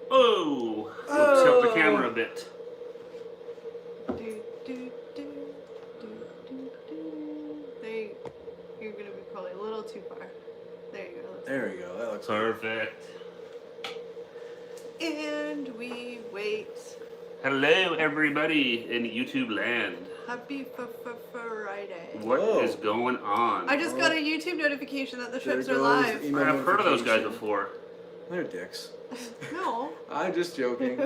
Oh, we'll tilt the camera a bit. You're gonna be probably a little too far. There you go. There you go. That looks Perfect. And we wait. Hello, everybody in YouTube land. Happy Friday. What is going on? I just got a YouTube notification that the There trips are goes live. email I've heard of those guys notification. before. They're dicks. No. I'm just joking.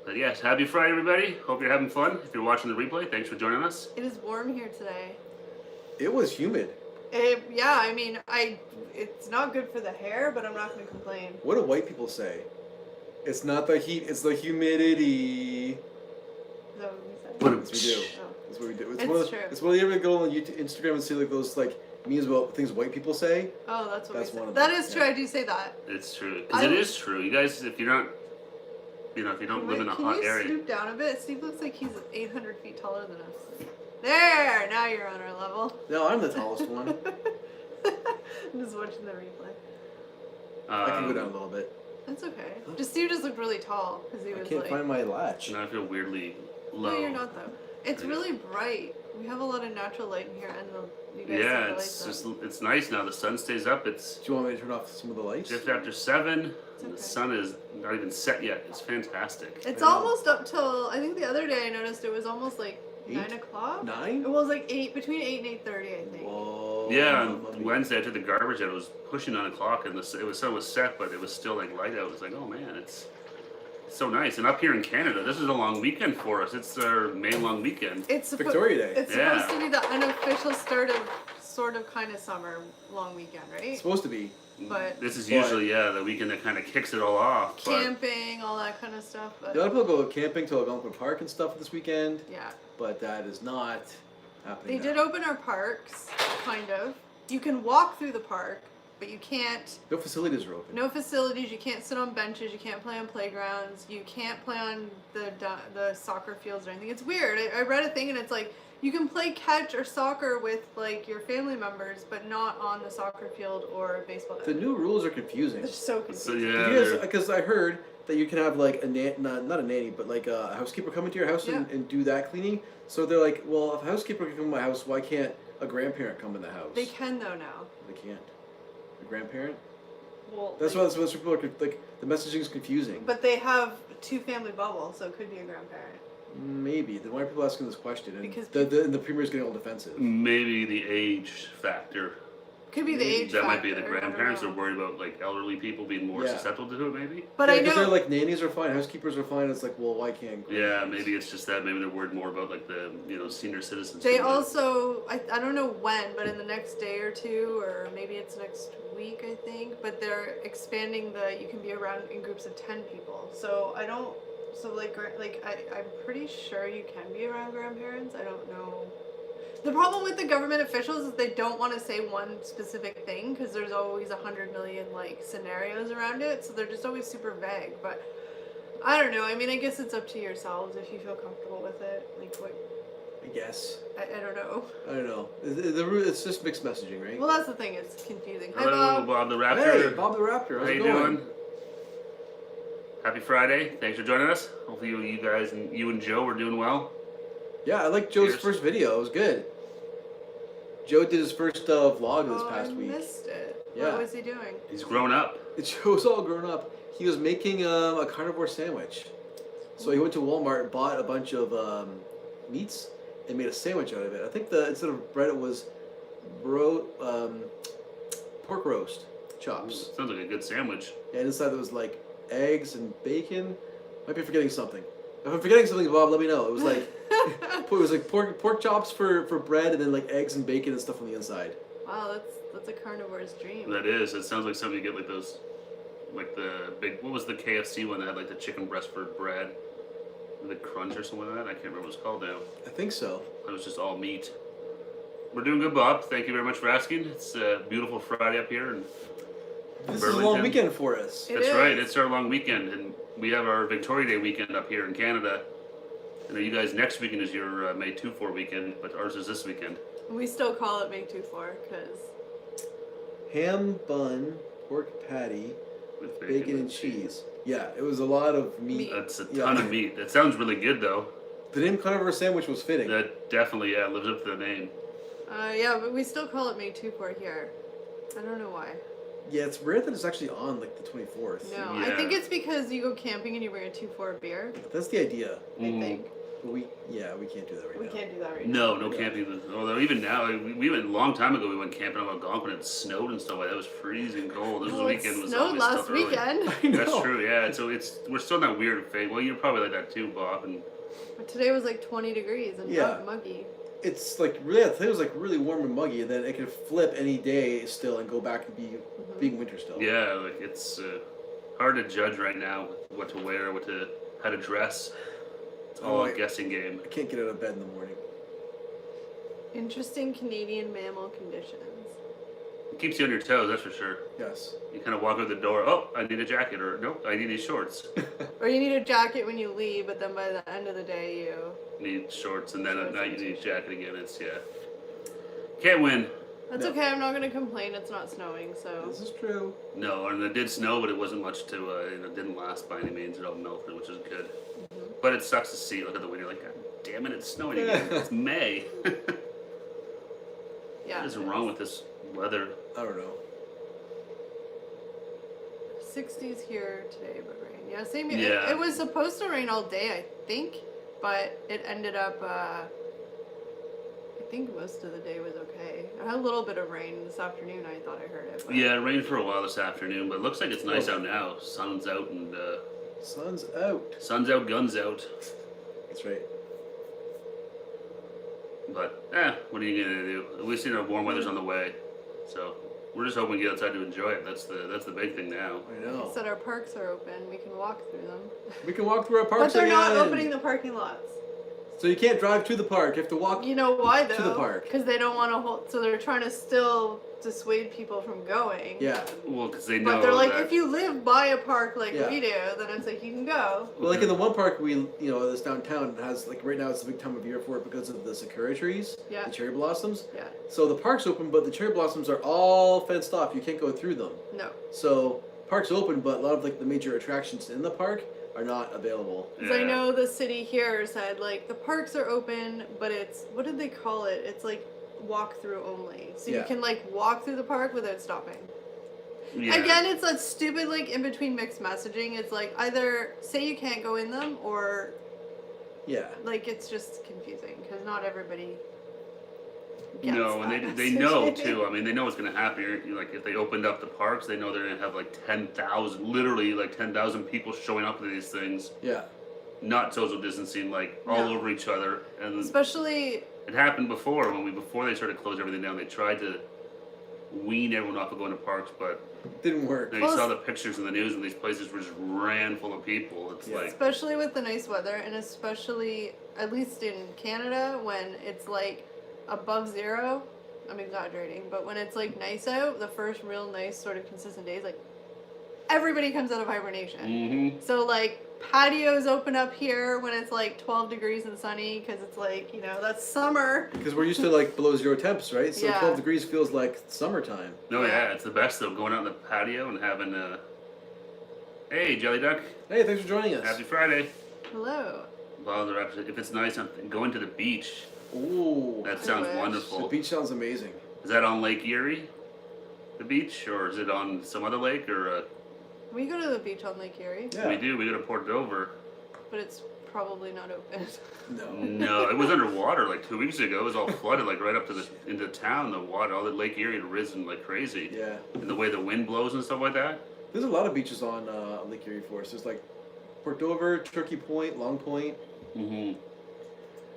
But yes, happy Friday, everybody. Hope you're having fun. If you're watching the replay, thanks for joining us. It is warm here today. It was humid. Yeah, I mean, it's not good for the hair, but I'm not going to complain. What do white people say? It's not the heat, it's the humidity. Is that what we said? That's what we do. Oh. That's what we do. It's true. It's when you ever go on YouTube, Instagram and see like those like memes about things white people say. Oh, that's what That's we one said. of That them, is true. yeah. I do say that. It's true. Because it is true. You guys, if you're not, if you don't live in a hot Can you area. scoop down a bit? Steve looks like he's 800 feet taller than us. There! Now you're on our level. No, I'm the tallest one. I'm just watching the replay. I can go down a little bit. That's okay. Steve just looked really tall because he I was can't like. find my latch. And I feel weirdly low. No, you're not though. It's Yeah. really bright. We have a lot of natural light in here, and you guys see Yeah, the it's lights just up. it's nice now. The sun stays up. It's Do you want me to turn off some of the lights? just after 7. okay. The sun is not even set yet. It's fantastic. It's I know. almost up till I think the other day I noticed it was almost like 8? 9 o'clock. 9? It was like between 8 and 8:30, I think. Whoa. Yeah, lovely. on Wednesday I took the garbage out. It was pushing 9 o'clock, and the sun was set, but it was still like light out. It was like, oh man, it's so nice. And up here in Canada, this is a long weekend for us. It's our main long weekend. It's Victoria Day. It's Yeah. supposed to be the unofficial start of sort of kind of summer long weekend, right? It's supposed to be. But This is But- usually the weekend that kind of kicks it all off. But camping, all that kind of stuff. But A lot of people go camping to Algonquin Park and stuff this weekend, yeah, but that is not happening. they now. did open our parks, kind of. You can walk through the park, but you can't. No facilities are open. No facilities. You can't sit on benches. You can't play on playgrounds. You can't play on the soccer fields or anything. It's weird. I read a thing and it's like you can play catch or soccer with like your family members, but not on the soccer field or baseball. The new rules are confusing. They're so confusing. so yeah, Because I heard that you can have like not a nanny, but like a housekeeper come into your house and do that cleaning. So they're like, well, if a housekeeper can come to my house, why can't a grandparent come in the house? They can though now. They can't. A grandparent? Well, That's why people are like the messaging is confusing. But they have 2-family bubble, so it could be a grandparent. Maybe. Then why are people asking this question? And Because the premier's getting all defensive. maybe the age factor. Could be the age That might factor. be the I don't grandparents are know. worried about like elderly people being more Yeah. susceptible to it. Maybe. But yeah, I because know they're like nannies are fine, housekeepers are fine. It's like, well, why can't? Yeah, grandparents? maybe it's just that. Maybe they're worried more about like the senior citizens. They doing it. also, I don't know when, but in the next day or two, or maybe it's next week, I think, but they're expanding you can be around in groups of 10 people. So I'm pretty sure you can be around grandparents. I don't know. The problem with the government officials is they don't want to say one specific thing because there's always 100 million like scenarios around it. So they're just always super vague. But I don't know. I mean, I guess it's up to yourselves if you feel comfortable with it. Like what? I guess. I don't know. I don't know. It's just mixed messaging, right? Well, that's the thing. It's confusing. Hi, Hello, Bob. Bob the Raptor. Hey, Bob the Raptor. How's How it you going? doing? Happy Friday. Thanks for joining us. Hopefully you guys and you and Joe are doing well. Yeah, I liked Joe's Cheers. first video. It was good. Joe did his first vlog this past week. I missed it. Yeah. What was he doing? He's grown up. Joe's all grown up. He was making a carnivore sandwich. So he went to Walmart and bought a bunch of meats and made a sandwich out of it. I think instead of bread it was pork roast chops. Sounds like a good sandwich. And inside there was like eggs and bacon. Might be forgetting something. If I'm forgetting something, Bob, let me know. It was like pork chops for bread and then like eggs and bacon and stuff on the inside. Wow, that's a carnivore's dream. That is. It sounds like something you get like those, like the big. What was the KFC one that had like the chicken breast for bread, the crunch or something like that? I can't remember what it's called now. I think so. It was just all meat. We're doing good, Bob. Thank you very much for asking. It's a beautiful Friday up here, and This is a long weekend for us. It that's is. right. It's our long weekend, and we have our Victoria Day weekend up here in Canada. And you guys next weekend is your May 2-4 weekend, but ours is this weekend. We still call it May 2-4 because Ham bun, pork patty, With bacon and cheese. Yeah, it was a lot of meat. That's a ton of meat. That sounds really good though. The name carnivore sandwich was fitting. That definitely lives up to the name. Yeah, but we still call it May 2-4 here. I don't know why. Yeah, it's rare that it's actually on like the 24th. No, Yeah. I think it's because you go camping and you bring a 2-4 beer. That's the idea. I think. But we can't do that right We now. can't do that right now. No camping. Although even now, we went a long time ago. We went camping on Algonquin. It snowed and stuff like that. It was freezing cold. This Well, weekend it was snowed always last tough early. weekend. I know. That's true. Yeah. So we're still in that weird phase. Well, you're probably like that too, Bob. And But today was like 20 degrees and Yeah. muggy. It's like really, I think it was like really warm and muggy, and then it could flip any day still and go back and being winter still. yeah, like it's hard to judge right now what to wear, how to dress. It's all a guessing game. I can't get out of bed in the morning. Interesting Canadian mammal conditions. It keeps you on your toes, that's for sure. Yes. You kind of walk out the door. Oh, I need a jacket, or nope, I need these shorts. Or you need a jacket when you leave, but then by the end of the day you... Need shorts, and then at night you need a jacket again. It's can't win. That's No. okay, I'm not going to complain, it's not snowing, so... This is true. No, and it did snow, but it wasn't much to. It didn't last by any means. It all melted, which is good. But it sucks to see. Look at the winter. Like, God damn it, it's snowing again. It's May. Yeah. What is wrong with this weather? I don't know. 60s here today, but rain. Yeah, same here. Yeah. It was supposed to rain all day, I think, but it ended up, I think most of the day was okay. I had a little bit of rain this afternoon, I thought I heard it. But Yeah, it rained for a while this afternoon, but it looks like it's nice out now. Sun's out and Sun's out. sun's out, guns out. That's right. But what are you gonna do? At least warm weather's on the way. So we're just hoping to get outside to enjoy it. That's the big thing now. I know. like I said, our parks are open. We can walk through them. We can walk through our But parks they're not again. opening the parking lots. So you can't drive to the park. You have to walk. You know why, though? To the park. Because they don't want to hold... So they're trying to still dissuade people from going. Yeah. Well, because they know But they're like, that. if you live by a park like Yeah. we do, then it's like, you can go. Well, like in the one park this downtown has like right now it's the big time of year for it because of the sakura trees, Yeah. the cherry blossoms. Yeah. So the park's open, but the cherry blossoms are all fenced off. You can't go through them. No. So park's open, but a lot of like the major attractions in the park are not available. Because I know the city here said, like, the parks are open, but it's, what did they call it? It's like walk through only. So you Yeah. can, like, walk through the park without stopping. Yeah. Again, it's that stupid, like, in between mixed messaging. It's like, either say you can't go in them, or, Yeah. like, it's just confusing. Because not everybody gets No, and that they know messaging. too. I mean, they know what's going to happen. Like if they opened up the parks, they know they're going to have like 10,000, literally like 10,000 people showing up to these things, Yeah. not social distancing, like all No. over each other. And Especially, it happened before before they started to close everything down. They tried to wean everyone off of going to parks, but Didn't work. you know, you Well, saw the pictures in the news, and these places were just ran full of people. It's Yeah. like especially with the nice weather, and especially, at least in Canada, when it's, like, above zero. I'm exaggerating, but when it's like nice out, the first real nice sort of consistent days, like everybody comes out of hibernation. mm-hmm. So like patios open up here when it's like 12 degrees and sunny because it's like, that's summer. Because we're used to like below zero temps, right? So Yeah. 12 degrees feels like summertime. No, yeah, it's the best though. Going out on the patio and having hey, Jelly Duck, Hey, thanks for joining us. happy Friday. Hello. Well, if it's nice, going to the beach. Ooh. That I sounds wish. The wonderful. beach sounds amazing. Is that on Lake Erie, the beach, or is it on some other lake? Or We go to the beach on Lake Erie, Yeah. we do. We go to Port Dover. but it's probably not open. No. No, it was underwater like 2 weeks ago. It was all flooded, like right up to into town. The water, all the Lake Erie had risen like crazy. Yeah. And the way the wind blows and stuff like that. There's a lot of beaches on Lake Erie for us. There's like Port Dover, Turkey Point, Long Point. Mm-hmm.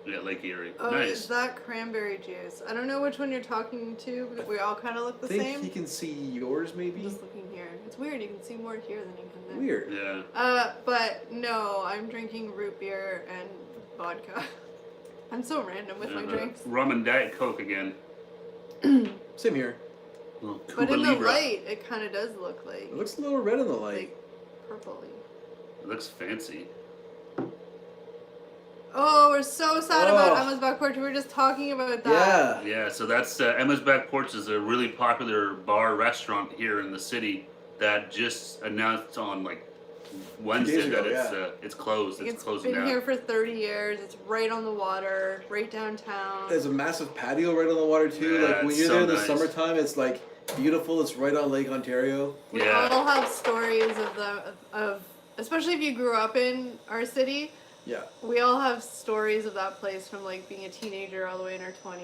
Yeah, Lake Erie. Oh, Nice. is that cranberry juice? I don't know which one you're talking to, but we all kind of look I the think same. he can see yours I'm maybe. just looking here. It's weird. You can see more here than you can there. Weird. Yeah. But no, I'm drinking root beer and vodka. I'm so random with my drinks. Rum and Diet Coke again. Same here. Little But Cuba in the Libre. light, it kind of does look like It looks a little red in the light. purpley. It looks fancy. Oh, we're so sad about Oh. Emma's Back Porch. We were just talking about that. Yeah. Yeah, so that's Emma's Back Porch is a really popular bar restaurant here in the city. that just announced on like Wednesday days ago, that it's closed. It's It's closing been down. here for 30 years. It's right on the water, right downtown. There's a massive patio right on the water too. Yeah, Like when it's you're so there in the nice. summertime, it's like beautiful. It's right on Lake Ontario. We Yeah. all have stories of especially if you grew up in our city. Yeah. We all have stories of that place from like being a teenager all the way in our 20s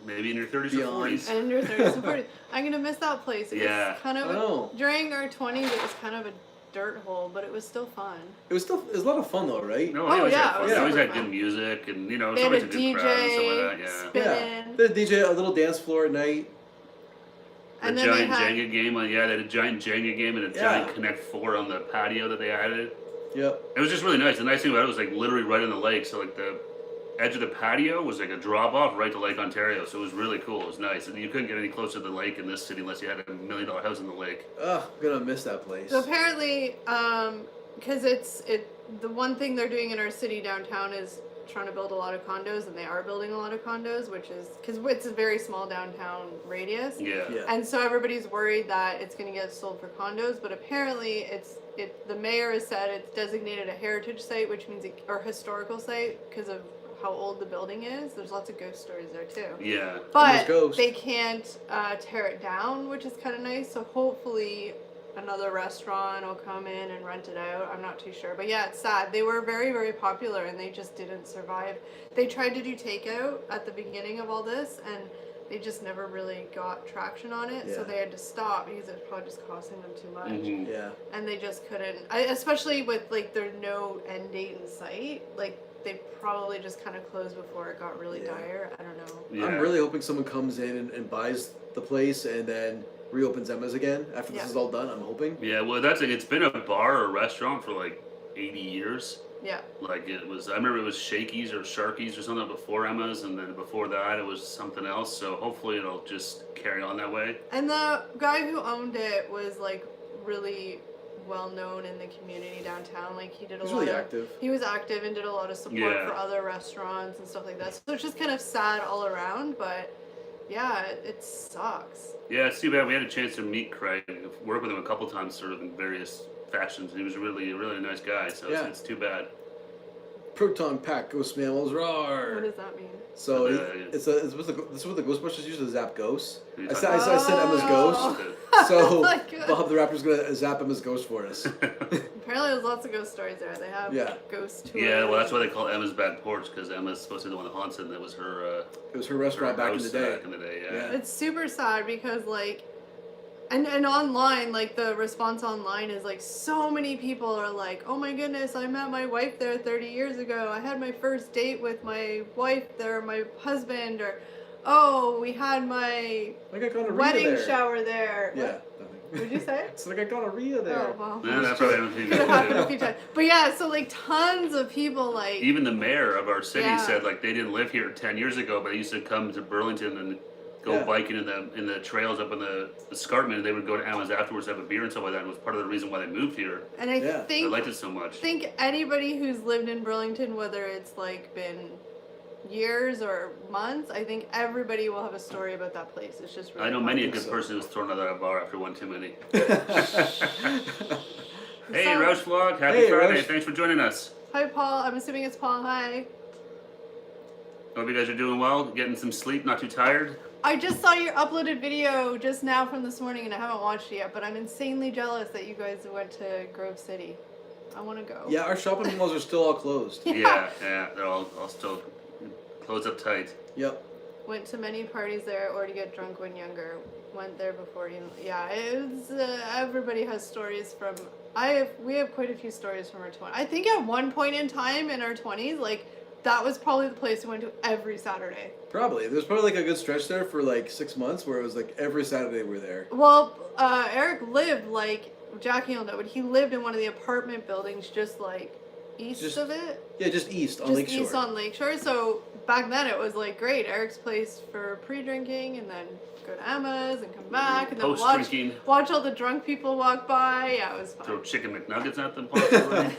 Maybe in your 30s or Beyond. 40s. and in your 30s and 40s. I'm gonna miss that place. It Yeah. was kind of I know. during our 20s. It was kind of a dirt hole, but it was still fun. It was a lot of fun though, right? No, Oh, they always yeah, had it fun. was They always super had fun. good music, and you know, it's They had always a a good crowd and stuff like DJ, that. Yeah. spinning, They had a DJ, a little dance floor at night. and A then they giant had Jenga game. They had a giant Jenga game and a Yeah. giant Connect Four on the patio that they added. Yep. It was just really nice. The nice thing about it was like literally right on the lake. So like the edge of the patio was like a drop off right to Lake Ontario. So it was really cool. It was nice, and you couldn't get any closer to the lake in this city unless you had $1 million house in the lake. Ugh, I'm gonna miss that place. So apparently, because the one thing they're doing in our city downtown is trying to build a lot of condos, and they are building a lot of condos, which is because it's a very small downtown radius. Yeah. Yeah. And so everybody's worried that it's going to get sold for condos, but apparently the mayor has said it's designated a heritage site, which means or historical site because of how old the building is. There's lots of ghost stories there too. Yeah. But ghosts. they can't tear it down, which is kind of nice. So hopefully another restaurant will come in and rent it out. I'm not too sure. But yeah, it's sad. They were very, very popular and they just didn't survive. They tried to do takeout at the beginning of all this and they just never really got traction on it. So Yeah. they had to stop because it was probably just costing them too much. Mhm. Yeah. And they just couldn't, especially with like there's no end date in sight. Like they probably just kind of closed before it got really Yeah. dire. I don't know. Yeah. I'm really hoping someone comes in and buys the place and then reopens Emma's again after Yeah. this is all done. I'm hoping. Yeah. Well, that's it. It's been a bar or restaurant for like 80 years. Yeah. Like it was, I remember it was Shakey's or Sharky's or something before Emma's, and then before that it was something else. So hopefully it'll just carry on that way. And the guy who owned it was like really well known in the community downtown. Like he did a He's lot really of active. he was active and did a lot of support Yeah. for other restaurants and stuff like that. So it's just kind of sad all around, but yeah, it sucks. Yeah, it's too bad. We had a chance to meet Craig, work with him a couple times, sort of in various fashions. He was a really nice guy. So Yeah. it's too bad. Proton pack ghost mammals What roar. does that mean? So Yeah. this is what the Ghostbusters use to zap ghosts. Who I you said talking Emma's Oh. ghost. So my God. Bob the Raptor's gonna zap Emma's ghost for us. Apparently there's lots of ghost stories there. They have Yeah. ghost tours. Yeah, well, that's why they call Emma's back porch, because Emma's supposed to be the one that haunts it, and that was her. It was her restaurant back in the house day. Back in the day, yeah. Yeah. It's super sad because like and online, like the response online is like so many people are like, oh my goodness, I met my wife there 30 years ago. I had my first date with my wife there, my husband, or oh, we had my Like I got a wedding there. shower there. Yeah. What did you say? It's like I got a Rhea there. Oh well. Yeah, that probably happened to Could have happened a me. few times. But yeah, so like tons of people like Even the mayor of our city Yeah. said like they didn't live here 10 years ago, but they used to come to Burlington and go Yeah. biking in the trails up in the escarpment, and they would go to Emma's afterwards to have a beer and stuff like that. And it was part of the reason why they moved here. and I Yeah. They think liked it so much. anybody who's lived in Burlington, whether it's like been years or months, I think everybody will have a story about that place. It's just really I know many a think good so. person who's thrown out of that bar after one too many. popular. Hey, So- Roush Vlog, happy Hey, Friday. Roush. Thanks for joining us. Hi Paul, I'm assuming it's Paul. Hi. Hope you guys are doing well, getting some sleep, not too tired. I just saw your uploaded video just now from this morning and I haven't watched it yet, but I'm insanely jealous that you guys went to Grove City. I want to go. Yeah, our shopping malls are still all closed. Yeah, they're all still closed up tight. Yep. Went to many parties there or to get drunk when younger. Went there before you. Yeah, it was, everybody has stories from. We have quite a few stories from our 20s. I think at one point in time in our 20s, like that was probably the place we went to every Saturday. Probably. There's probably like a good stretch there for like 6 months where it was like every Saturday we're there. Well, Eric lived like Jackie will know, but he lived in one of the apartment buildings just like east Just of it. Yeah, just east on Just Lakeshore. east on Lakeshore. So back then it was like great. Eric's place for pre-drinking and then go to Emma's and come back and then Post-drinking. watch all the drunk people walk by. Yeah, it was Throw fun. chicken McNuggets at them, possibly.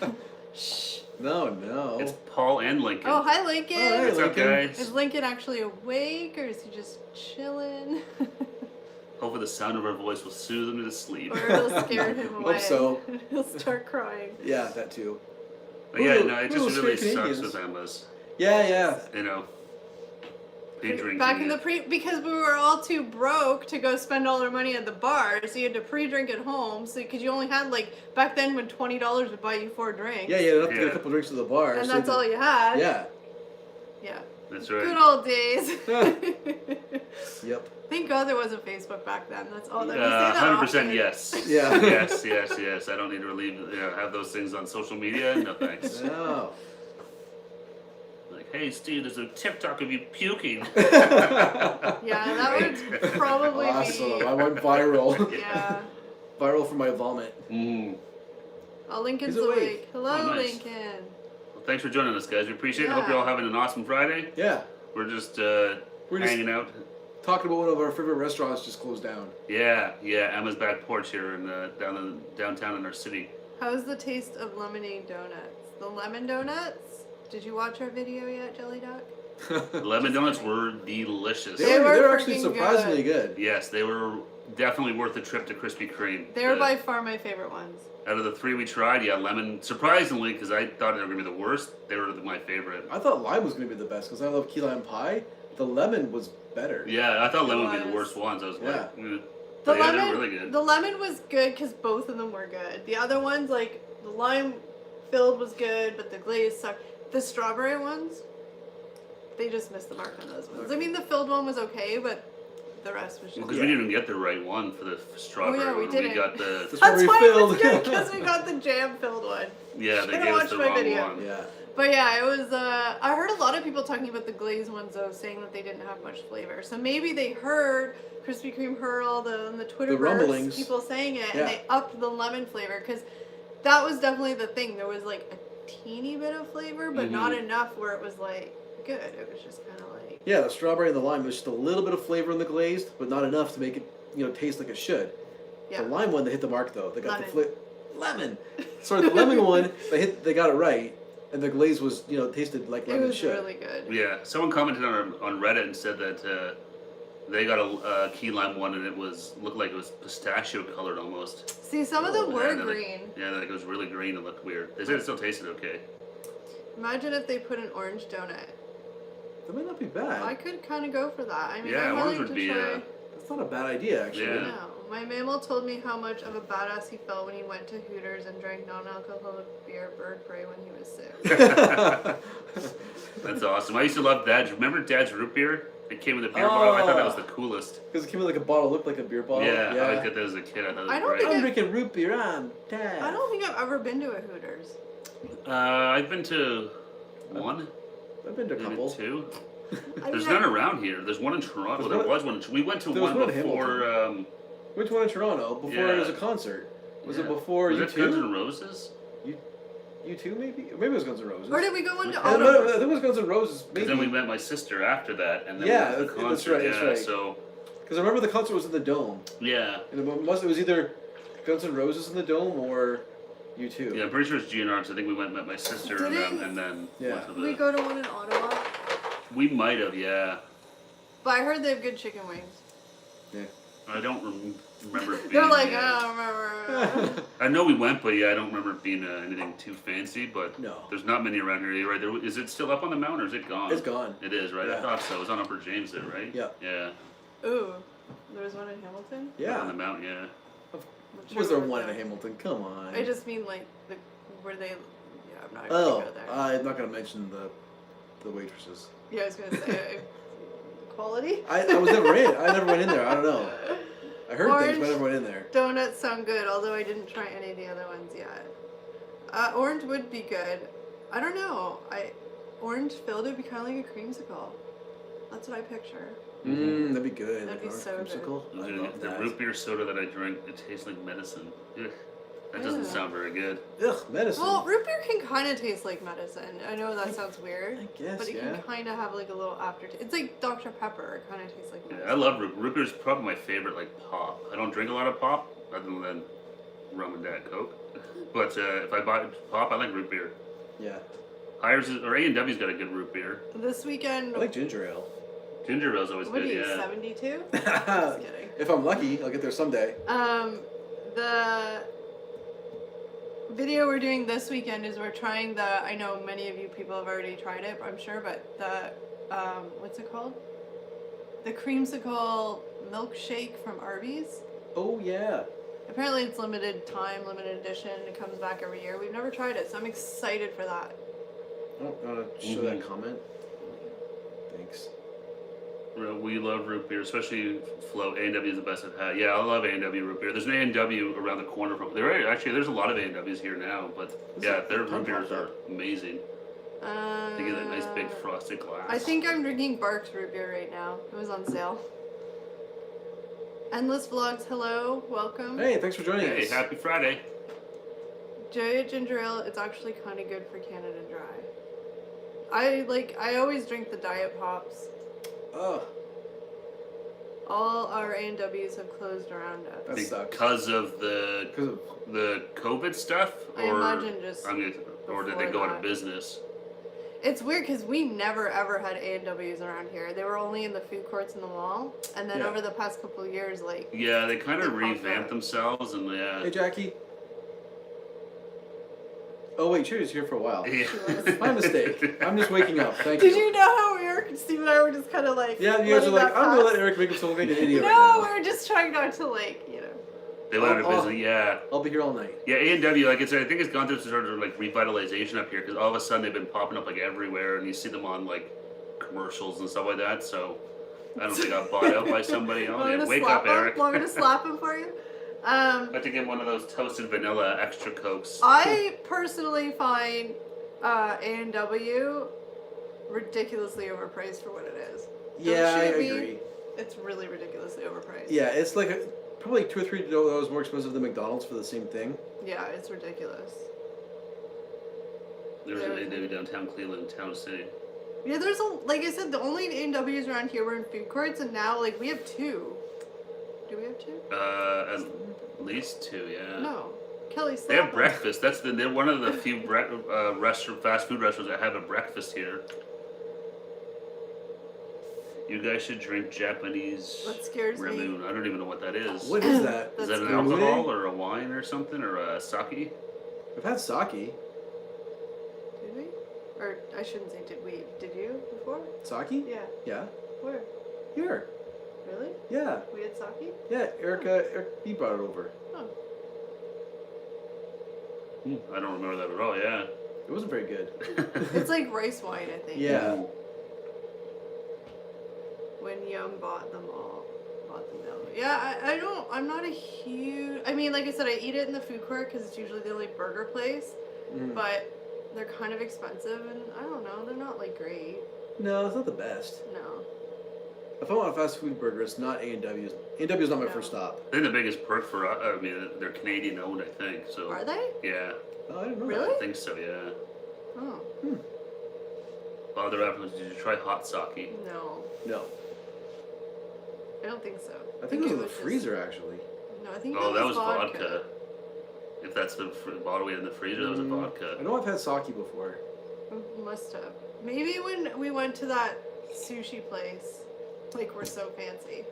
Shh. No. It's Paul and Lincoln. Oh, hi Lincoln. Oh, hey. What's up, Lincoln. guys? Is Lincoln actually awake or is he just chilling? Hopefully the sound of our voice will soothe him to sleep. Or it'll scare him away. Hope so. He'll start crying. Yeah, that too. But yeah, no, it Ooh, just really scary sucks Canadians. with Emma's. Yeah. You know, pre-drinking. Back in the because we were all too broke to go spend all our money at the bar, so you had to pre-drink at home. So because you only had like back then when $20 would buy you 4 drinks. Yeah, you had to get Yeah. a couple drinks at the bar. And so that's all you had. Yeah. Yeah. That's right. Good old days. Yep. Thank God there wasn't Facebook back then. That's all that we say that 100% often. yes. Yeah. yes. I don't need to have those things on social media. No thanks. No. Like, hey Steve, there's a TikTok of you puking. Yeah, that would probably Awesome. be. I went viral. Yeah. Viral for my vomit. Oh, Lincoln's He's awake. awake. Hello, Oh, nice. Lincoln. Well, thanks for joining us, guys. We appreciate it. Hope Yeah. you're all having an awesome Friday. Yeah. We're just We're just hanging out. talking about one of our favorite restaurants just closed down. Yeah. Emma's back porch here in downtown in our city. How's the taste of lemonade donuts? The lemon donuts? Did you watch our video yet, Jelly Duck? The lemon donuts were delicious. They were They're actually freaking surprisingly good. Yes, they were definitely worth the trip to Krispy Kreme. They were by far my favorite ones. Out of the 3 we tried, lemon. Surprisingly, because I thought they were gonna be the worst, they were my favorite. I thought lime was going to be the best because I love key lime pie. The lemon was better. Yeah, I thought lemon would be the was. worst ones. I was Yeah. like, The but yeah, lemon, they're really good. the lemon was good because both of them were good. The other ones, like the lime filled, was good, but the glaze sucked. The strawberry ones, they just missed the mark on those ones. I mean, the filled one was okay, but the rest was just. Because we didn't even get the right one for the strawberry we one. didn't. We got the The That's strawberry why it was filled. good because we got the jam filled one. yeah. They Should've gave us watched the my wrong video. one. Yeah. But yeah, it was. I heard a lot of people talking about the glazed ones though, saying that they didn't have much flavor. So maybe they heard Krispy Kreme heard all the Twitterverse rumblings. people saying it, Yeah. and they upped the lemon flavor because that was definitely the thing. There was like a teeny bit of flavor, but not enough where it was like good. It was just kind of like. Yeah, the strawberry and the lime was just a little bit of flavor in the glazed, but not enough to make it, taste like it should. Yeah. The lime one, they hit the mark though. They got Lemon. lemon. Sorry, the lemon one, they got it right, and the glaze was, tasted like It lemon was should. really good. Yeah. Someone commented on Reddit and said that they got a key lime one and it looked like it was pistachio colored almost. See, some of them were Yeah, green. Like it was really green and looked weird. They said it still tasted okay. Imagine if they put an orange donut. That might not be bad. I could kind of go for that. I mean, Yeah, I'm orange willing would to be, try. That's not a bad idea, actually. Yeah. No, my mammal told me how much of a badass he felt when he went to Hooters and drank non-alcoholic beer Bird Brae when he was sick. That's awesome. I used to love Dad's. Remember Dad's root beer? It came with a beer bottle. I thought that was the coolest. Because it came with like a bottle, looked like a beer bottle. Yeah, I would get that as a kid. I thought it was I don't great. think I'm drinking root beer. I'm Dad. I don't think I've ever been to a Hooters. I've been to one, I've been to a maybe couple. two. I There's mean, none around here. There's one in Toronto. There's There one- was one. We went to there was one one in before. Which one in Toronto? Before Yeah. it was a concert. Was yeah. it before was you it Guns two? N' Roses? You two maybe? Or maybe it was Guns N' Roses. or did we go into I Ottawa? think it was Guns N' Roses. Maybe. Because then we met my sister after that, and then Yeah, we went to the that's concert. right, that's right. So Because I remember the concert was in the Dome. yeah, And it was either Guns N' Roses in the Dome or you two. yeah. I'm pretty sure it's GNR. Because I think we went and met my sister, and Did then Yeah. went to Did we the. go to one in Ottawa? We might have, yeah. But I heard they have good chicken wings. I don't remember. It being, They're like, I don't remember. I know we went, but yeah, I don't remember it being anything too fancy. But No. there's not many around here. You're right. Is it still up on the mountain or is it gone? It's gone. It is, right? I Yeah. thought so. It was on Upper James there, right? Yeah. Yeah. Ooh, there was one in Hamilton? Up on the Yeah. mountain, yeah. Not Was sure there where one in that- Hamilton? Come on. I just mean like where they. Yeah, I'm not even Oh, gonna go there. I'm not gonna mention the waitresses. Yeah, I was gonna say quality. I was never in. I never went in there. I don't know. I heard things, Orange but I never went in there. Donuts sound good, although I didn't try any of the other ones yet. Orange would be good. I don't know. Orange filled would be kind of like a creamsicle. That's what I picture. That'd be good. That'd be Orange so good. creamsicle. I love The that. root beer soda that I drink, it tastes like medicine. Ugh. That doesn't Yeah. sound very good. Ugh, medicine. Well, root beer can kind of taste like medicine. I know that sounds weird, I guess, but it yeah. can kind of have like a little aftertaste. It's like Dr. Pepper. It kind of tastes like medicine. Yeah, I love root beer. Is probably my favorite, like pop. I don't drink a lot of pop, other than rum and Diet Coke. But if I buy pop, I like root beer. Yeah. Hires or A&W's got a good root beer. This weekend, I like ginger ale. Ginger ale's always What are good, you, yeah. 72? Just kidding. If I'm lucky, I'll get there someday. The video we're doing this weekend is we're trying the, I know many of you people have already tried it, I'm sure, but the, what's it called? The creamsicle milkshake from Arby's. Oh yeah. Apparently it's limited time, limited edition. It comes back every year. We've never tried it, so I'm excited for that. Oh, show that comment. Thanks. We love root beer, especially Flow. A&W is the best I've had. Yeah, I love A&W root beer. There's an A&W around the corner from there. Actually, there's a lot of A&Ws here now, but yeah, their root beers are amazing. They get that nice big frosted glass. I think I'm drinking Barks root beer right now. It was on sale. Endless Vlogs, hello, welcome. Hey, thanks for joining Hey, us. happy Friday. Giant ginger ale, it's actually kind of good for Canada Dry. I always drink the diet pops. Oh, All our A&Ws have closed around us. that sucks. Because of the Because of COVID stuff, I imagine just or did they before go out that. of business? It's weird because we never ever had A&Ws around here. They were only in the food courts in the mall, and then Yeah. over the past couple of years, like Yeah, they kind of They popped revamped up. themselves, and yeah. Hey, Jackie. Oh wait, she was here for a while. Yeah. My mistake. I'm just waking up. Thank Did you know how Steve and I were just kind of like Yeah, you guys are letting like, that I'm gonna let pass? Eric make himself like an idiot No, right we now. were just trying not to They went out of Oh, oh. business. Yeah. I'll be here all night. Yeah, A&W, like I said, I think it's gone through some sort of like revitalization up here because all of a sudden they've been popping up like everywhere, and you see them on like commercials and stuff like that. So I don't think I got bought out by somebody. Oh, Want me yeah, to wake slap up, him? Eric. Want me to slap him for you? I have to get one of those toasted vanilla extra cokes. I personally find A&W ridiculously overpriced for what it is. Yeah, I shoot me. agree. It's really ridiculously overpriced. Yeah, it's like probably $2 or $3 more expensive than McDonald's for the same thing. Yeah, it's ridiculous. There's an A&W downtown Cleveland, Town City. Yeah, there's like I said, the only A&Ws around here were in food courts, and now like we have two. Do we have two? At least two, yeah. No. Kelly, They have slap him. breakfast. They're one of the few fast food restaurants that have a breakfast here. You guys should drink Japanese What scares me? Ramoon. I don't even know what that is. What is that? Is That's that an good. alcohol or a wine or something or a sake? I've had sake. Did we? Or I shouldn't say did we. Did you before? Sake? Yeah. Yeah. Where? Here. Really? Yeah. We had sake? Yeah. Eric B brought it over. Oh. I don't remember that at all. Yeah. It wasn't very good. It's like rice wine, I think. Yeah. When Young bought them all. Yeah, I'm not a huge, I mean, like I said, I eat it in the food court because it's usually the only burger place, Mm. but they're kind of expensive and I don't know, they're not like great. No, it's not the best. No. If I want a fast food burger, it's not A&W's. A&W's not my No. first stop. I think the biggest perk for I mean, they're Canadian owned, I think. So. Are they? Yeah. Oh, I didn't know Really? I think so. Yeah. Oh. Father afterwards, did you try hot sake? No. that. No. I don't think so. I think it was in the just- freezer, actually. No, I think Oh, that was vodka. If that's the bottle we had in the freezer, that was a I vodka. know I've had sake before. Must have. Maybe when we went to that sushi place, like we're so fancy.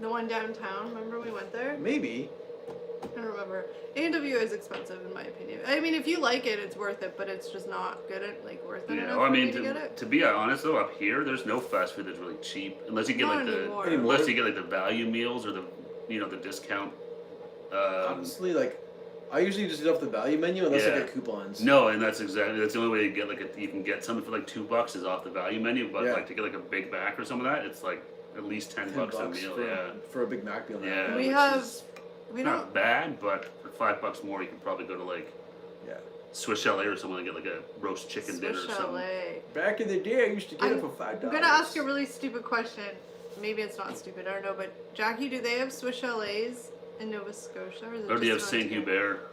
The one downtown, remember we went there? Maybe. I don't remember. A&W is expensive in my opinion. I mean, if you like it, it's worth it, but it's just not good at like worth it Yeah, enough well, I for me mean, to get it. to be honest though, up here, there's no fast food that's really cheap unless you get Not like the anymore. unless you get like the value meals or the the discount. Honestly, like, I usually just eat off the value menu unless I Yeah. get coupons. No, and that's the only way you get you can get something for like $2 is off the value menu, but Yeah. like to get like a Big Mac or some of that, it's like at least $10 a meal. for, Yeah, for a Big Mac meal now. Yeah. We which have, is we not don't, bad, but for $5 more, you can probably go to like Yeah. Swiss Chalet or something and get like a roast chicken dinner Swiss or something. Chalet. Back in the day, I used to get it I'm for $5. I'm gonna ask a really stupid question. Maybe it's not stupid, I don't know, but Jackie, do they have Swiss Chalets in Nova Scotia? Or, is it Or do you have just Saint in Ontario? Hubert?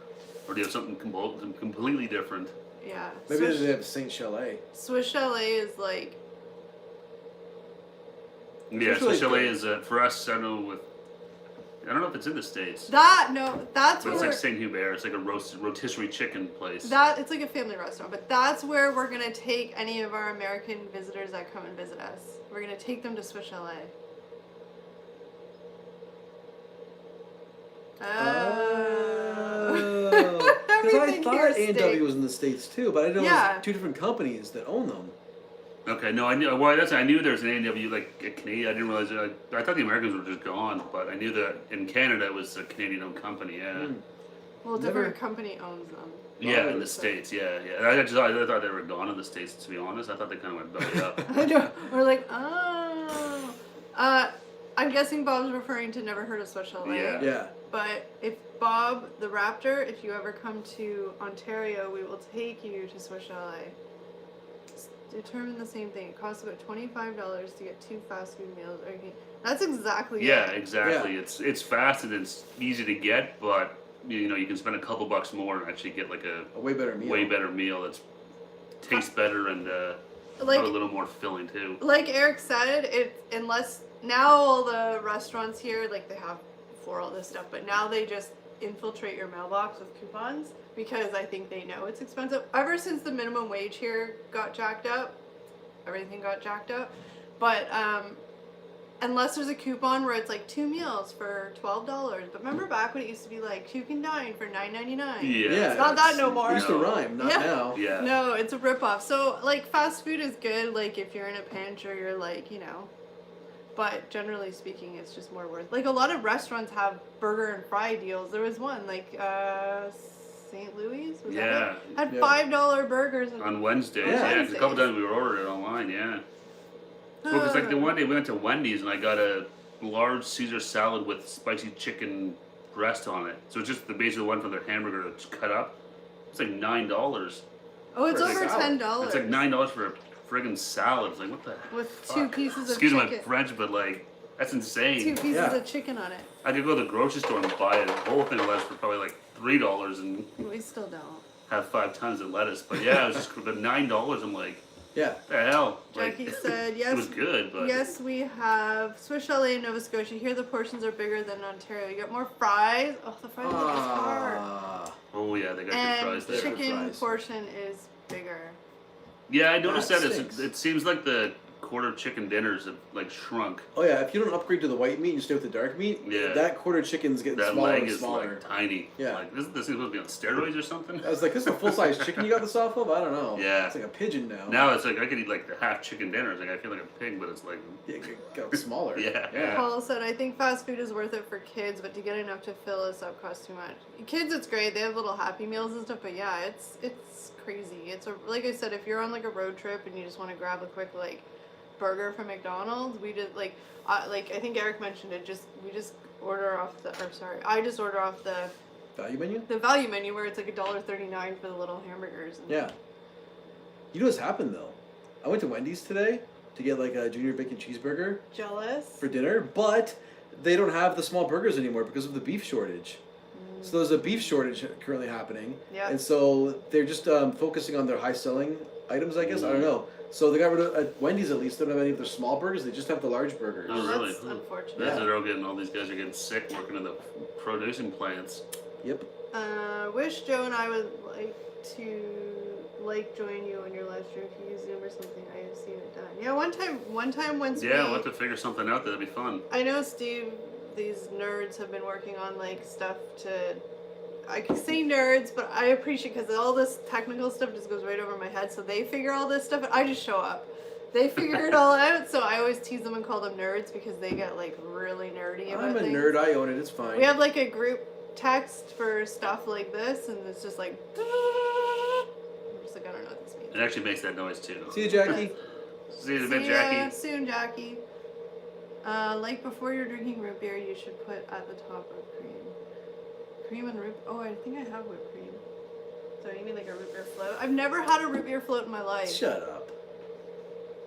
Or do you have something completely different? Yeah. Maybe Swiss, they have Saint Chalet. Swiss Chalet is like, Yeah, Swiss Swiss Chalet's Chalet good. is for us. I don't know with I don't know if it's in the States. That's But where it's like Saint Hubert. It's like a rotisserie chicken place. it's like a family restaurant, but that's where we're gonna take any of our American visitors that come and visit us. We're gonna take them to Swiss Chalet. Oh. Because I Everything thought here's A&W steak. was in the States too, but I know Yeah. there's two different companies that own them. Okay, no, I knew. Well, I knew there was an A&W like a Canadian. I didn't realize. I thought the Americans were just gone, but I knew that in Canada it was a Canadian-owned company. Yeah, Well, Never- different company owns them. yeah, in Oh, the so- States. Yeah, yeah. I thought they were gone in the States. To be honest, I thought they kind of went belly up. I know. We're like, oh. I'm guessing Bob's referring to Never Heard of Swiss Chalet. Yeah. Yeah. But if Bob the Raptor, if you ever come to Ontario, we will take you to Swiss Chalet. It's determine the same thing. It costs about $25 to get 2 fast food meals. That's exactly Yeah, it. exactly. It's fast and it's easy to get, but you know you can spend a couple bucks more and actually get like a A way better meal. way better meal that's tastes better and Like probably a little more filling too. like Eric said, unless now all the restaurants here, like they have before all this stuff, but now they just infiltrate your mailbox with coupons because I think they know it's expensive. Ever since the minimum wage here got jacked up, everything got jacked up. But unless there's a coupon where it's like 2 meals for $12. But remember back when it used to be like you can dine for $9.99. Yeah, It's not that no more. It used to rhyme, not Yeah. now. Yeah. No, it's a ripoff. So like fast food is good, like if you're in a pinch or you're like, you know. But generally speaking, it's just more worth. Like a lot of restaurants have burger and fry deals. There was one like St. Louis. Was Yeah. that it? Had Yeah. $5 burgers and On Wednesdays, Yeah. yeah. 'Cause a couple times we were ordering it online, yeah. Well, because like the one day we went to Wendy's and I got a large Caesar salad with spicy chicken breast on it. So it's just the basic one from their hamburger that's cut up. It's like $9. Oh, it's For a over salad. $10. It's like $9 for a friggin' salad. It's like what the with fuck? 2 pieces of Excuse my chicken. French, but like that's 2 insane. pieces Yeah. of chicken on it. I could go to the grocery store and buy a whole thing of lettuce for probably like $3 and We still don't. have 5 tons of lettuce. But yeah, it was just but $9. I'm like, Yeah. what the hell? Like, Jackie said, it was yes, good, but yes, we have Swiss Chalet in Nova Scotia. Here the portions are bigger than Ontario. You get more fries. Oh, the fries are just hard. Ah. oh yeah, they got good And fries there. chicken Fries. portion is bigger. Yeah, I noticed That that. stinks. It seems like the quarter chicken dinners have like shrunk. Oh yeah, if you don't upgrade to the white meat and you stay with the dark meat, Yeah. that quarter chicken's getting That smaller leg and is smaller. like tiny. Yeah. Like this is supposed to be on steroids or something. I was like, this is a full size chicken you got this off of? I don't know. Yeah. It's like a pigeon now. Now it's like I could eat like the half chicken dinner. It's like I feel like a pig, but it's like Yeah, it got smaller. Yeah. Paul said, I think fast food is worth it for kids, but to get enough to fill us up costs too much. Kids, it's great. They have little Happy Meals and stuff, but yeah, it's crazy. It's like I said, if you're on like a road trip and you just want to grab a quick like burger from McDonald's, we just like I think Eric mentioned it. We just order off I just order off the Value menu? value menu where it's like $1.39 for the little hamburgers. And Yeah. You know what's happened though? I went to Wendy's today to get like a junior bacon cheeseburger Jealous. for dinner, but they don't have the small burgers anymore because of the beef shortage. So there's a beef shortage currently happening. Yeah. And so they're just focusing on their high selling items, I guess. I don't know. So they got rid of, at Wendy's at least, they don't have any of their small burgers. They just have the large burgers. Oh, really? That's unfortunate. that's Yeah. they're all getting all these guys are getting sick working in the producing plants. Yep. Wish Joe and I would like join you on your live stream. Can you Zoom or something? I have seen it done. Yeah, one time when Yeah, we'll have to figure something out. That'd be fun. I know Steve, these nerds have been working on like stuff to. I can say nerds, but I appreciate because all this technical stuff just goes right over my head. So they figure all this stuff, and I just show up. They figure it all out. So I always tease them and call them nerds because they get like really nerdy about I'm a things. nerd. I own it. It's fine. We have like a group text for stuff like this, and it's just like. I'm just like, I don't know what this means. It actually makes that noise too. See you, Jackie. See you in a See bit, ya Jackie. soon, Jackie. Like before you're drinking root beer, you should put at the top of cream. Cream and root. Oh, I think I have whipped cream. So you mean like a root beer float? I've never had a root beer float in my life. Shut up.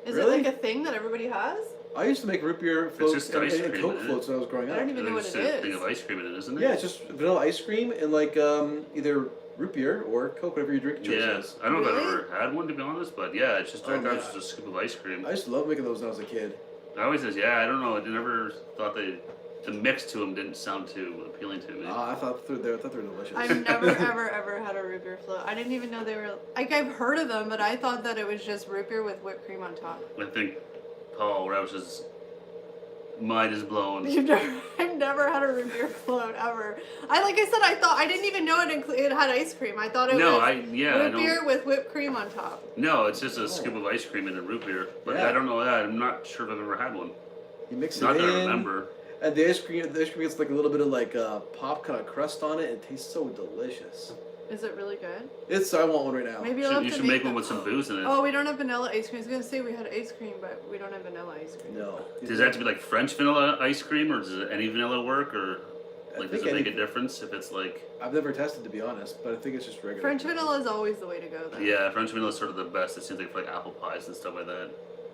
Is Really? it like a thing that everybody has? I used to make root beer floats just and, ice and cream, Coke isn't it? floats when I was growing I up. don't even know what There's it a thing is. of ice cream in it, isn't it? Yeah, it's just vanilla ice cream and like either root beer or Coke, whatever your drink choice Yeah, is. I don't know if Really? I've ever had one to be honest, but yeah, it's just Oh, that's yeah. just a scoop of ice cream. I used to love making those when I was a kid. I always says, yeah, I don't know, I never thought they the mix to them didn't sound too appealing to me. I thought they were delicious. I've never, ever had a root beer float. I didn't even know they were, like, I've heard of them, but I thought that it was just root beer with whipped cream on top. I think Paul Roush's mind is blown. I've never had a root beer float ever. Like I said, I didn't even know it had ice cream. I thought it was root beer with whipped cream on top. No, it's just a scoop of ice cream in a root beer. But I don't know that. I'm not sure if I've ever had one. You mix it Not in. that I remember. And the ice cream gets like a little bit of like pop kind of crust on it. It tastes so delicious. Is it really good? I want one right now. Maybe I'll have You to should make one with some booze in it. Oh, we don't have vanilla ice cream. I was gonna say we had ice cream, but we don't have vanilla ice cream. No. Does that have to be like French vanilla ice cream, or does any vanilla work, or like does it make a anything. difference if it's like? I've never tested, to be honest, but I think it's just regular. French vanilla is always the way to go, though. Yeah, French vanilla is sort of the best. It seems like for like apple pies and stuff like that.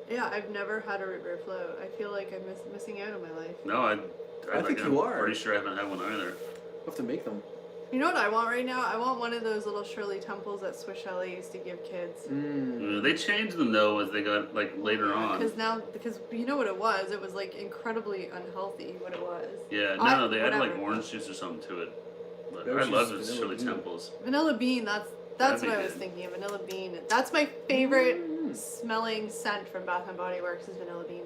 Yeah, I've never had a root beer float. I feel like I'm missing out on my life. No, I think you are. I'm pretty sure I haven't had one either. We'll have to make them. You know what I want right now? I want one of those little Shirley Temples that Swiss Chalet used to give kids. They changed them though as they got like later on. Because you know what it was? It was like incredibly unhealthy. What it was. Yeah, no, they added like orange juice or something to it. But I love those Shirley Temples. Vanilla bean. That's That'd what be I was good. thinking of. Vanilla bean. That's my favorite smelling scent from Bath and Body Works is vanilla bean.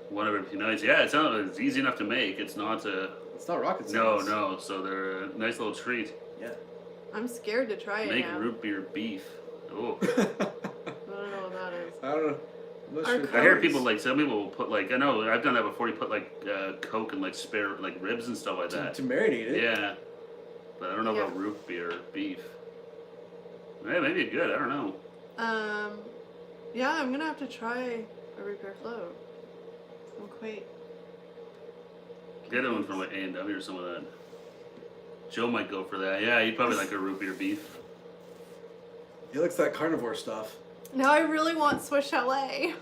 One of it would be nice. Yeah, it's easy enough to make. It's not It's not rocket No, science. no. So they're a nice little treat. Yeah. I'm scared to try it Make now. root beer beef. Oh. I don't know what that is. I don't know. I'm not Our sure. I hear people like some people will put like I know I've done that before. You put like Coke and like spare like ribs and stuff like that. To marinate it. Yeah, but I don't know Yeah. about root beer beef. Yeah, maybe good. I don't know. Yeah, I'm gonna have to try a root beer float. I'm quite. Get one from like A&W or some of that. Joe might go for that. Yeah, he'd probably like a root beer beef. He likes that carnivore stuff. Now I really want Swiss Chalet.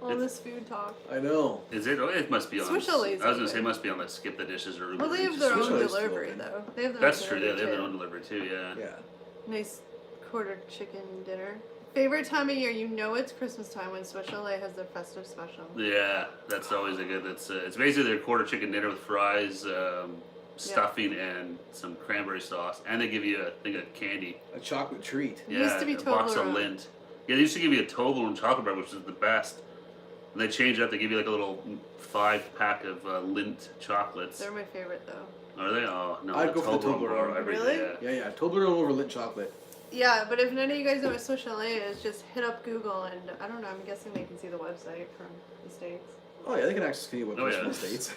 All It's- this food talk. I know. Is it? Oh, it must be on. Swiss Chalet's I was gonna good. say it must be on like Skip the Dishes or Root Well, Beer they have Beef. their Swiss own Chalet's still delivery open. though. They have their That's own true. Yeah, delivery they have their too. own delivery too. Yeah. Yeah. Nice quarter chicken dinner. Favorite time of year? You know it's Christmas time when Swiss Chalet has their festive special. Yeah, that's always a good. It's basically their quarter chicken dinner with fries, stuffing, and some cranberry sauce, and they give you a thing of candy. A chocolate treat. It used to be a box of Toblerone. Lindt. Yeah, they used to give you a Toblerone chocolate bar, which is the best. And they changed it up. They give you like a little 5-pack of Lindt chocolates. They're my favorite though. Are they? Oh no, I'd go for the Toblerone. bar every Really? day, yeah. Yeah. Toblerone over Lindt chocolate. Yeah, but if none of you guys know what Swiss Chalet is, just hit up Google and I don't know. I'm guessing they can see the website from the States. Oh yeah, they can access Canadian websites Oh, yeah. from the States.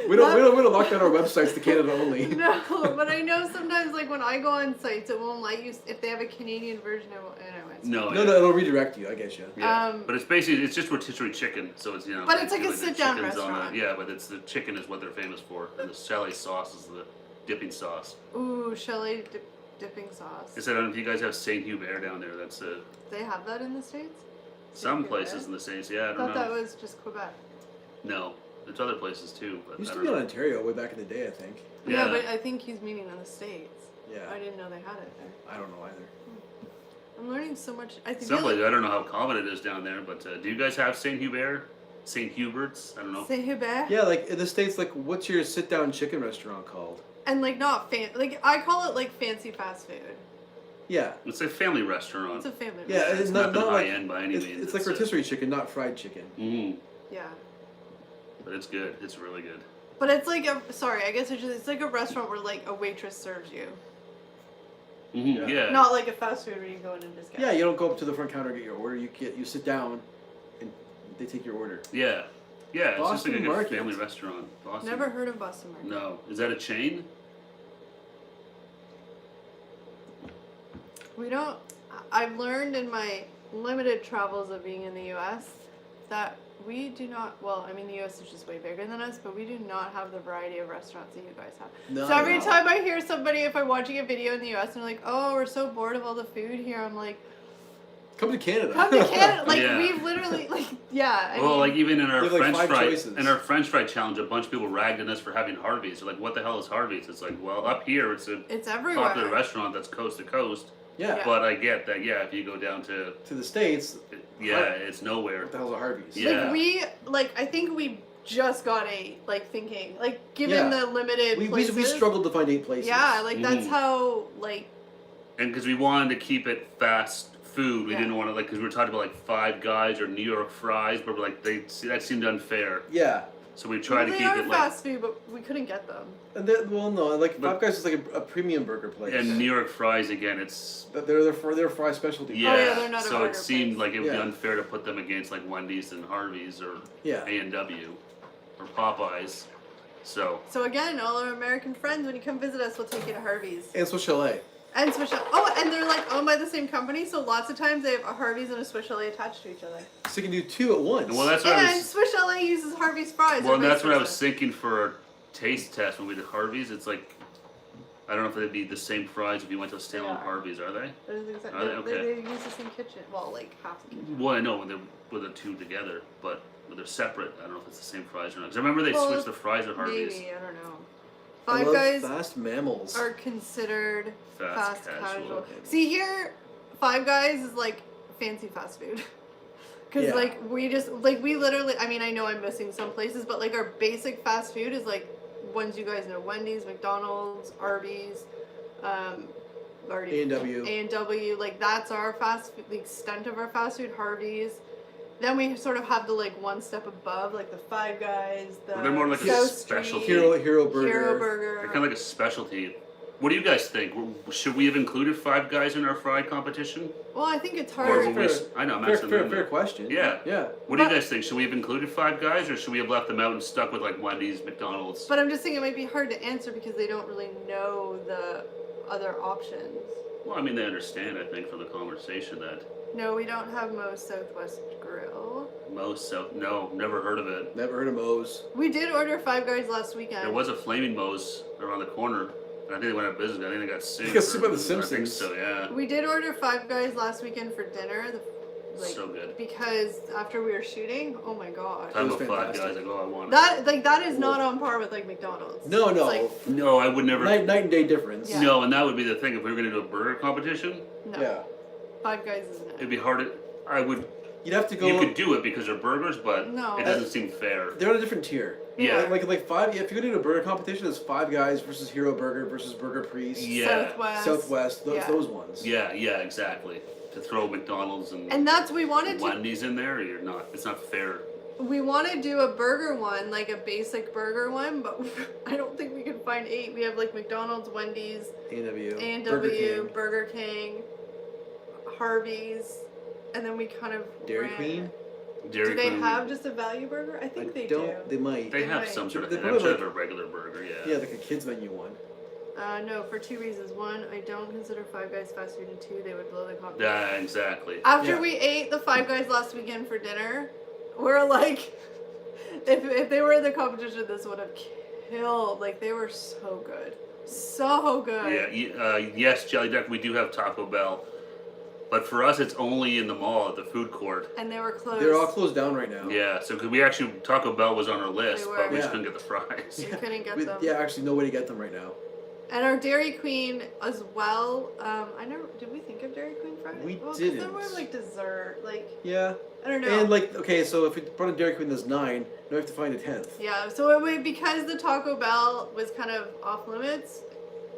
we don't lock down our websites to Canada only. No, but I know sometimes like when I go on sites, it won't let you if they have a Canadian version. It won't. Anyways. No, No, yeah. no, it'll redirect you. I get you. Yeah. But it's basically it's rotisserie chicken, so it's But it's like a the sit-down chicken's on restaurant. yeah, but it's the chicken is what they're famous for, and the chalet sauce is the dipping sauce. Ooh, Chalet dipping sauce. I said, I don't know if you guys have Saint Hubert down there. That's They have that in the States? some Hubert? places in the States. Yeah, I I don't thought know. that was just Quebec. No, there's other places too. But Used I to don't be in know. Ontario way back in the day, I think. Yeah, Yeah. but I think he's meaning in the States. Yeah. I didn't know they had it there. I don't know either. I'm learning so much. I think Some places, I don't know how common it is down there, but do you guys have Saint Hubert? St. Hubert's? I don't know. Saint Hubert. Yeah, like in the States, like what's your sit-down chicken restaurant called? And like not like I call it like fancy fast food. Yeah. It's a family restaurant. It's a family. Yeah, restaurant. It's not nothing like high-end by any it's, means. it's like rotisserie chicken, not fried chicken. Yeah. But it's good. It's really good. But it's like I guess it's like a restaurant where like a waitress serves you. Mm-hmm. Yeah. Not like a fast food where you go in and just get. Yeah, you don't go up to the front counter and get your order. You sit down, and they take your order. Yeah. Yeah, it's Boston just like a good Market. family restaurant. Boston. Never heard of Boston Market. No. Is that a chain? We don't. I've learned in my limited travels of being in the U.S. that we do not. Well, I mean, the U.S. is just way bigger than us, but we do not have the variety of restaurants that you guys have. No, So every no. time I hear somebody, if I'm watching a video in the U.S. and they're like, "Oh, we're so bored of all the food here," I'm like, Come to Canada. "Come to Canada!" Like Yeah. we've literally, like, yeah. I Well, mean, like even in our We have, like, French 5 fry choices. challenge, a bunch of people ragged on us for having Harvey's. They're like, "What the hell is Harvey's?" It's like, well, up here it's a it's everywhere. popular restaurant that's coast to coast. Yeah. But I get that. Yeah, if you go down to To the States, Yeah, it's nowhere. What the hell's a Harvey's? Yeah. I think we just got 8, like, thinking, like, given Yeah. the limited We places. struggled to find 8 places. Yeah, like, that's Mhm. how, like, And because we wanted to keep it fast food, we Yeah. didn't want to, like, because we were talking about, like, Five Guys or New York fries, but we're like, that seemed unfair. Yeah. So we tried to they keep are it, like, fast food, but we couldn't get them. And then, well, no, like But- Five Guys is like a premium burger place. and New York fries, again, it's, But they're fry specialty. yeah, yeah, they're not a so burger it seemed place. like it would be Yeah. unfair to put them against, like, Wendy's and Harvey's or Yeah. A&W or Popeyes. So, So again, all our American friends, when you come visit us, we'll take you to Harvey's. And Swiss Chalet. And Swiss Chalet. Oh, and they're like owned by the same company, so lots of times they have a Harvey's and a Swiss Chalet attached to each other. So you can do 2 at once. well, that's what I And was, Swiss Chalet uses Harvey's fries. well, or vice that's what I was versa. thinking for our taste test when we did Harvey's. It's like, I don't know if they'd be the same fries if you went to a standalone are. Harvey's, are they? They're the exact- Are they? Okay. they use the same kitchen. Well, like half the kitchen. Well, I know when they're two together, but when they're separate, I don't know if it's the same fries or not. Because I remember they Well, switched the fries at Harvey's. Maybe, I don't know. I Five love Guys fast mammals. are considered Fast fast casual. casual. See here, Five Guys is like fancy fast food. Cause Yeah. like we just like we literally. I mean, I know I'm missing some places, but like our basic fast food is like ones you guys know: Wendy's, McDonald's, Arby's, already A&W. A&W. Like that's our fast food. The extent of our fast food. Harvey's. Then we sort of have the like one step above, like the Five Guys, the Well, they're more like a South specialty. Street, Hero Burger. Hero Burger. They're kind of like a specialty. What do you guys think? Should we have included Five Guys in our fry competition? Well, I think it's Or hard. when we, I know, I'm asking them. Fair question. Yeah. Yeah. What do you But- guys think? Should we have included Five Guys, or should we have left them out and stuck with like Wendy's, McDonald's? But I'm just thinking it might be hard to answer because they don't really know the other options. Well, I mean, they understand, I think, from the conversation that No, we don't have Moe's Southwest Grill. Moe's South. No, never heard of it. Never heard of Moe's. We did order Five Guys last weekend. There was a Flaming Moe's around the corner, and I think they went out of business. I think they got sued. They got sued by the I think Simpsons. so, yeah. We did order Five Guys last weekend for dinner. So good. Because after we were shooting, oh my god. Time was of Five fantastic. Guys, like, oh, I want it. That is not on par with like McDonald's. No, It's no. like, No, I would never. Night and day difference. Yeah. No, and that would be the thing. If we were going to do a burger competition, no. Yeah. Five Guys isn't it'd it. be hard. I would. You'd have to go. You could do it because they're burgers, but No. it doesn't seem fair. They're on a different tier. Yeah. Like five. Yeah, if you go to a burger competition, it's Five Guys versus Hero Burger versus Burger Priest. Yeah. Southwest. Those ones. Yeah, exactly. To throw McDonald's and And that's we wanted to Wendy's in there, you're not. It's not fair. we want to do a burger one, like a basic burger one, but I don't think we can find 8. We have like McDonald's, Wendy's, A&W. A&W, Burger King, Harvey's, and then we kind of Dairy ran- Queen. Dairy Do they Queen, have just a value burger? I think they don't. do. They might. They have Right. some sort of They thing. I'm probably sure they like- have a regular burger. Yeah. Yeah, like a kids menu one. No, for 2 reasons. One, I don't consider Five Guys fast food, and 2, they would blow the competition. Yeah, exactly. After Yeah. we ate the Five Guys last weekend for dinner, we're like, if they were in the competition, this would have killed. Like, they were so good. So good. Yeah. Yes, Jelly Duck. We do have Taco Bell, but for us, it's only in the mall at the food court. And they were closed. They're all closed down right now. Yeah. So because we actually Taco Bell was on our list, They but we were. just Yeah. couldn't get the fries. You couldn't get We- them. Yeah, actually, no way to get them right now. And our Dairy Queen as well. I never. Did we think of Dairy Queen fries? We Well, 'cause didn't. They're more like dessert. Like, Yeah. I don't know. And like, okay, so if we brought in Dairy Queen, there's 9. Now we have to find a 10th. Yeah, so because the Taco Bell was kind of off limits,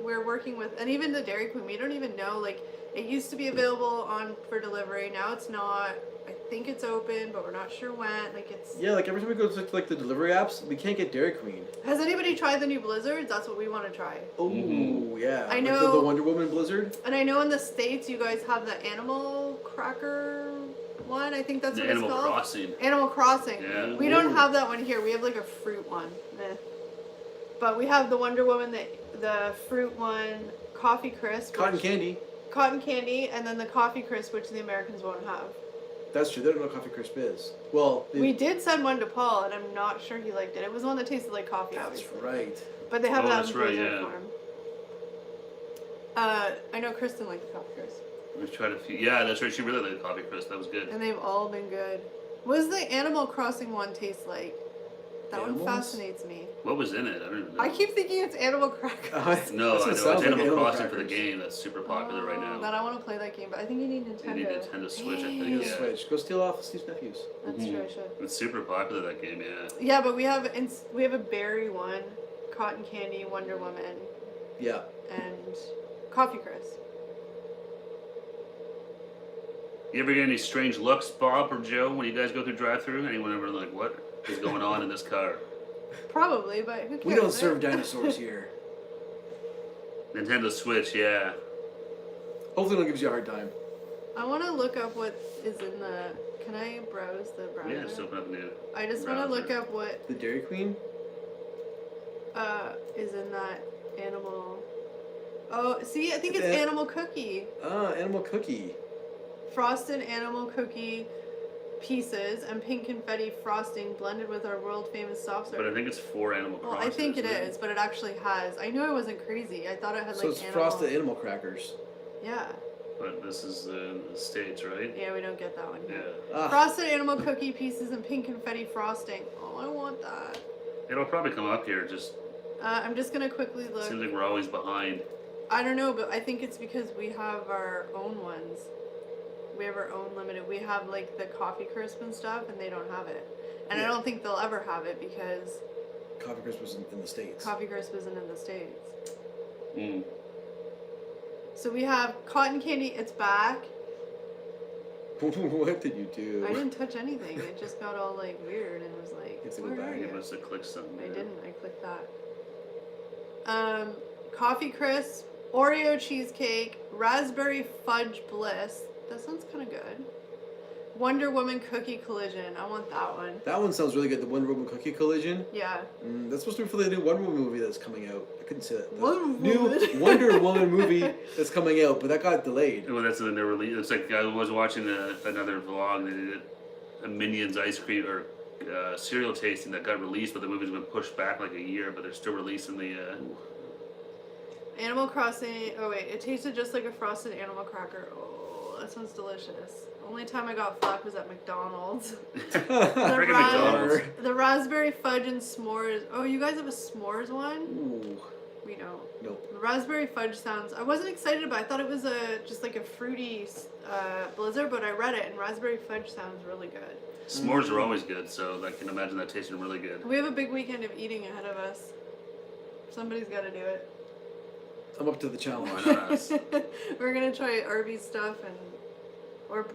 we're working with, and even the Dairy Queen, we don't even know, like, it used to be available for delivery, now it's not. I think it's open, but we're not sure when. Like, it's. Yeah, like every time we go to like the delivery apps, we can't get Dairy Queen. Has anybody tried the new Blizzards? That's what we want to try. Oh, Mhm. yeah. I Like know- the Wonder Woman Blizzard. And I know in the States you guys have the Animal Cracker one. I think that's The what Animal it's called. Crossing. Animal Crossing. Yeah. We don't Ooh. have that one here. We have like a fruit one. But we have the Wonder Woman, the fruit one, Coffee Crisp, Cotton candy. Cotton Candy, and then the Coffee Crisp, which the Americans won't have. That's true. They don't know what Coffee Crisp is. Well, We did send one to Paul, and I'm not sure he liked it. It was one that tasted like coffee, that's obviously. right. But they have Oh, that that's in right, Blizzard yeah. form. I know Kristen liked the Coffee Crisp. We've tried a few. Yeah, that's right. She really liked the coffee crisp. That was good. And they've all been good. What does the Animal Crossing one taste like? That Animals? one fascinates me. What was in it? I don't even know. I keep thinking it's Animal Crackers. No, That's I know. what it It's sounds like, Animal Animal Crossing for the Crackers. game that's super popular right now. Then I want to play that game, but I think you need Nintendo. You need Nintendo Switch, I think. You Dang. can Switch. Go steal off Steve's nephews. That's true, I should. It's super popular, that game, yeah. Yeah, but we have a berry one, cotton candy, Wonder Woman, Yeah. and Coffee Crisp. You ever get any strange looks, Bob or Joe, when you guys go through drive-thru? Anyone ever like, what is going on in this car? Probably, but who cares? We don't right? serve dinosaurs here. Nintendo Switch, yeah. Hopefully, no one gives you a hard time. I want to look up what is in the. Can I browse the browser? Yeah, just open up new. I just want to look browser. up what The Dairy Queen. is in that animal. Oh, see, I think it's It's a- animal cookie. Animal cookie. Frosted animal cookie pieces and pink confetti frosting blended with our world famous soft serve. But I think it's 4 Animal Well, Crossing. I think it isn't is, but it actually has. I knew I wasn't crazy. I thought it had So like it's animal. frosted animal crackers. Yeah. But this is in the States, right? Yeah, we don't get that one Yeah. here. Ah, Frosted animal cookie pieces and pink confetti frosting. Oh, I want that. It'll probably come up here, just I'm just gonna quickly look. seems like we're always behind. I don't know, but I think it's because we have our own ones. We have our own limited. We have like the coffee crisp and stuff, and they don't have it. And I Yeah. don't think they'll ever have it because Coffee Crisp was in the States. coffee crisp isn't in the States. Mm. So we have cotton candy. It's back. What did you do? I didn't touch anything. It just got all like weird and was like, It's a where good are bag. You you? must have clicked something. I yeah. didn't. I clicked that. Coffee crisp, Oreo cheesecake, raspberry fudge bliss. That sounds kind of good. Wonder Woman cookie collision. I want that one. That one sounds really good. The Wonder Woman Cookie Collision. Yeah. That's supposed to be for the new Wonder Woman movie that's coming out. I couldn't say that. The Wonder new Woman. Wonder Woman movie that's coming out, but that got delayed. Well, that's when they're released. It's like I was watching another vlog. They did a Minions ice cream or cereal tasting that got released, but the movie's been pushed back like a year. But they're still releasing the. Animal Crossing. Oh wait, it tasted just like a frosted animal cracker. Oh, that sounds delicious. Only time I got flack was at McDonald's. Friggin' McDonald's. The raspberry fudge and s'mores. Oh, you guys have a s'mores one? Ooh. We don't. Nope. The raspberry fudge sounds. I wasn't excited about it. I thought it was just like a fruity blizzard, but I read it and raspberry fudge sounds really good. S'mores are always good, so I can imagine that tasting really good. We have a big weekend of eating ahead of us. Somebody's got to do it. I'm up to the challenge. Why not us? We're gonna try Arby's stuff or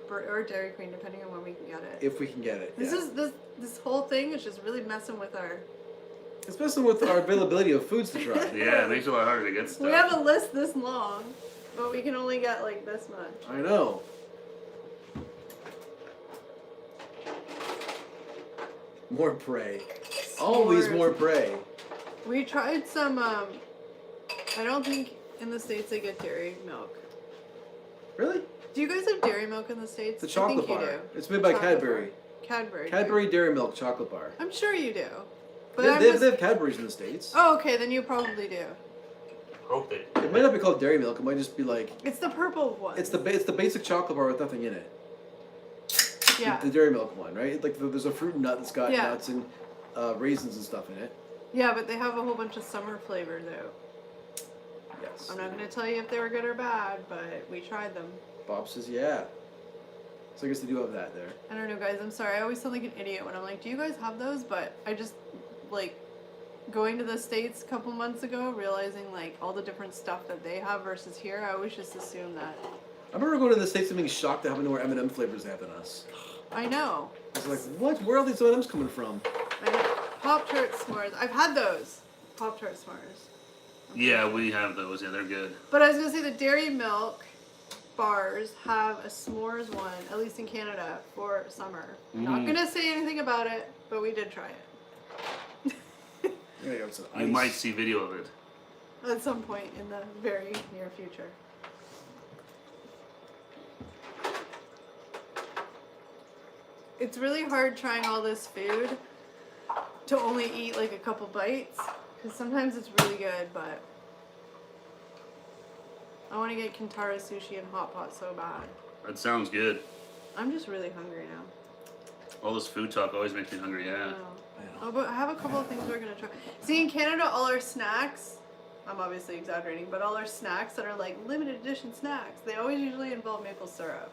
Dairy Queen, depending on when we can get it. If we can get it. This yeah. is this whole thing is just really messing with our. It's messing with our availability of foods to try. Yeah, it makes it a lot harder to get stuff. We have a list this long, but we can only get like this much. I know. More prey. Always S'mores. more prey. We tried some. I don't think in the States they get dairy milk. Really? Do you guys have dairy milk in the States? The chocolate I think bar. You do. It's made by Chocolate Cadbury. bar. Cadbury. Cadbury Dairy Milk chocolate bar. I'm sure you do. But They, I'm they, just- they have Cadbury's in the States. Oh, okay, then you probably do. Hope they. It might not be called Dairy Milk. It might just be like It's the purple one. it's the basic chocolate bar with nothing in it. Yeah. The Dairy Milk one, right? Like there's a fruit nut that's got Yeah. nuts and raisins and stuff in it. Yeah, but they have a whole bunch of summer flavor though. Yes. I'm not gonna tell you if they were good or bad, but we tried them. Bob says yeah. So I guess they do have that there. I don't know, guys. I'm sorry. I always sound like an idiot when I'm like, "Do you guys have those?" But I just like going to the States a couple months ago, realizing like all the different stuff that they have versus here. I always just assume that. I remember going to the States and being shocked at how many more M&M flavors they have than us. I know. I was like, what? Where are all these M&Ms coming from? I know. Pop-Tart s'mores. I've had those. Pop-Tart s'mores. Yeah, we have those. Yeah, they're good. But I was gonna say the dairy milk bars have a s'mores one, at least in Canada, for summer. Not Mm. gonna say anything about it, but we did try it. There you go, some You ice. might see video of it. At some point in the very near future. It's really hard trying all this food to only eat like a couple bites, because sometimes it's really good, but I want to get Kintara sushi and hot pot so bad. That sounds good. I'm just really hungry now. All this food talk always makes me hungry. I Yeah. know. Oh, but I have a couple of things we're gonna try. See, in Canada, all our snacks, I'm obviously exaggerating, but all our snacks that are like limited edition snacks, they always usually involve maple syrup.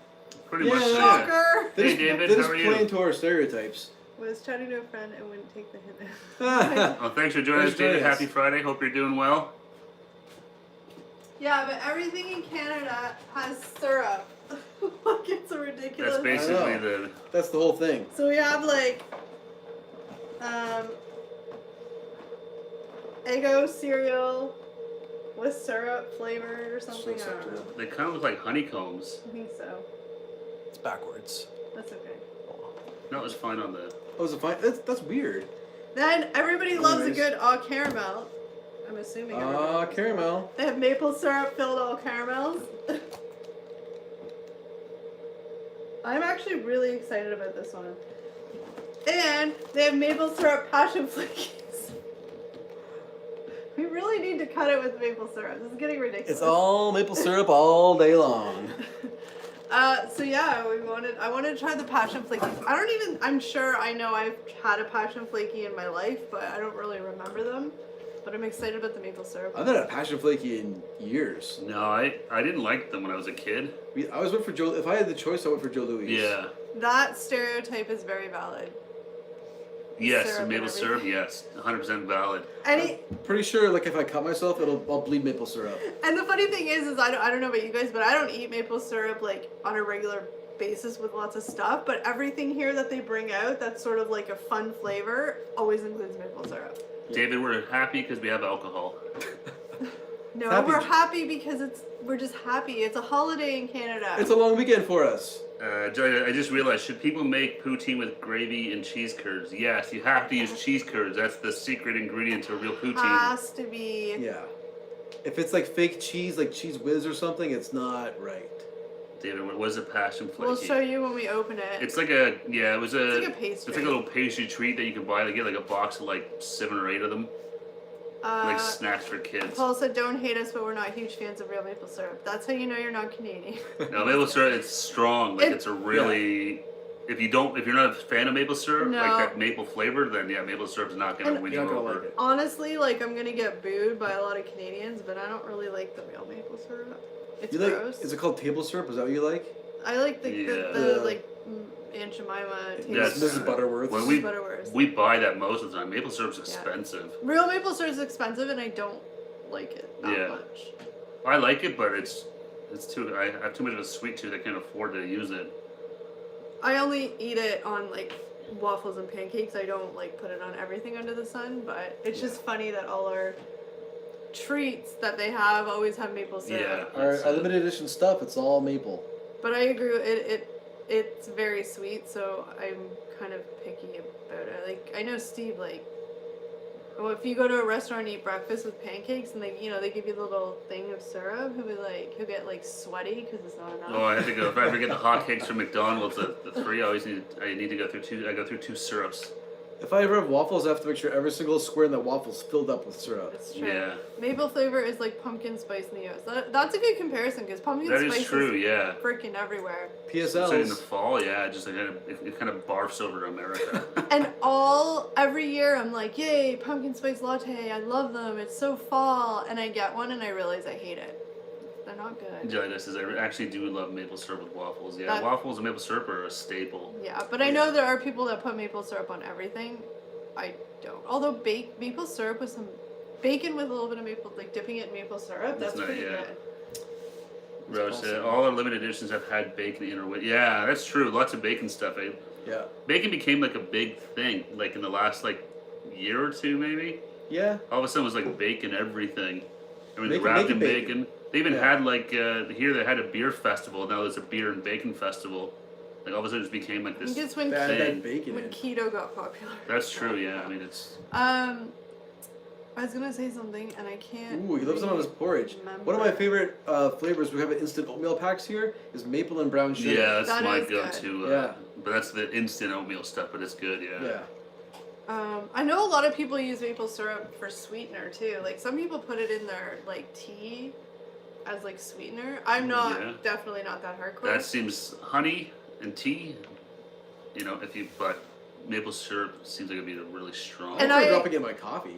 Pretty Yeah, much. yeah. Shocker! They Hey, just, David, they how just are play you? into our stereotypes. Was chatting to a friend and wouldn't take the hint. Well, thanks for joining us, Thanks for joining David. us. Happy Friday. Hope you're doing well. Yeah, but everything in Canada has syrup. Like, it's a ridiculous. That's basically I the. That's the whole thing. So we have like Eggo cereal with syrup flavored or something. I don't know. They kind of look like honeycombs. I think so. It's backwards. That's okay. No, it's fine on the. Oh, is it fine? That's weird. Then everybody loves a Anyways. good au caramel. I'm assuming. everybody loves it. Caramel. They have maple syrup filled au caramels. I'm actually really excited about this one. And they have maple syrup passion flakies. We really need to cut it with maple syrup. This is getting ridiculous. It's all maple syrup all day long. So yeah, I wanted to try the passion flakies. I'm sure I know I've had a passion flaky in my life, but I don't really remember them. But I'm excited about the maple syrup. I've not had a passion flaky in years. No, I didn't like them when I was a kid. I always went for Joe. If I had the choice, I went for Joe Louis. Yeah. That stereotype is very valid. Yes, Syrup and maple syrup. everything. Yes, 100% valid. Any Pretty sure, like, if I cut myself, I'll bleed maple syrup. And the funny thing is I don't know about you guys, but I don't eat maple syrup like on a regular basis with lots of stuff. But everything here that they bring out that's sort of like a fun flavor always includes maple syrup. David, we're happy because we have alcohol. No, Happy- we're happy because we're just happy. It's a holiday in Canada. It's a long weekend for us. I just realized, should people make poutine with gravy and cheese curds? Yes, you have to use cheese curds. That's the secret ingredient to real poutine. Has to be. Yeah. If it's like fake cheese, like Cheese Whiz or something, it's not right. David, what was a passion flaky? We'll show you when we open it. It's like a It's like a pastry. It's like a little pastry treat that you can buy. They get like a box of like 7 or 8 of them, like snacks for kids. Paul said, "Don't hate us, but we're not huge fans of real maple syrup." That's how you know you're not Canadian. No, maple syrup, it's strong. Like it's a really. If you're not a fan of maple syrup, No. like that maple flavor, then yeah, maple syrup's not gonna And- win you You're not gonna over. like it. Honestly, like I'm gonna get booed by a lot of Canadians, but I don't really like the real maple syrup. It's You like? gross. Is it called table syrup? Is that what you like? I like the Yeah. like Aunt Jemima taste. Yes. Mrs. Butterworth. When Butterworth. we buy that most of the time. Maple syrup's expensive. Real maple syrup is expensive, and I don't like it that Yeah. much. I like it, but it's too. I have too much of a sweet tooth. I can't afford to use it. I only eat it on like waffles and pancakes. I don't like put it on everything under the sun, but it's just funny that all our treats that they have always have maple syrup. Yeah. Our limited edition stuff, it's all maple. But I agree. It's very sweet, so I'm kind of picky about it. Like I know Steve, like, well, if you go to a restaurant and eat breakfast with pancakes, and they give you the little thing of syrup, he'll get like sweaty because it's not enough. Oh, I have to go. If I ever get the hotcakes from McDonald's, the 3, I need to go through 2. I go through 2 syrups. If I ever have waffles, I have to make sure every single square in that waffle's filled up with syrup. It's true. Yeah. Maple flavor is like pumpkin spice in the US. That's a good comparison because pumpkin That spice is true. Yeah. freaking everywhere. Especially in the PSLs. fall, yeah, just like it kind of barfs over America. And every year I'm like, yay, pumpkin spice latte. I love them. It's so fall. And I get one and I realize I hate it. They're not good. Yeah, this is. I actually do love maple syrup with waffles. Yeah, That- waffles and maple syrup are a staple. Yeah, but I know there are people that put maple syrup on everything. I don't. Although maple syrup with some bacon with a little bit of maple, like dipping it in maple syrup, that's That's not- pretty yeah. good. Rose said all our limited editions have had bacon in or yeah, that's true. Lots of bacon stuff. Yeah. Bacon became like a big thing, like in the last like year or 2 maybe. Yeah. All of a sudden it was like bacon everything. I mean, Bacon, wrapped bacon, in bacon. They even Yeah. had like here they had a beer festival. Now there's a beer and bacon festival. Like all of a sudden it just became like I this. think it's when Bad, Thing. bad bacon when in. keto got popular. That's true. Yeah, I mean it's. I was gonna say something and I can't. Ooh, he loves it on his porridge. remember. One of my favorite flavors, we have at instant oatmeal packs here, is maple and brown sugar. Yeah, that's That my is good. go-to. Yeah. But that's the instant oatmeal stuff. But it's good. Yeah. Yeah. I know a lot of people use maple syrup for sweetener too. Like some people put it in their like tea as like sweetener. I'm not Yeah. definitely not that hardcore. That seems honey and tea. You know, but maple syrup seems like it'd be really strong. And I'm I- dropping it in my coffee.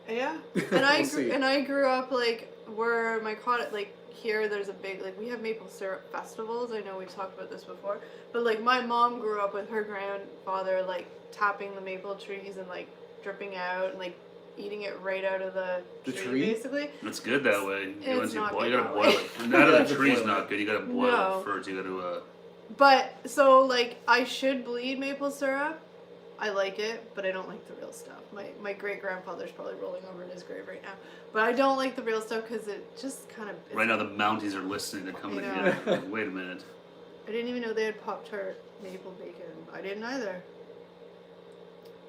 Yeah, and We'll see. I grew up like where my cottage, like here, there's a big like we have maple syrup festivals. I know we've talked about this before, but like my mom grew up with her grandfather like tapping the maple trees and like dripping out and like eating it right out of the tree? basically. It's good that way. It's Once you not boil, good you gotta that boil way. it. Out of the Yeah, tree's boil not it. good. You gotta boil No. it first. You gotta. But so like I should bleed maple syrup. I like it, but I don't like the real stuff. My great grandfather's probably rolling over in his grave right now, but I don't like the real stuff because it just kind of. Right now, the Mounties are listening. They're coming I know. together. Wait a minute. I didn't even know they had Pop-Tart maple bacon. I didn't either.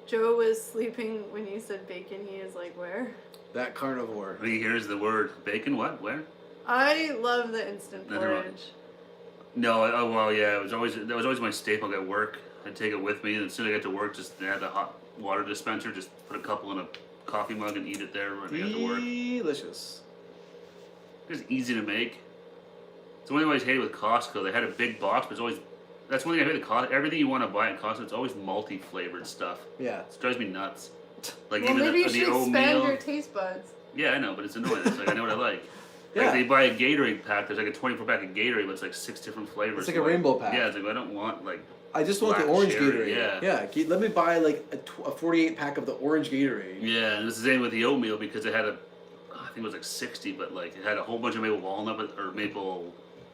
Joe was sleeping when you said bacon. He is like, where? That carnivore. Here's the word bacon. What? Where? I love the instant Neither one. porridge. No. Oh well, yeah. That was always my staple at work. I'd take it with me, and as soon as I get to work, just add the hot water dispenser. Just put a couple in a coffee mug and eat it there when I get to work. Delicious. It's easy to make. It's the only way I hate it with Costco. They had a big box, but it's always. That's one thing I hate with Costco. Everything you want to buy at Costco, it's always multi-flavored stuff. Yeah. It drives me nuts. Like Well, even maybe you the should expand oatmeal. your taste buds. Yeah, I know, but it's annoying. It's like I know what I like. Yeah. Like they buy a Gatorade pack. There's like a 24 pack of Gatorade, but it's like 6 different flavors. It's like a rainbow pack. Yeah, it's like I don't want like. I just want the Black orange cherry, Gatorade. yeah. Let me buy like a 48 pack of the orange Gatorade. Yeah, and it's the same with the oatmeal because it had I think it was like 60, but like it had a whole bunch of maple walnut or maple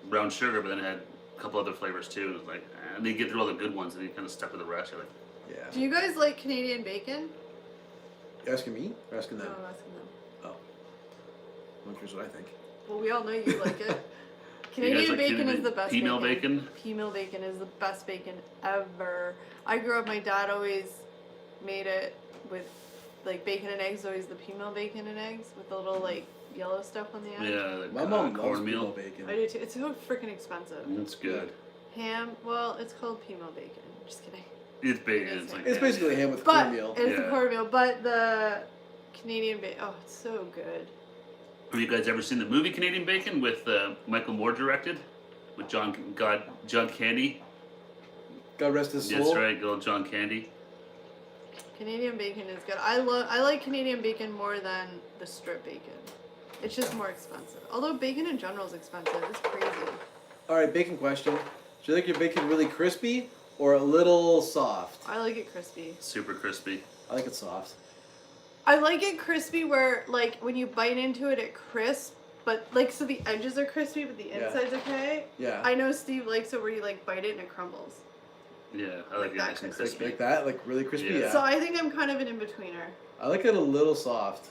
brown sugar, but then it had a couple other flavors too. And it was like, and then you get through all the good ones, and you kind of stuck with the rest. You're like, Yeah. Do you guys like Canadian bacon? You asking me? Or asking No, them? I'm asking them. Oh. I'm curious what I think. Well, we all know you like it. You guys Canadian like bacon Canadian is the best Pea-meal bacon? Pea-meal bacon is the best bacon ever. I grew up, my dad always made it with like bacon and eggs, always the pea-meal bacon and eggs with the little like yellow stuff on the end. yeah, like, My mom loves cornmeal. pea bacon. I do too. It's so freaking expensive. It's good. Ham, well, it's called pea-meal bacon. Just kidding. It's bacon. It is It's like It's basically ham with But cornmeal. it's the Yeah. cornmeal. But the Canadian bacon, oh, it's so good. Have you guys ever seen the movie Canadian Bacon with Michael Moore directed with John Candy? God rest his soul. That's right, good old John Candy. Canadian bacon is good. I like Canadian bacon more than the strip bacon. It's just more expensive. Although bacon in general is expensive. It's crazy. All right, bacon question. Do you like your bacon really crispy or a little soft? I like it crispy. Super crispy. I like it soft. I like it crispy where like when you bite into it, it crisp. But like so the edges are crispy, but the Yeah. inside's okay. Yeah. I know Steve likes it where you like bite it and it crumbles. Yeah, I Like like it that nice and crispy. crispy. Like that, like really crispy. Yeah. Yeah. So I think I'm kind of an in-betweener. I like it a little soft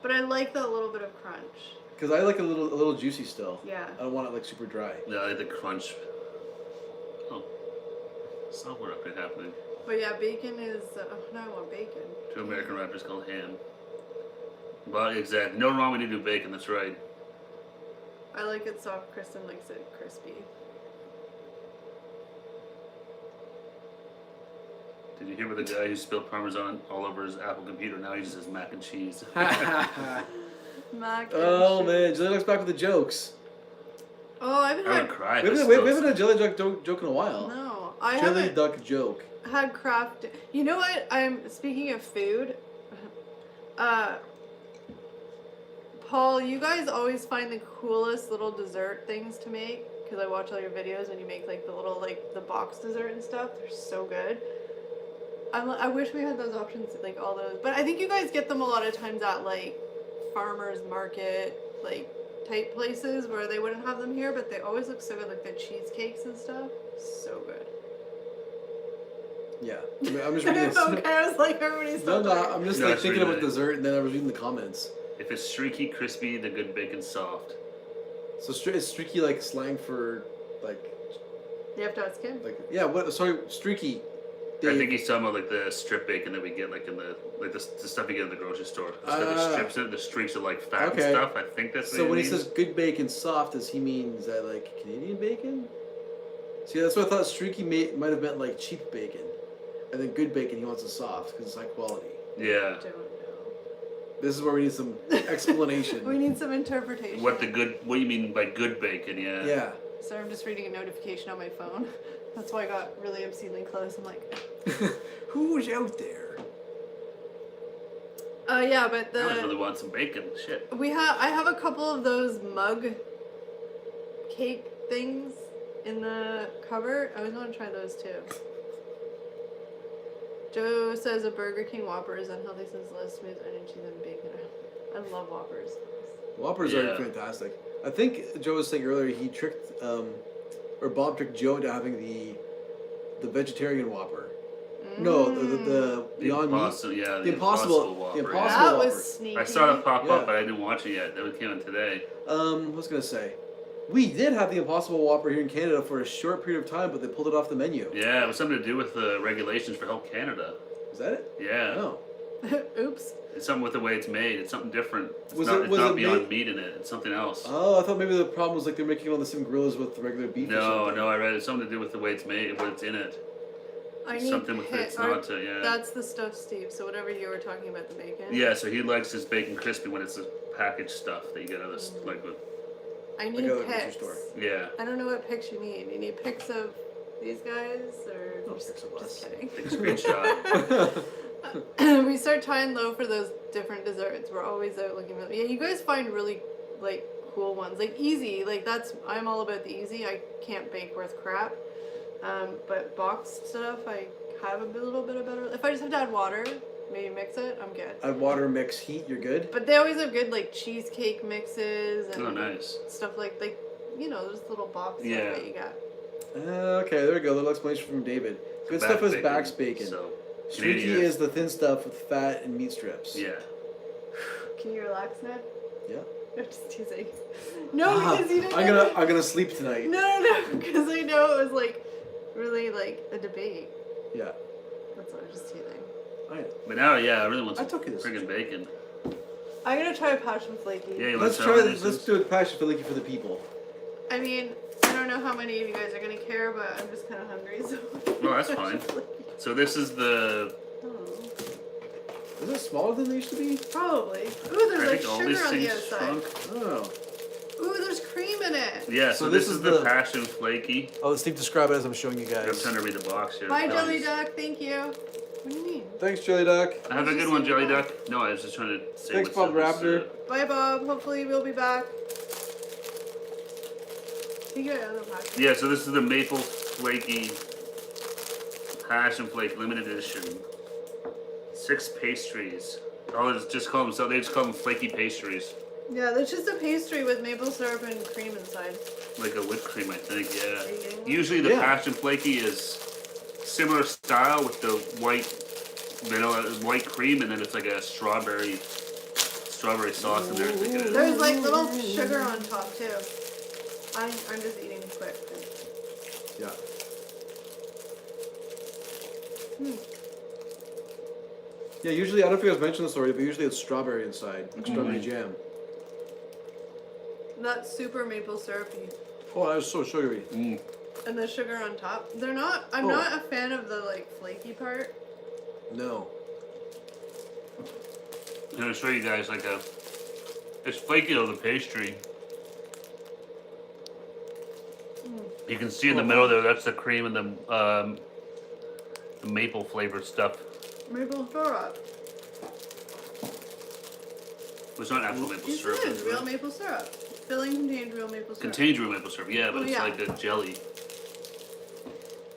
But I like the little bit of crunch. because I like a little juicy still. Yeah. I don't want it like super dry. Yeah, I like the crunch. Oh, software update happening. But yeah, bacon is. Oh, now I want bacon. 2 American rappers called ham. But exactly, no wrong when you do bacon. That's right. I like it soft. Kristen likes it crispy. Did you hear about the guy who spilled Parmesan all over his Apple computer? Now he just says mac and cheese. Mac and Oh cheese. man, Jelly Duck's back with the jokes. Oh, I haven't I had. would cry. We if I haven't spilled had a Jelly Duck joke in a while. No, I Jelly haven't Duck joke. had craft. You know what? I'm speaking of food. Paul, you guys always find the coolest little dessert things to make because I watch all your videos when you make like the little like the box dessert and stuff. They're so good. I wish we had those options, like all those. But I think you guys get them a lot of times at like farmers market, like type places where they wouldn't have them here, but they always look so good, like the cheesecakes and stuff. So good. Yeah. I mean, I'm just reading this. Okay, I was like, everybody's No, so no, I'm just No, like it's thinking really about dessert, and then I was reading the comments. If it's streaky, crispy, the good bacon's soft. So is streaky like slang for like You have to ask him. yeah? What? Sorry, streaky. I think he's talking about like the strip bacon that we get like in the like the stuff you get in the grocery store. It's got the strips in it, the streaks of like fat Okay. and stuff. I think that's what So when he means. says good bacon soft, does he mean is that like Canadian bacon? See, that's what I thought. Streaky might have meant like cheap bacon, and then good bacon he wants it soft because it's high quality. Yeah. Don't know. This is where we need some explanation. We need some interpretation. What you mean by good bacon? Yeah. Yeah. Sorry, I'm just reading a notification on my phone. That's why I got really obscenely close. I'm like, Who's out there? Yeah, but I just really want some bacon. Shit. I have a couple of those mug cake things in the cupboard. I always want to try those too. Joe says a Burger King Whopper is unhealthy since less smooth onion cheese and bacon. I love Whoppers. Whoppers Yeah. are fantastic. I think Joe was saying earlier he tricked, or Bob tricked Joe into having the vegetarian Whopper. No, the Beyond Meat. Yeah, The Impossible Whopper. the yeah. Impossible That Whopper. was sneaky. I saw it pop Yeah. up, but I didn't watch it yet. That came in today. What was I gonna say? We did have the Impossible Whopper here in Canada for a short period of time, but they pulled it off the menu. Yeah, it was something to do with the regulations for Health Canada. Is that it? Yeah. No. Oops. It's something with the way it's made. It's something different. It's Was not, it- it's was not it Beyond made- Meat in it. It's something else. Oh, I thought maybe the problem was like they're making it on the same grills with the regular beef. or No, something. no, I read it's something to do with the way it's made, what it's in it. I need Something with it's not, yeah. That's the stuff, Steve. So whatever you were talking about, the bacon. Yeah, so he likes his bacon crispy when it's the packaged stuff that you get out of this, like with, I Like need a grocery pics. store. yeah. I don't know what pics you need. You need pics of these guys, or No pics of us. just kidding. Take a screenshot. We start tying low for those different desserts. We're always out looking for them. Yeah, you guys find really like cool ones, like easy. Like I'm all about the easy. I can't bake worth crap. But boxed stuff, I have a little bit of better. If I just have to add water, maybe mix it, I'm good. Add water, mix, heat, you're good. But they always have good like cheesecake mixes and Oh, nice. stuff like those little boxes Yeah. that you got. Okay, there we go. Little explanation from David. Good Back stuff is bacon, Bax bacon. So, Streaky Canadian. is the thin stuff with fat and meat strips. Yeah. Can you relax, Ned? Yeah. I'm just teasing. No, because you didn't. I'm gonna sleep tonight. No, because I know it was like really like a debate. Yeah. That's what I was just teasing. I know. But now, yeah, I really want I some took you this. friggin' bacon. I'm gonna try a passion flaky. Yeah, you Let's want try some of this. these? Let's do a passion filiki for the people. I mean, I don't know how many of you guys are gonna care, but I'm just kind of hungry, so. No, that's fine. So this is the, Oh, Is it smaller than they used to be? probably. Ooh, I there's like think all sugar these on the things outside. shrunk. Oh. Ooh, there's cream in it. Yeah, So so this this is is the the- passion flaky. Oh, Steve, describe it as I'm showing you I'm guys. trying to read the box here. Bye, That Jelly was- Duck. Thank you. What do you mean? Thanks, Jelly Duck. Have a good one, Jelly Duck. No, I was just trying to say Thanks, what's Bob this, Raptor. Bye, Bob. Hopefully we'll be back. You got other package. Yeah, so this is the maple flaky passion flake limited edition. 6 pastries. Oh, it's just call them so they just call them flaky pastries, Yeah, there's just a pastry with maple syrup and cream inside. like a whipped cream, I think. Are you Yeah. getting one? Usually the Yeah. passion flaky is similar style with the white vanilla, white cream, and then it's like a strawberry sauce in there. I think it is. There's like little sugar on top too. I'm just eating quick. Yeah. Yeah, usually, I don't know if you guys mentioned this already, but usually it's strawberry inside. Like strawberry jam. That's super maple syrupy. Oh, that was so sugary. Mm. And the sugar on top. They're not, I'm Oh. not a fan of the like flaky part. No. I'm gonna show you guys like it's flaky though, the pastry. You can see in the middle there, that's the cream and the maple flavored stuff. Maple syrup. It's not actual maple This syrup. is is real it? maple syrup. Filling contains real maple syrup. Contains real maple syrup, yeah, but Oh, it's yeah. like a jelly.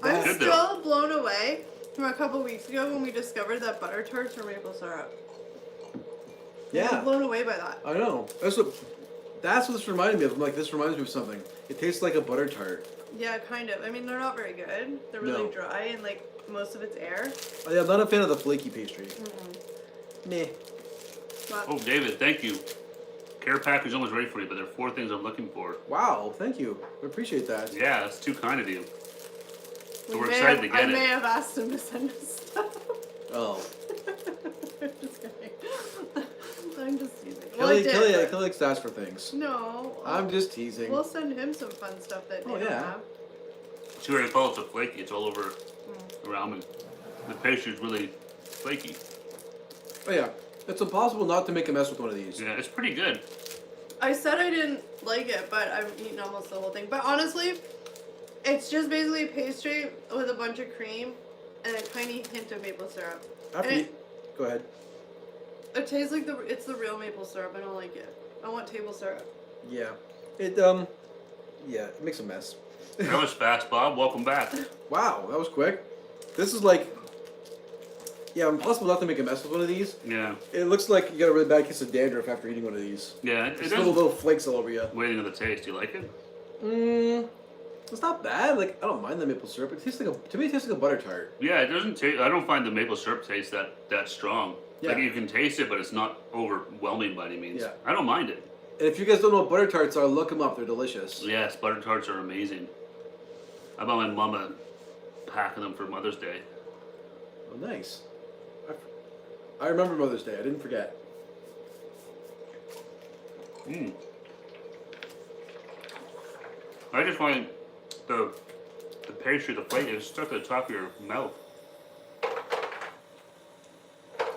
I'm Good still though. blown away from a couple weeks ago when we discovered that butter tarts were maple syrup. I'm Yeah. blown away by that. I know. That's what this reminded me of. I'm like, this reminds me of something. It tastes like a butter tart. Yeah, kind of. I mean, they're not very good. They're really No. dry and like most of it's air. Oh, yeah, I'm not a fan of the flaky pastry. Meh. But Oh, David, thank you. Care package is almost ready for you, but there are 4 things I'm looking for. Wow, thank you. I appreciate that. Yeah, that's too kind of you. we we're may excited have, to get I it. may have asked him to send us stuff. Oh. Just kidding. I'm just teasing. Well, I Kelly, did, Kelly, but- Kelly likes to ask for things. No. I'm just teasing. We'll send him some fun stuff that they Oh, don't yeah. have. See where I call it the flaky, it's all over around me. The pastry is really flaky. Oh, yeah. It's impossible not to make a mess with one of these. Yeah, it's pretty good. I said I didn't like it, but I've eaten almost the whole thing. But honestly, it's just basically pastry with a bunch of cream and a tiny hint of maple syrup. After And you, go ahead. it tastes like it's the real maple syrup. I don't like it. I want table syrup. Yeah. It makes a mess. That was fast, Bob. Welcome back. Wow, that was quick. This is like, yeah, impossible not to make a mess with one of these. Yeah. It looks like you got a really bad case of dandruff after eating one of these. Yeah, it It's does. little flakes all over you. Waiting on the taste. Do you like it? It's not bad. Like, I don't mind the maple syrup. It tastes like to me, it tastes like a butter tart. Yeah, it doesn't taste. I don't find the maple syrup taste that strong. Like Yeah. you can taste it, but it's not overwhelming by any means. Yeah. I don't mind it. And if you guys don't know what butter tarts are, look them up. They're delicious. Yes, butter tarts are amazing. I bought my mom a pack of them for Mother's Day. Oh, nice. I remember Mother's Day. I didn't forget. I just find the pastry, the flake, is stuck at the top of your mouth.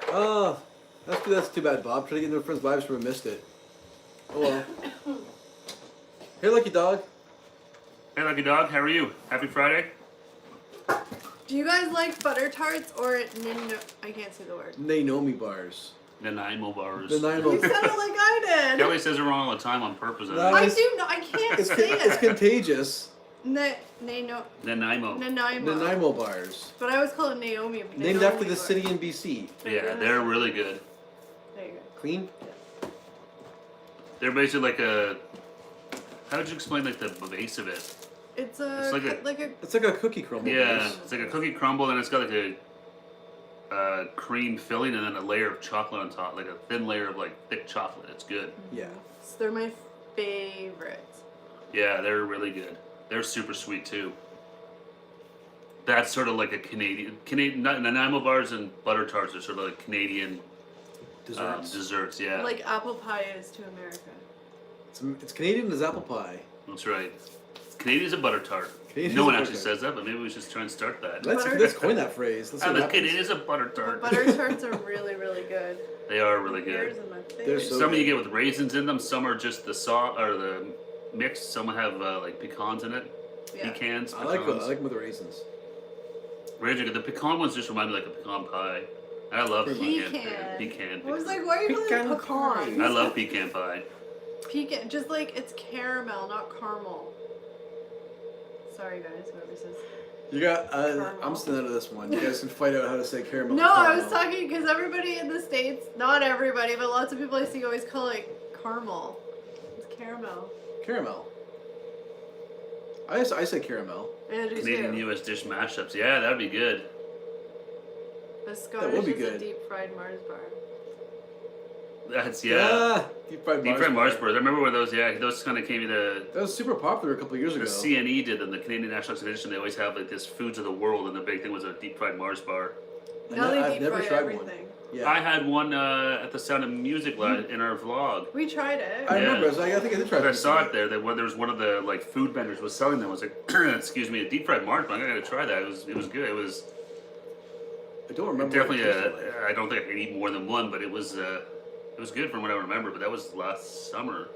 Oh, that's too bad, Bob. Trying to get into a friend's lives from missed it. Oh well. Hey, lucky dog. Hey, lucky dog, how are you? Happy Friday? Do you guys like butter tarts or I can't say the word. Naomi bars. Nanaimo bars. You said it like I did. Kelly says it wrong all the time on purpose. No, I do not. I can't It's say it's it. contagious. Nanaimo. Nanaimo bars. But I always call it Naomi. Named Naomi after the bar. city in BC. Yeah, they're really good. There you go. Clean? They're basically like a. How would you explain like the base of it? It's It's like a- It's like a cookie crumble. Yeah, base. it's like a cookie crumble, and it's got like a cream filling, and then a layer of chocolate on top, like a thin layer of like thick chocolate. It's good. Yeah. They're my favorites. Yeah, they're really good. They're super sweet too. That's sort of like a Canadian Nanaimo bars and butter tarts are sort of like Canadian desserts. Yeah, Like apple pie is to America. It's Canadian as apple pie. that's right. Canadian's a butter tart. Canadian's No a one butter actually tart. says that, but maybe we should try and start that. Let's coin that phrase. Let's see what The happens. Canadian is a butter But tart. butter tarts are really, really good. They are really Yours good. are my They're favorite. so Some good. you get with raisins in them. Some are just the or the mix. Some have like pecans in it. Yeah. Pecans. I like Pecans. them with the raisins. Really good. The pecan ones just remind me like a pecan pie. I love pecan. Pecan. Pecan. I was like, why are you calling Pecan it pecan? I love pecan pie. Pecan, just like it's caramel, not caramel. Sorry, guys, whoever says. You got. Caramel. I'm staying out of this one. You guys can fight out how to say caramel. No, I was Caramel. talking because everybody in the States, not everybody, but lots of people I see always call it caramel. It's caramel. Caramel. I say caramel. And I do Canadian too. U.S. dish mashups. Yeah, that'd be good. The would Scottish be is a good. deep fried Mars bar. That's Deep fried Deep fried Mars bars. I remember when those. Yeah, those kind of came to That was super popular a couple of years the ago. CNE did them. The Canadian National Expedition. They always have like this foods of the world, and the big thing was a deep fried Mars bar. Now they I've deep never fry tried one. everything. Yeah. I had one at the Sound of Music in our vlog. We tried it. I Yeah. remember. I think I did try. I saw it there. That there was one of the like food vendors was selling them. I was like, excuse me, a deep fried Mars bar. I gotta try that. It was good. It was I don't remember. definitely. What it tasted like. I don't think I could eat more than one, but it was good from what I remember. But that was last summer.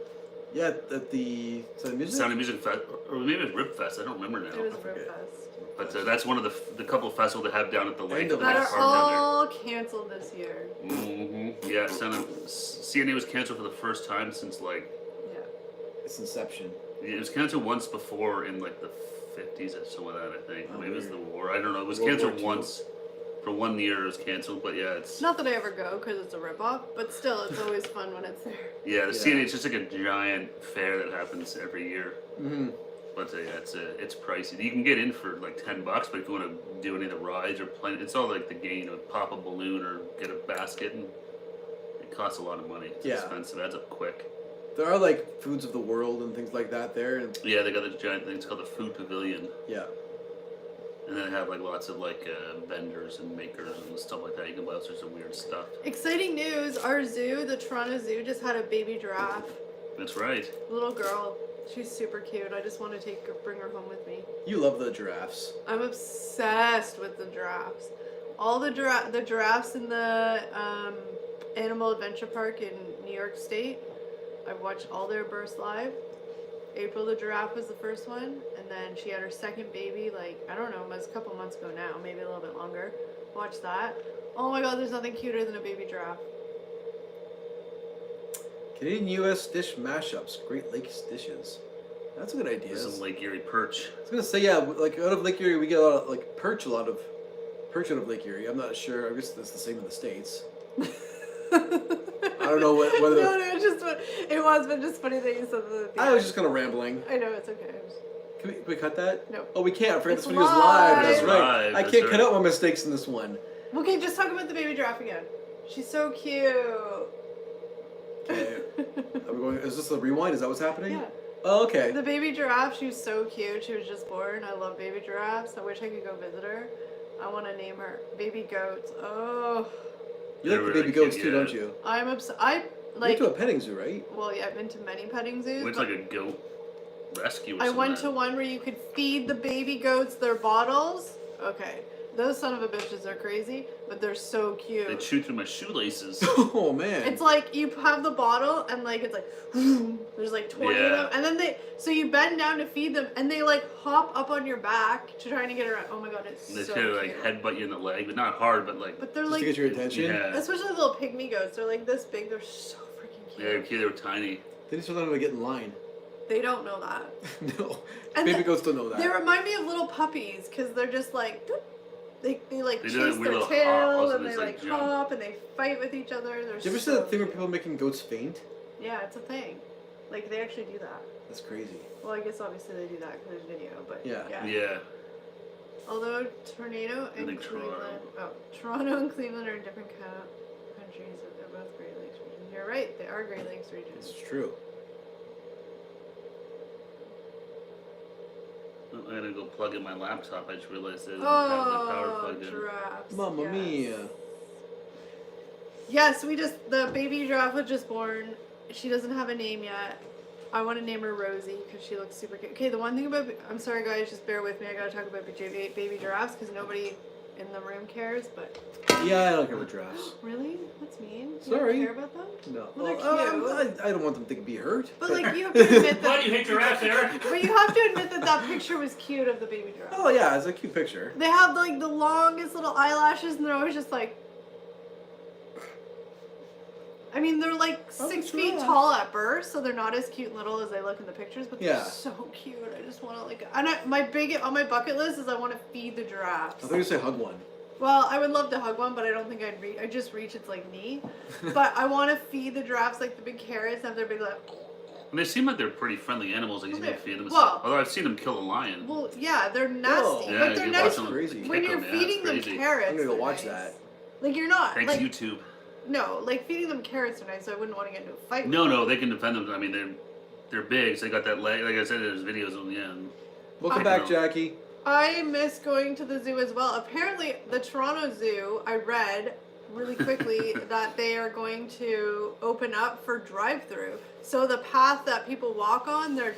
Yeah, at the Sound of Music. Sound of Music Fest, or maybe it was Rib Fest. I don't remember now. It was I forget. Rib Fest. But that's one of the couple of festivals they have down at the lake. End of That Nice. are all canceled this year. Yeah, CNA was canceled for the first time since like Yeah. It's Inception. it was canceled once before in like the 50s or some of that. I think Oh, maybe it was the weird. war. I don't know. It was World War canceled II. once for 1 year. It was canceled, but yeah, it's Not that I ever go because it's a ripoff, but still, it's always fun when it's there. yeah. The Yeah. CNA is just like a giant fair that happens every year. Mm-hmm. But yeah, it's pricey. You can get in for like $10, but if you want to do any of the rides or play, it's all like the game of pop a balloon or get a basket, and it costs a lot of money. It's Yeah. expensive. It adds up quick. There are like foods of the world and things like that there, and Yeah, they got this giant thing. It's called the Food Pavilion, yeah. and then they have like lots of like vendors and makers and stuff like that. You can buy all sorts of weird stuff. Exciting news! Our zoo, the Toronto Zoo, just had a baby giraffe. That's right. Little girl. She's super cute. I just want to bring her home with me. You love the giraffes. I'm obsessed with the giraffes. All the giraffes in the Animal Adventure Park in New York State. I've watched all their births live. April the giraffe was the first one, and then she had her second baby, like, I don't know, it was a couple months ago now, maybe a little bit longer. Watch that. Oh my god, there's nothing cuter than a baby giraffe. Canadian U.S. dish mashups, Great Lakes dishes. That's a good idea. Some Lake Erie perch. I was gonna say, yeah, like out of Lake Erie, we get a lot of like perch out of Lake Erie. I'm not sure. I guess that's the same in the States. I don't know whether. No, it's just it was, but just funny that you said that. I was just kind of rambling. I know, it's okay. Can we cut that? No. Oh, we can't. I forgot It's this video's live. That's live. right. Live, I that's can't cut right. out my mistakes in this one. Okay, just talk about the baby giraffe again. She's so cute. Okay. Are we going? Is this a rewind? Is that what's happening? Yeah. Oh, okay. The baby giraffe, she was so cute. She was just born. I love baby giraffes. I wish I could go visit her. I want to name her baby goats. Oh, You like They're the really baby goats cute, too, yeah. don't you? I'm obsessed. I You like. went to a petting zoo, right? Well, yeah, I've been to many petting zoos. It's but like a goat rescue or I something. went to one where you could feed the baby goats their bottles. Okay, those son of a bitches are crazy, but they're so cute. They chew through my shoelaces. Oh man. It's like you have the bottle and like it's like there's like 20 of them, Yeah. and then so you bend down to feed them and they like hop up on your back to trying to get around. Oh my god, it's They so try to cute. like headbutt you in the leg, but not hard, but like. But they're just like, to get your attention. Yeah. especially the little pygmy goats. They're like this big. They're so freaking Yeah, they're cute. cute. They were tiny. They just don't know how to get in line. They don't know that. No. And Baby the- goats don't know that. They remind me of little puppies because they're just like. They like They do chase that weird their little tail hops and and they it's like like jump. hop and they fight with each other. They're Did you ever see so that thing where cute. people making goats faint? Yeah, it's a thing. Like they actually do that. That's crazy. Well, I guess obviously they do that because there's video, but Yeah. Yeah. Although Tornado and think Cleveland, Toronto. Toronto and Cleveland are in different countries, but they're both Great Lakes region. You're right, they are Great Lakes regions. It's true. Oh, I gotta go plug in my laptop. I just realized I didn't have the power Oh, plugged in. giraffes. Mamma yes. mia. Yes, the baby giraffe was just born. She doesn't have a name yet. I want to name her Rosie because she looks super cute. Okay, the one thing about, I'm sorry guys, just bear with me. I gotta talk about baby giraffes because nobody in the room cares, but. Yeah, I don't care about giraffes. Really? That's mean. You Sorry. don't care about them? No. Well, they're I don't want them to be hurt. But like you have to admit Why that. do you hate giraffes, Eric? But you have to admit that that picture was cute of the baby giraffe. Oh yeah, it's a cute picture. They have like the longest little eyelashes, and they're always just like. I mean, they're like Oh, 6 true. feet tall at birth, so they're not as cute and little as they look in the pictures. But they're Yeah. so cute. I just want to like. And on my bucket list is I want to feed the I giraffes. thought you said hug one. Well, I would love to hug one, but I don't think I'd reach. I just reach its like knee. But I want to feed the giraffes like the big carrots and have their big like. And they seem like they're pretty friendly animals. Like you Well, can feed them. and well- stuff. Although I've seen them kill a lion. Well, yeah, they're nasty, Yeah, but they're you nice. watch them Crazy. When kick you're 'em, yeah, feeding it's them crazy. carrots, I'm gonna go they're watch nice. that. Like you're not Thanks like YouTube. no, like feeding them carrots are nice. So I wouldn't want to get into a fight. No, with no, them. they can defend them. I mean, they're big. So they got that leg. Like I said, there's videos of them. Yeah. Welcome I back, know. Jackie. I miss going to the zoo as well. Apparently, the Toronto Zoo, I read really quickly that they are going to open up for drive-through. So the path that people walk on, they're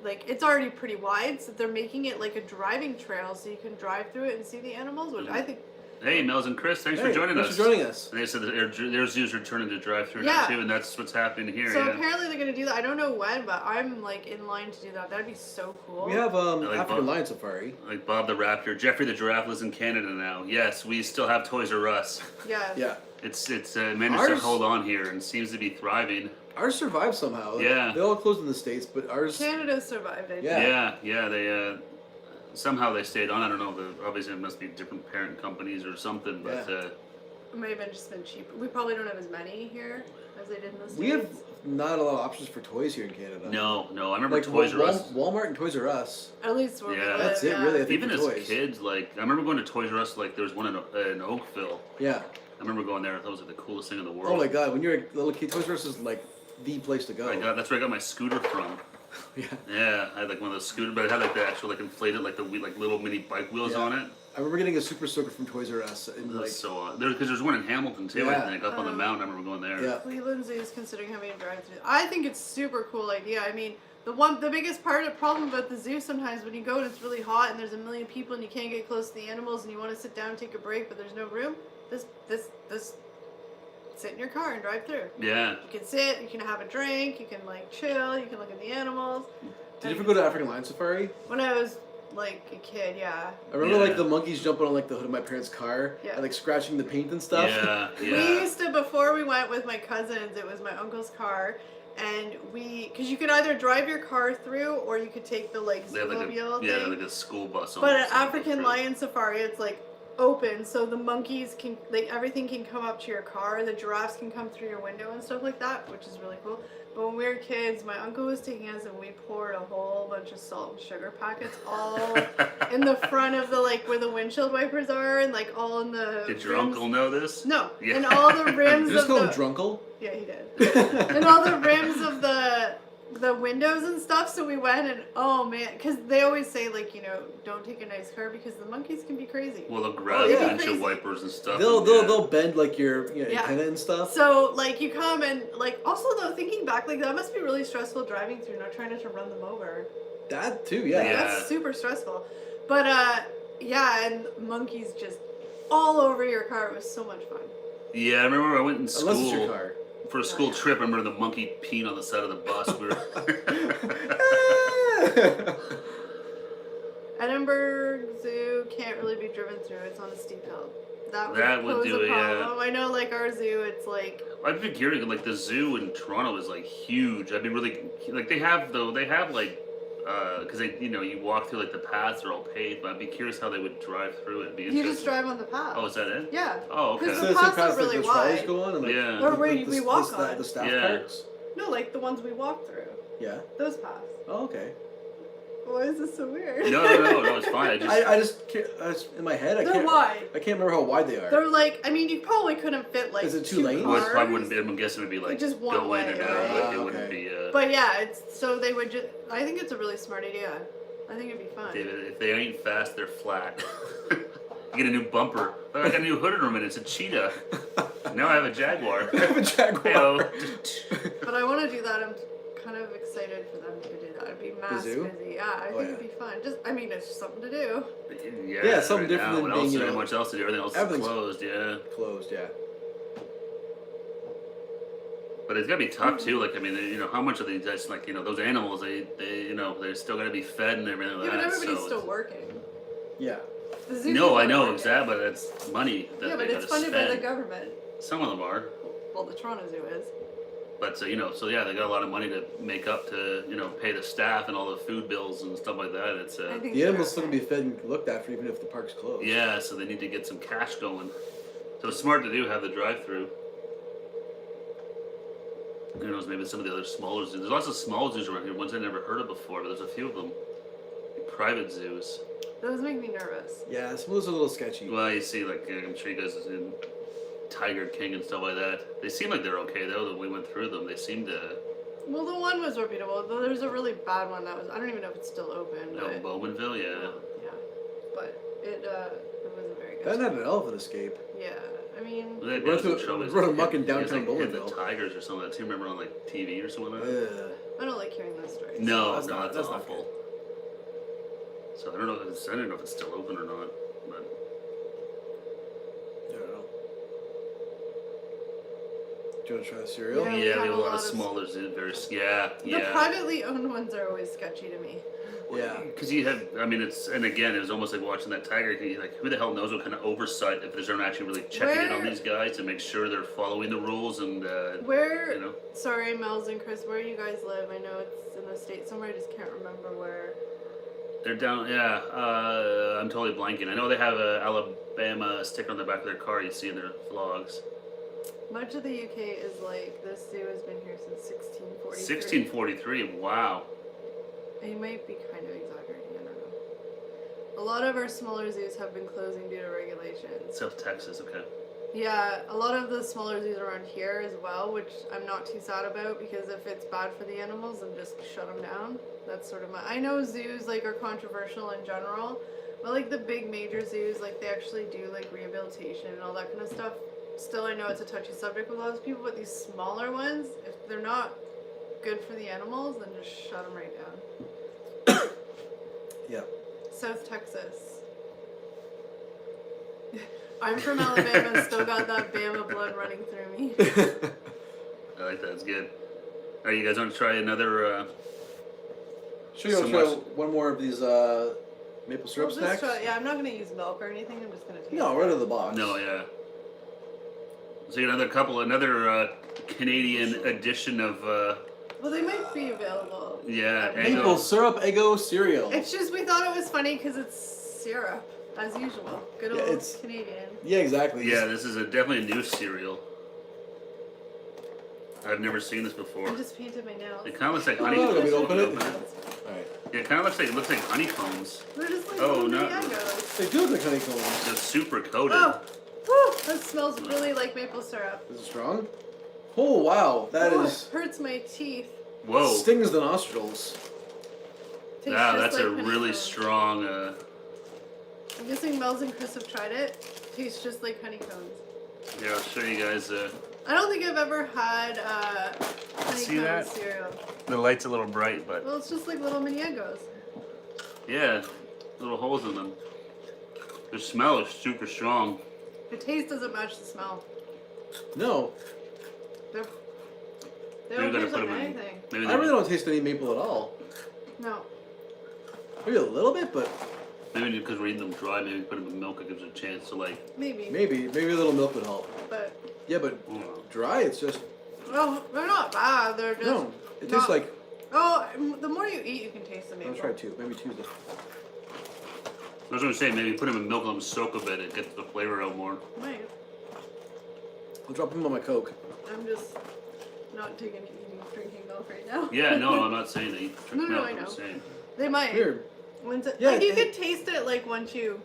like it's already pretty wide, so they're making it like a driving trail, so you can drive through it and see the animals, which I think. Hey, Mel's and Chris, thanks for Hey, joining thanks us. for joining us. And they said that their zoos are turning to drive-through Yeah. now too, and that's what's happening here. So yeah. apparently they're gonna do that. I don't know when, but I'm like in line to do that. That'd be so cool. We have like African Bob. lion safari. Like Bob the Raptor, Jeffrey the Giraffe lives in Canada now. Yes, we still have Toys R Us. Yeah. Yeah. It's managed to Ours- hold on here and seems to be thriving. Ours survived somehow. Yeah. They all closed in the States, but ours. Canada survived. I think. Yeah. Yeah, they somehow they stayed on. I don't know. Obviously, it must be different parent companies or something. But Yeah. It may have been just been cheaper. We probably don't have as many here as they did in the States. We have not a lot of options for toys here in Canada. no. I remember Like Toys R Us. Walmart and Toys R Us. At least where we Yeah. live. That's it, yeah. really. I think Even for as toys. kids, like I remember going to Toys R Us. Like there was one in Oakville. Yeah. I remember going there. That was like the coolest thing in the world. Oh my God! When you're a little kid, Toys R Us is like the place to go. That's where I got my scooter from. Yeah. Yeah, I had like one of those scooters, but it had like the actual like inflated like like little mini bike wheels Yeah. on it. I remember getting a Super Soaker from Toys R Us, and It like, was so because there's one in Hamilton too. I Yeah. think up on the mountain. I remember going there. yeah. Cleveland Zoo is considering having a drive-through. I think it's super cool idea. I mean, the biggest problem about the zoo sometimes when you go and it's really hot and there's a million people and you can't get close to the animals and you want to sit down and take a break but there's no room. This sit in your car and drive through. Yeah. You can sit, you can have a drink, you can like chill, you can look at the animals. Did you ever go to African Lion Safari? When I was like a kid, yeah. I remember Yeah. like the monkeys jumping on like the hood of my parents' car Yeah. and like scratching the paint and stuff. Yeah. We Yeah. used to, before we went with my cousins, it was my uncle's car, and because you could either drive your car through or you could take the like They have like zoomobile a, yeah, thing. like a school bus. But almost at that goes African through. Lion Safari, it's like open, so the monkeys can, like, everything can come up to your car. The giraffes can come through your window and stuff like that, which is really cool. But when we were kids, my uncle was taking us and we poured a whole bunch of salt and sugar packets all in the front of the, like, where the windshield wipers are, and like all in the Did your rims. uncle know this? No, Yeah. and all the rims You just of call the him Drunkle? yeah, he did. And all the rims of the windows and stuff. So we went and oh man, because they always say, like, you know, don't take a nice car because the monkeys can be crazy. Well, they'll grab yeah. windshield wipers and stuff. They'll bend like your Yeah. antenna and stuff. So like you come and like also though thinking back, like that must be really stressful driving through, not trying not to run them over. That too, yeah. Yeah. That's super stressful. But yeah, and monkeys just all over your car. It was so much fun. Yeah, I remember I went in school Unless it's your car. for a school trip. I remember the monkey peeing on the side of the bus. We were Edinburgh Zoo can't really be driven through. It's on a steep hill. That would pose do a it, yeah. problem. I know, like our zoo, it's like I'd be curious. Like the zoo in Toronto is like huge. I'd be really like they have like because they you walk through like the paths are all paved. But I'd be curious how they would drive through it. It'd be you interesting. just drive on the path. Oh, is that it? Yeah. Oh, okay. Because So the it's paths past are really the trolleys wide. go on and like Yeah. Or we walk on. the staff Yeah. carts. No, like the ones we walk through. Yeah. Those paths. Oh, okay. Why is this so weird? No, it's fine. I just can't, in my head I They're can't. wide. I can't remember how wide they are. They're like, I mean, you probably couldn't fit like Is it two two lanes? Well, it cars. probably wouldn't be. I'm guessing it'd be like just one go in and way, out. right? Like it wouldn't Okay. be. But yeah, it's so they would just. I think it's a really smart idea. I think it'd be fun. David, if they ain't fast, they're flat. You get a new bumper. Oh, I got a new hood ornament. It's a cheetah. Now I have a Jaguar. I have a Jaguar. Heyo. But I want to do that. I'm kind of excited for them to do that. It'd be mass zoo? busy. Yeah, I think it'd be fun. Just, I mean, it's just something to do. Yeah, something different now. than What being, else? you There's know, not much else to do. Everything else is everything's- closed. Yeah. Closed, yeah. But it's gotta be tough too. Like I mean, how much of these guys, like those animals, they're still gotta be fed and everything like Yeah, but that. everybody's so still it's- working. Yeah. The zoo No, people I are know working. exactly, but that's money that Yeah, they but it's gotta funded by the spend. government. Some of them are. Well, the Toronto Zoo is. But so so yeah, they got a lot of money to make up to pay the staff and all the food bills and stuff like that. It's I think The they're animals still okay. gonna be fed and looked after even if the park's closed. yeah, so they need to get some cash going. So it's smart to do have the drive-through. Who knows? Maybe some of the other smaller zoos. There's lots of small zoos around here. Ones I never heard of before, but there's a few of them. Private zoos. Those make me nervous. Yeah, some of those are a little sketchy. Well, you see, like I'm sure you guys have seen Tiger King and stuff like that. They seem like they're okay though. That we went through them. They seem to. Well, the one was reputable. Though there's a really bad one that was. I don't even know if it's still open. No, But, Bowmanville, yeah. yeah. But it wasn't very good. That had an elephant escape. Yeah. I mean. Well, that Run guy's through- in trouble. run amok in He was, downtown like, hit the Bowmanville. tigers or something. Do you remember on like TV or something like that? Ugh. I don't like hearing those stories. No, That's no, not- that's that's not awful. So I don't know. I don't know if it's still open or not. But I don't know. Do you want to try the cereal? Yeah. we yeah, have we have a a lot lot of of- smaller zoos. Yeah, The yeah. privately owned ones are always sketchy to me. Yeah. Because you have, I mean, and again, it was almost like watching that Tiger King. Like, who the hell knows what kind of oversight if there's not actually really checking in on Where- these guys to make sure they're following the rules and, Where? you know. Sorry, Mel's and Chris. Where you guys live? I know it's in the state somewhere. I just can't remember where. They're down, yeah, I'm totally blanking. I know they have a Alabama sticker on the back of their car you see in their vlogs. Much of the UK is like this zoo has been here since 1643. 1643, wow. He might be kind of exaggerating. I don't know. A lot of our smaller zoos have been closing due to regulations. South Texas, okay. Yeah, a lot of the smaller zoos around here as well, which I'm not too sad about because if it's bad for the animals, then just shut them down. That's sort of my. I know zoos like are controversial in general, but like the big major zoos, like they actually do like rehabilitation and all that kind of stuff. Still, I know it's a touchy subject with a lot of people, but these smaller ones, if they're not good for the animals, then just shut them right down. Yeah. South Texas. I'm from Alabama, still got that Bama blood running through me. I like that. It's good. All right, you guys want to try another? Sure, you want to try one more of these maple syrup We'll snacks? just try, I'm not gonna use milk or anything. I'm just gonna taste No, it. right out of the box. No, yeah. So another Canadian edition of Well, they might be available. yeah, Maple syrup Eggo cereal. It's just we thought it was funny because it's syrup, as usual. Good old it's- Canadian. Yeah, exactly. Yeah, this is definitely a new cereal. I've never seen this before. I just painted my nails. It kind of looks like Oh, honey. let me open it. Yeah, Alright. it kind of looks like honeycombs. They're just like Oh, little no. mangoes. They do look like honeycombs. They're super coated. Oh, whew, that smells really like maple syrup. Is it strong? Oh, wow. That Oh, is... it hurts my teeth. Whoa. Stings the nostrils. Tastes Wow, just that's like a really honeycomb. strong. I'm guessing Mel's and Chris have tried it. Tastes just like honeycombs. Here, I'll show you guys. I don't think I've ever had See honeycomb that? cereal. The light's a little bright, but Well, it's just like little mangoes. yeah, little holes in them. The smell is super strong. The taste doesn't match the smell. No. They Maybe don't we gotta taste put like them in. anything. Maybe I really don't taste any maple at all. No. Maybe a little bit, but maybe because we're eating them dry, maybe put them in milk. It gives it a chance to like. Maybe. maybe a little milk would help. But, Yeah, but I don't know. dry, it's just... well, they're not bad. They're just. No. It tastes not- like... Oh, the more you eat, you can taste the I'll maple. try two. Maybe two. I was gonna say maybe put them in milk and let them soak a bit. It gets the flavor out more. Might. I'll drop them on my Coke. I'm just not drinking milk right now. Yeah, no, I'm not saying that you drink No, no, milk. I I'm know. just saying. They might. Weird. Once it, Yeah, like you it- could taste it like once you.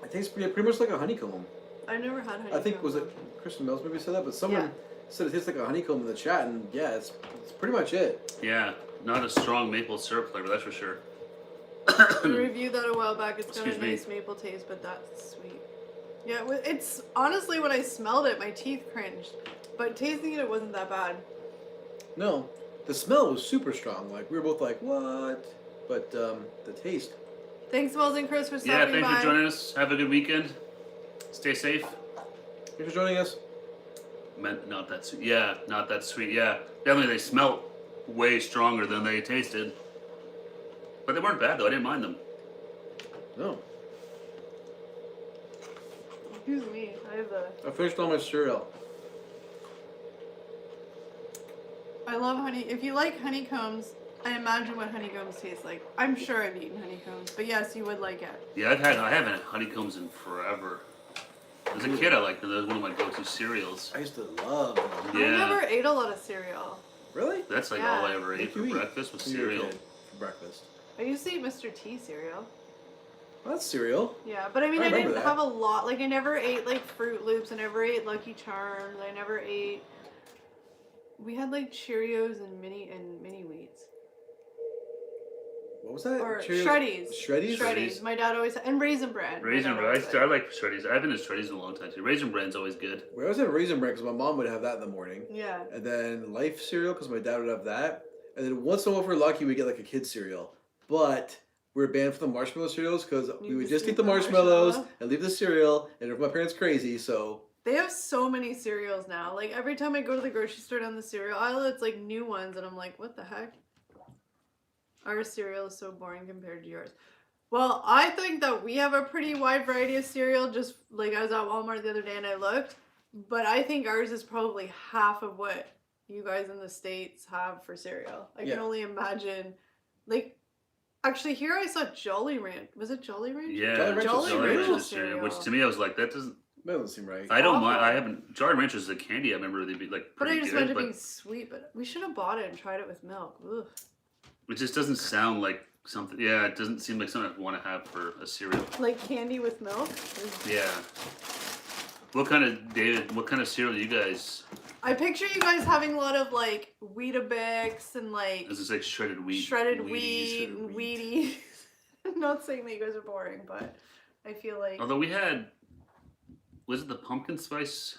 It tastes pretty much like a honeycomb. I've never had honeycomb. I think, was it though. Kristen Mills maybe said that? But someone Yeah. said it tastes like a honeycomb in the chat, and yeah, it's pretty much it. Yeah, not a strong maple syrup flavor, that's for sure. We reviewed that a while back. It's got a Excuse me. nice maple taste, but that's sweet. Yeah, it's honestly when I smelled it, my teeth cringed. But tasting it, it wasn't that bad. No, the smell was super strong. Like, we were both like, what? But the taste. Thanks, Wells and Chris, for stopping Yeah, thanks by. for joining us. Have a good weekend. Stay safe. Thanks for joining us. Not that sweet. Yeah, not that sweet. Yeah, definitely they smelt way stronger than they tasted. But they weren't bad though. I didn't mind them. No. Excuse me, I have the. I finished all my cereal. I love honey. If you like honeycombs, I imagine what honeycombs taste like. I'm sure I've eaten honeycombs, but yes, you would like it. Yeah, I haven't had honeycombs in forever. As a kid, I liked them. That was one of my go-to cereals. I used to love them. Yeah. I never ate a lot of cereal. Really? That's like Yeah. all I ever What ate did for you eat breakfast was when you were a cereal. kid For breakfast. I used to eat Mr. T cereal. Well, that's cereal. Yeah, but I mean, I I, remember didn't that. have a lot. Like, I never ate like Fruit Loops. I never ate Lucky Charms. I never ate. We had like Cheerios and mini wheats What was that? or Cheerios? Shreddies. Shreddies? Shreddies. My dad always and Raisin Bran. My Raisin dad Bran. always I like Shreddies. I haven't had Shreddies in a long time too. Raisin Bran's always good. We always had Raisin Bran because my mom would have that in the morning. Yeah. And then Life cereal because my dad would have that. And then once in a while, if we're lucky, we get like a kid's cereal. But we were banned from the marshmallow cereals because we would just eat the marshmallows and leave the cereal. And if my parents crazy, so They have so many cereals now. Like every time I go to the grocery store down the cereal aisle, it's like new ones, and I'm like, what the heck? Our cereal is so boring compared to yours. Well, I think that we have a pretty wide variety of cereal. Just like I was at Walmart the other day and I looked, but I think ours is probably half of what you guys in the States have for cereal. I Yeah. can only imagine. Like, actually, here I saw Jolly Ranch. Was it Jolly Ranch? Yeah, Jolly Rancher cereal. Which to me, I was like, that doesn't. that doesn't seem right. I don't Awful. mind. I haven't. Jolly Ranchers is a candy. I remember they'd be like But I pretty just good, wanted to but be sweet. But we should have bought it and tried it with milk. Ugh. it just doesn't sound like something. Yeah, it doesn't seem like something I'd want to have for a cereal. Like candy with milk? Yeah. What kind of David? What kind of cereal do you guys? I picture you guys having a lot of like Weetabix and like Is this like shredded wheat? shredded Wheaties? wheat and Wheaties. I'm not saying that you guys are boring, but I feel like Although we had, was it the pumpkin spice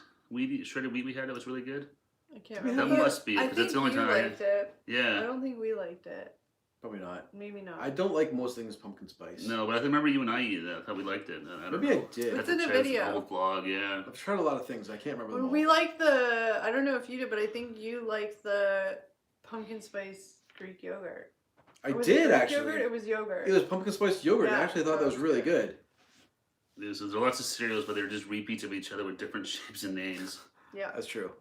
shredded wheat we had that was really good? I can't That remember. must be it, I 'cause think that's the only you time I had- liked it. I Yeah. don't think we liked it. Probably not. Maybe not. I don't like most things pumpkin spice. No, but I remember you and I eat it. I thought we liked it. I don't Maybe know. I did. It's Have in to the check video. the old vlog, yeah. I've tried a lot of things. I can't remember them all. We like the. I don't know if you did, but I think you liked the pumpkin spice Greek yogurt. I Was did it Greek actually. Yogurt? It was yogurt. It was pumpkin spice yogurt. Yeah, I actually thought that that was was really good. good. There are lots of cereals, but they're just repeats of each other with different shapes and names. Yeah. That's true.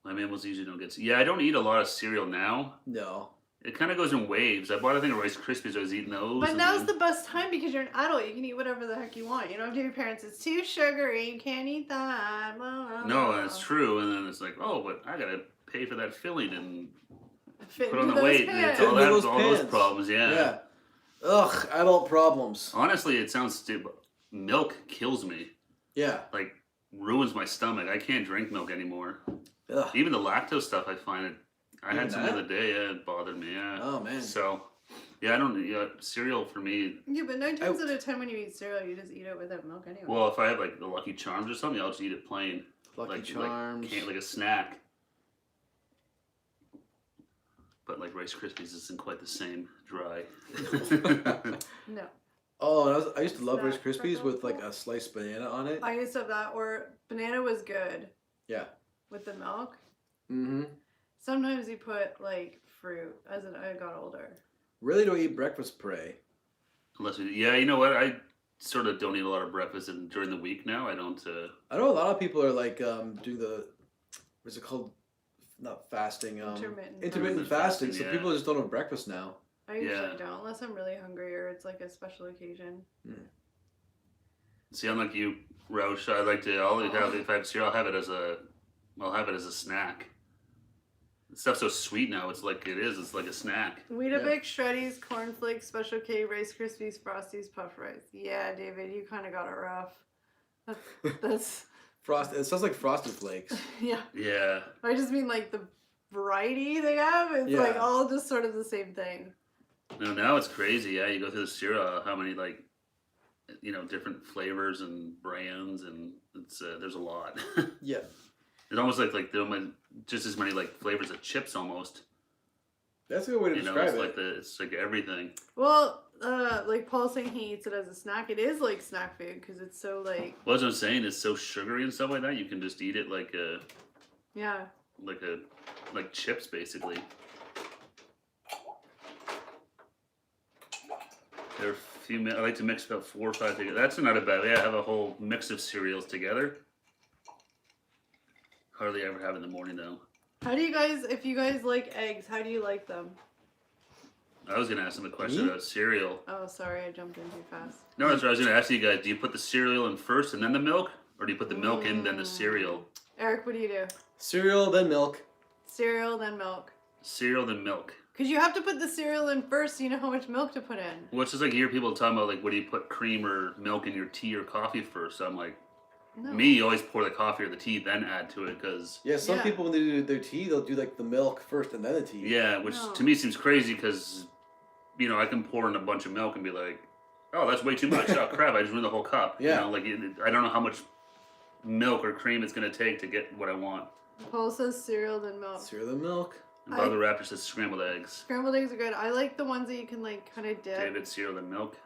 My mammals usually don't get. Yeah, I don't eat a lot of cereal now. No. It kind of goes in waves. I bought a thing of Rice Krispies. I was eating those. But and now's then- the best time because you're an adult. You can eat whatever the heck you want. You don't have to tell your parents it's too sugary. You can't eat that. Blah, blah, No, blah. that's true. And then it's like, oh, but I gotta pay for that filling and Fit put on into the those weight. And it's pants. all Fit into that, those all those pants. problems. Yeah. Yeah. Ugh, adult problems. Honestly, it sounds stupid. Milk kills me. Yeah. Like ruins my stomach. I can't drink milk anymore. Ugh. Even the lactose stuff, I find it. I Even had some that? the other day. Yeah, it bothered me. Yeah. Oh man. So, yeah, I don't. Yeah, cereal for me. Yeah, but 9 times out of 10 when you eat cereal, you just eat it without milk anyway. Well, if I have like the Lucky Charms or something, I'll just eat it plain. Lucky Charms. Like a snack. But like Rice Krispies isn't quite the same. Dry. No. Oh, and I used to love Snack Rice Krispies for with like helpful. a sliced banana on it. I used to have that, or banana was good Yeah. with the milk. Mm-hmm. Sometimes you put like fruit as I got older. Really don't eat breakfast puree. Unless we, yeah, you know what? I sort of don't eat a lot of breakfast and during the week now. I don't. I know a lot of people are like doing the what's it called? Not fasting. Intermittent Intermittent fasting, fasting. So yeah. people just don't have breakfast now. I usually Yeah. don't, unless I'm really hungry or it's like a special occasion. See, unlike you, Roush, I like to. I'll have if I have cereal, I'll have it as a snack. The stuff's so sweet now. It's like it is. It's like a snack. Weetabix, Shreddies, Cornflakes, Special K, Rice Krispies, Frosties, Puff Rice. Yeah, David, you kind of got it rough. That's Frost. It sounds like Frosted Flakes. yeah. Yeah. I just mean like the variety they have. It's Yeah. like all just sort of the same thing. No, now it's crazy. Yeah, you go through the cereal, how many like, different flavors and brands, and it's there's a lot. Yeah. It's almost like there are just as many like flavors of chips almost. That's a good way to describe It's it. like it's like everything. Well, like Paul's saying he eats it as a snack. It is like snack food because it's so like Well, as I'm saying, it's so sugary and stuff like that. You can just eat it like yeah. like chips basically. There are a few. I like to mix about 4 or 5 together. That's not a bad. Yeah, I have a whole mix of cereals together. Hardly ever have in the morning though. How do you guys, if you guys like eggs, how do you like them? I was gonna ask them a question Me? about cereal. Oh, sorry, I jumped in too fast. No, that's what I was gonna ask you guys. Do you put the cereal in first and then the milk, or do you put the milk in then the cereal? Eric, what do you do? Cereal, then milk. Cereal, then milk. Cereal then milk. Because you have to put the cereal in first so you know how much milk to put in. Well, it's just like you hear people talking about like, what do you put cream or milk in your tea or coffee first? So I'm like, No. me, you always pour the coffee or the tea, then add to it, because Yeah, some Yeah. people when they do their tea, they'll do like the milk first and then the tea. yeah, which No. to me seems crazy because, I can pour in a bunch of milk and be like, oh, that's way too much. Oh crap, I just ruined the whole cup. Yeah. I don't know how much milk or cream it's gonna take to get what I want. Paul says cereal, then milk. Cereal, then milk. And Bob the Raptor says scrambled eggs. Scrambled eggs are good. I like the ones that you can like kind of dip. David, cereal then milk.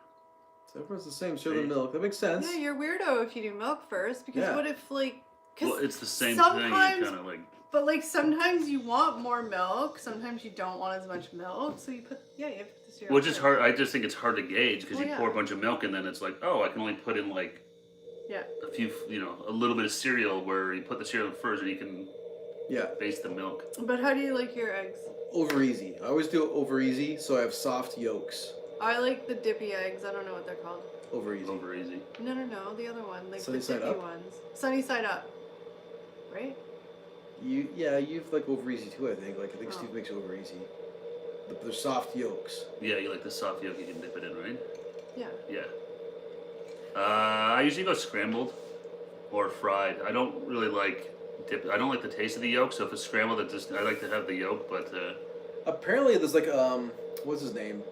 So everyone's the same. Cereal, then See? milk. That makes sense. Yeah, you're weirdo if you do milk first because Yeah. what if like? Cause Well, it's the same thing. sometimes, You kind of like. but like sometimes you want more milk. Sometimes you don't want as much milk, so you put you have to put the cereal. Which is first. hard. I just think it's hard to gauge because Well, you yeah. pour a bunch of milk and then it's like, oh, I can only put in like Yeah. a few, a little bit of cereal where you put the cereal in first and you can Yeah. base the milk. But how do you like your eggs? Over easy. I always do it over easy, so I have soft yolks. I like the dippy eggs. I don't know what they're called. Over easy. Over easy. No, the other one, like Sunny the side dippy up? ones. Sunny side up. Right? You've like over easy too. I think. Like I think Oh. Steve makes it over easy. But they're soft yolks. Yeah, you like the soft yolk, you can dip it in, right? Yeah. Yeah. I usually go scrambled or fried. I don't really like dip. I don't like the taste of the yolk, so if it's scrambled, I like to have the yolk, but Apparently, there's like what's his name?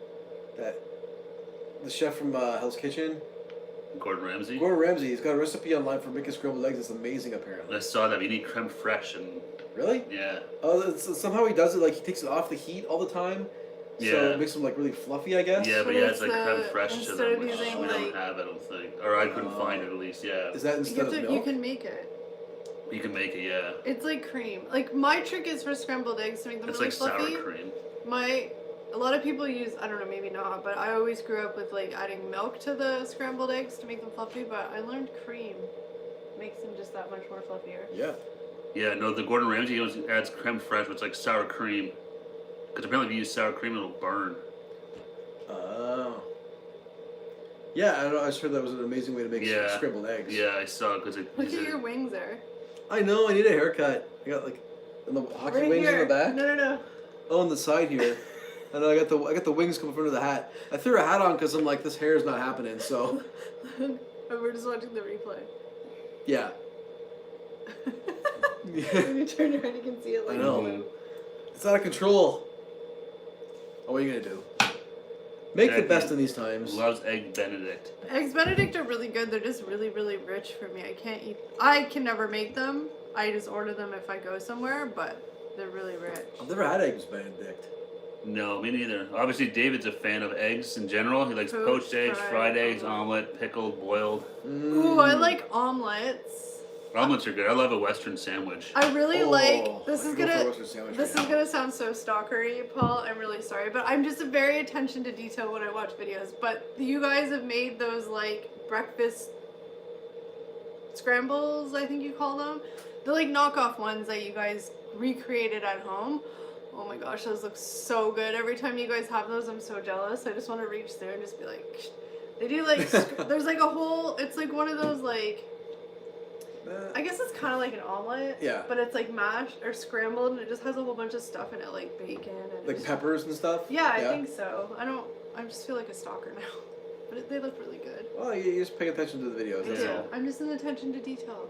The chef from Hell's Kitchen. Gordon Ramsay. Gordon Ramsay. He's got a recipe online for making scrambled eggs. It's amazing, I apparently. saw that. You need creme fraiche and Really? yeah. Oh, somehow he does it like he takes it off the heat all the time, So Yeah. it makes them like really fluffy, I guess. Yeah, but But yeah, it's it's like creme the- fraiche to instead them, of which using, we don't like- have, I don't think. Or I couldn't find it at least, yeah. Is that You instead of milk? can make it. You can make it, yeah. It's like cream. Like my trick is for scrambled eggs to make them It's really like sour fluffy. cream. A lot of people use, I don't know, maybe not, but I always grew up with like adding milk to the scrambled eggs to make them fluffy, but I learned cream makes them just that much more fluffier. Yeah. Yeah, no, the Gordon Ramsay adds creme fraiche, which is like sour cream. Because apparently if you use sour cream, it'll burn. Oh. Yeah, I don't know. I just heard that was an amazing way to make Yeah. scrambled eggs. Yeah, I saw it because it. Look at your wings there. I know. I need a haircut. I got like the hockey Right wings here. in the back. No. Oh, on the side here. I know. I got the wings coming from under the hat. I threw a hat on because I'm like, this hair is not happening. So We're just watching the replay. yeah. When you turn your head, you can see it like I know. blue. It's out of control. Oh, what are you gonna do? Make the Jackie best in these times. Loves egg Benedict. Eggs Benedict are really good. They're just really, really rich for me. I can never make them. I just order them if I go somewhere, but they're really rich. I've never had eggs Benedict. No, me neither. Obviously, David's a fan of eggs in general. He likes poached eggs, fried eggs, omelet, pickled, boiled. Ooh, I like omelets. Omelets are good. I love a Western sandwich. I really like. This I is could go for a gonna. roasted sandwich This right is gonna sound so stalkery, Paul. I'm really sorry, but I'm just a very attention to detail when I watch videos. But you guys have made those like breakfast scrambles, I think you call them. The like knockoff ones that you guys recreated at home. Oh my gosh, those look so good. Every time you guys have those, I'm so jealous. I just want to reach through and just be like, they do like. There's like a whole. It's like one of those like. I guess it's kind of like an omelet. Yeah. But it's like mashed or scrambled, and it just has a whole bunch of stuff in it, like bacon and. Like just- peppers and stuff? Yeah, I think so. I just feel like a stalker now, but they look really good. Well, you just pay attention to the videos. I That's do. all. I'm just an attention to detail.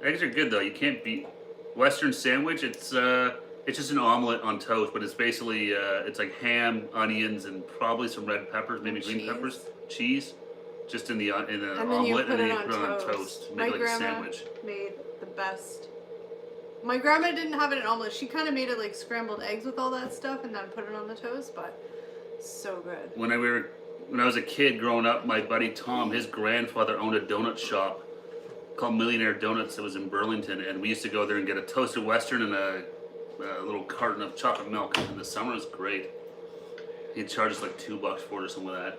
Eggs are good though. You can't beat Western sandwich. It's just an omelet on toast, but it's basically it's like ham, onions, and probably some red peppers, maybe green Cheese. peppers, cheese, just in the And then omelet, you put and then it you on put it on toast. toast. My Make it like a grandma sandwich. made the best. My grandma didn't have it in omelet. She kind of made it like scrambled eggs with all that stuff, and then put it on the toast. But so good. When I was a kid growing up, my buddy Tom, his grandfather owned a donut shop called Millionaire Donuts that was in Burlington, and we used to go there and get a toasted Western and a little carton of chocolate milk in the summer. It was great. He'd charge us like $2 for it or something like that.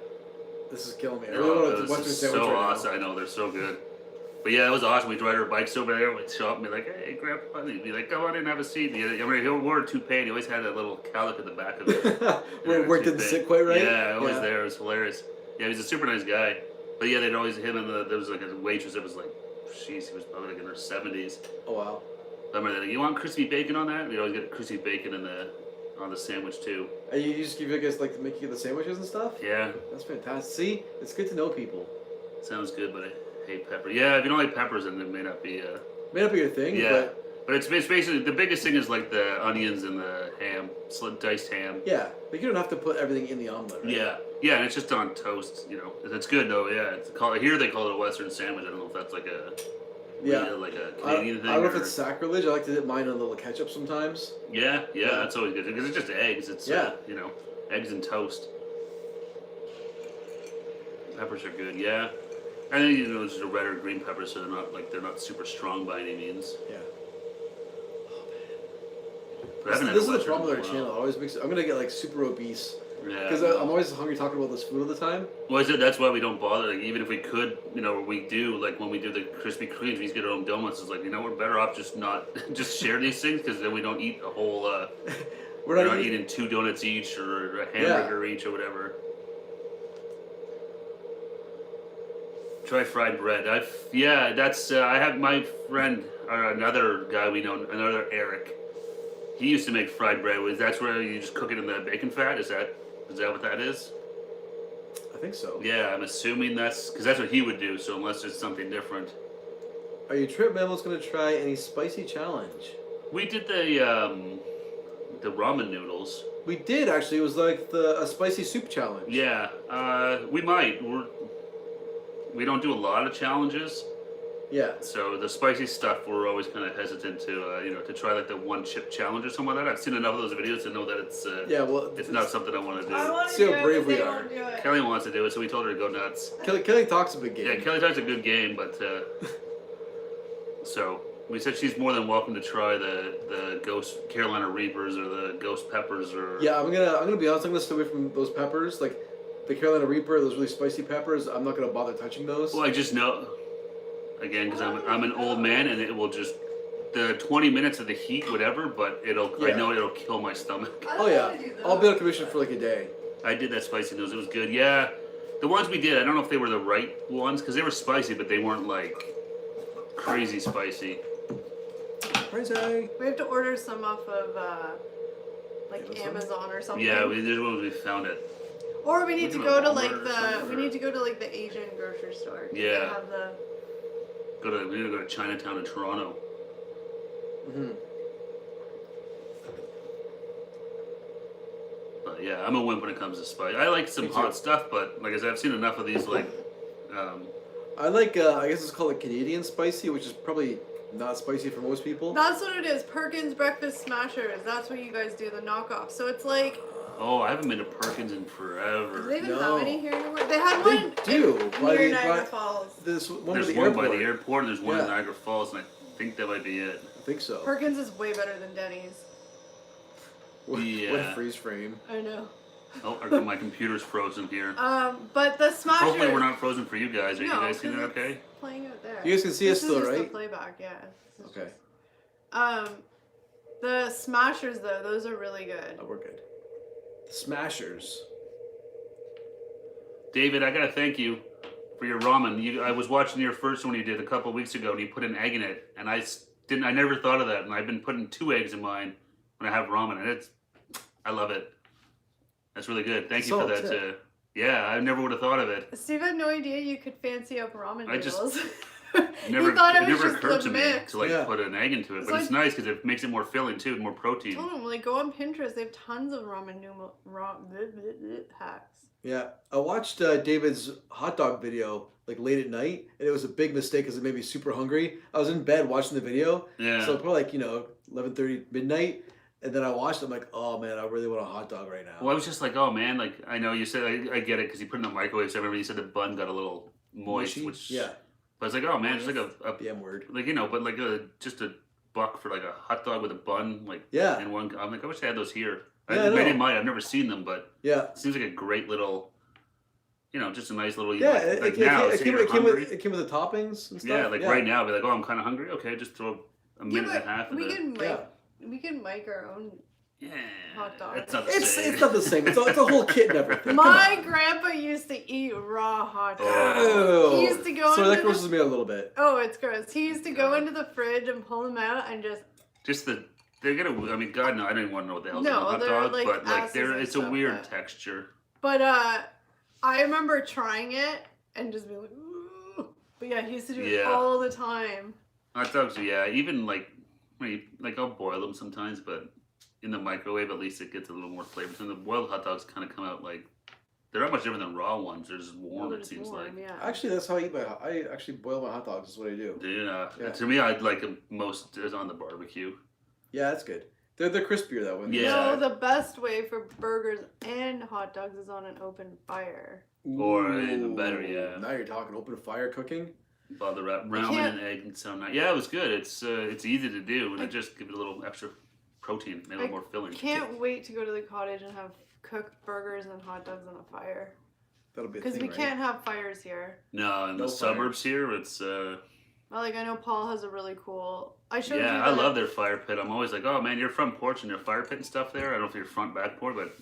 This is killing me. I Oh, really want it a was Western just sandwich so right awesome. I know, they're so good. But yeah, it was awesome. We'd ride our bikes over there, we'd show up and be like, hey, Grandpa. And he'd be like, come on in, have a seat. And I mean, he'll wear a toupee, and he always had that little cowlick at the back of it. now. Where it didn't toupee. sit quite right? Yeah, always there. It was hilarious. Yeah, he's a super nice guy. But yeah, they'd always, him and there was like a waitress that was like, sheesh, he was probably like in her 70s. Oh, wow. I remember they're like, you want crispy bacon on that? We'd always get crispy bacon on the sandwich too. And you just give you guys like make you the sandwiches and stuff? Yeah, That's fantastic. See, it's good to know people. sounds good, but I hate pepper. Yeah, if you don't like peppers, then it may not be. May not be your thing, Yeah, but it's basically the biggest thing is like the onions and the ham, diced ham. but yeah, but you don't have to put everything in the omelet, right? Yeah, and it's just on toast. You know, it's good though. Yeah, here they call it a Western sandwich. I don't know if that's like a like a Canadian thing. I don't know if or- it's sacrilege. I like to dip mine in a little ketchup sometimes. Yeah, that's always good because it's just eggs. It's eggs and toast. Peppers are good, yeah. And then it's just a red or green pepper, so they're not super strong by any means. Yeah. But I haven't had This a is the Western problem with in our a channel. while. It always makes. I'm gonna get like super obese Yeah. because I'm always hungry talking about this food all the time. Well, that's why we don't bother. Like, even if we could, we do. Like when we do the Krispy Kremes, we just get our own donuts. It's like we're better off just not just share these things because then we don't eat a whole. We're not eating 2 donuts each or a hamburger each or whatever. Try fried bread. I have my friend or another guy we know, another Eric. He used to make fried bread. That's where you just cook it in the bacon fat? Is that what that is? I think so. Yeah, I'm assuming that's because that's what he would do. So unless there's something different, Are you Trip Mammals gonna try any spicy challenge? we did the ramen noodles. We did actually. It was like a spicy soup challenge. Yeah, we might. We don't do a lot of challenges, Yeah. So the spicy stuff, we're always kind of hesitant to, to try like the one chip challenge or something like that. I've seen enough of those videos to know that it's, Yeah, well, it's not something I want to do. I want to See do how it, brave but we they are. won't do it. Kelly wants to do it, so we told her to go nuts. Kelly Talk's a big game. Yeah, Kelly Talk's a good game, but so we said she's more than welcome to try the Ghost Carolina Reapers or the Ghost Peppers or. Yeah, I'm gonna be honest. I'm gonna stay away from those peppers, like the Carolina Reaper, those really spicy peppers. I'm not gonna bother touching those. Well, I just know, again, because I'm an old man, and it will just the 20 minutes of the heat, whatever. But I Yeah. know it'll kill my stomach. Oh yeah, I'll be on commission for like a day. I did that spicy nose. It was good. Yeah, the ones we did, I don't know if they were the right ones because they were spicy, but they weren't like crazy spicy. Crazy. We have to order some off of like Amazon? Amazon or something. Yeah, there's ones we found it. Or we need to Maybe go to Walmart like or the something, or- Asian grocery store. They Yeah. have the We need to go to Chinatown in Toronto. Mm-hmm. But yeah, I'm a wimp when it comes to spice. I like some Me too. hot stuff, but like I said, I've seen enough of these. Like, I like. I guess it's called a Canadian spicy, which is probably not spicy for most people. That's what it is. Perkins Breakfast Smashers. That's what you guys do, the knockoff. So it's like, oh, I haven't been to Perkins in do forever. they even No. have any here anymore? They had They one do, by near the- Niagara by- Falls. This one There's with the one airport. by the airport, and there's one in Yeah. Niagara Falls, and I think that might be it. I think so. Perkins is way better than Denny's. What Yeah. freeze frame? I know. Oh, my computer's frozen here. But the Smashers. Hopefully, we're not frozen for you guys. Are you No, guys seeing it 'cause okay? Playing out there. You guys can see us This still, is just right? the playback, yeah. This is Okay. just- the Smashers though, those are really good. Oh, we're good. Smashers. David, I gotta thank you for your ramen. I was watching your first one you did a couple of weeks ago, and you put an egg in it, and I never thought of that, and I've been putting 2 eggs in mine when I have ramen, and I love it. That's really good. Thank you for Solid that. tip. Yeah, I never would have thought of it. Steve had no idea you could fancy up ramen I just- noodles. Never, he thought it it was never just occurred the to me mix. to like Yeah. put an egg into it, It's but like- it's nice because it makes it more filling too, more protein. Told him, like, go on Pinterest. They have tons of ramen hacks. Yeah, I watched David's hot dog video like late at night, and it was a big mistake because it made me super hungry. I was in bed watching the video, Yeah. so probably like 11:30 midnight, and then I watched it. I'm like, oh man, I really want a hot dog right now. Well, I was just like, oh man, like I know you said I get it because you put it in the microwave. So I remember you said the bun got a little moist, Mushy? which Yeah, But it's like, oh man, it's like the M word. like but like just a buck for like a hot dog with a bun, like Yeah. in one. I'm like, I wish I had those here. Yeah, I I know. didn't mind. I've never seen them, but Yeah, it seems like a great little, just a nice little. yeah. like now, say you're hungry. It came with the toppings and stuff. Yeah, like right now, I'd be like, oh, I'm kind of hungry. Okay, just throw a minute and a half. we of can make Yeah. we can make our own. yeah, hot dog. It's not the It's same. it's not the same. It's a whole kit and everything. Come My on. grandpa used to eat raw hot dogs. Oh. He used to go So into that grosses me out a little bit. Oh, it's gross. He used to go God. into the fridge and pull them out and just. Just they're gonna. I mean, God, no, I don't even want to know what the hell's No, in a hot they're dog, like but like asses and it's a stuff, weird but- texture. But I remember trying it and just being like, ooh. But yeah, he used to do it Yeah. all the time. Hot dogs, yeah. Even like I'll boil them sometimes, but in the microwave, at least it gets a little more flavor. And the boiled hot dogs kind of come out like they're not much different than raw ones. They're just warm. They're It just seems warm, like. yeah. Actually, that's how I eat I actually boil my hot dogs. Is what I do. Yeah. Yeah. To me, I'd like them most is on the barbecue. Yeah, that's good. They're crispier that one. Yeah. No, the best way for burgers and hot dogs is on an open fire. Or even better, yeah. Now you're talking open fire cooking. Bother ramen can't- and egg and so nice. Yeah, it was good. It's easy to do, and it just give it a little extra protein, maybe a little more filling. Can't wait to go to the cottage and have cooked burgers and hot dogs on a fire. That'll be a Because thing, we right? can't have fires here. No, in No the fire. suburbs here, it's Well, like I know Paul has a really cool. I showed you. yeah, I the- love their fire pit. I'm always like, oh man, your front porch and your fire pit and stuff there. I don't know if your front back porch, but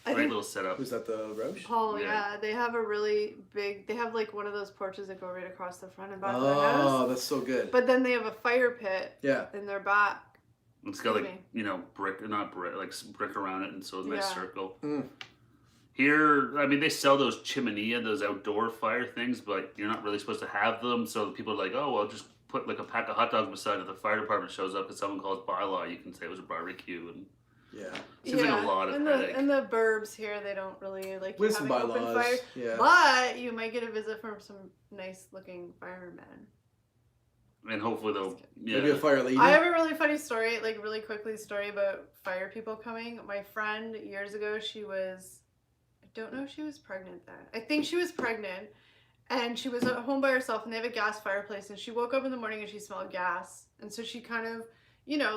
I great think little setup. Who's that? The Roche? Paul, Yeah. yeah, they have a really big. They have like one of those porches that go right across the front and back of their Oh, house. that's so good. But then they have a fire pit Yeah. in their back. It's got like Excuse brick, not brick, like brick around it, and so it's a nice Yeah. circle. Mm. Here, I mean, they sell those chiminea, those outdoor fire things, but you're not really supposed to have them. So people are like, oh, well, just put like a pack of hot dogs beside it. The fire department shows up and someone calls bylaw. You can say it was a barbecue, and Yeah. seems like a lot of in headache. the burbs here, they don't really like With some having open bylaws. fire. Yeah. But you might get a visit from some nice looking firemen. and hopefully they'll Maybe a fire lady. I have a really funny story, like really quickly story about fire people coming. My friend years ago, I don't know if she was pregnant then. I think she was pregnant, and she was at home by herself, and they have a gas fireplace, and she woke up in the morning and she smelled gas, and so she kind of,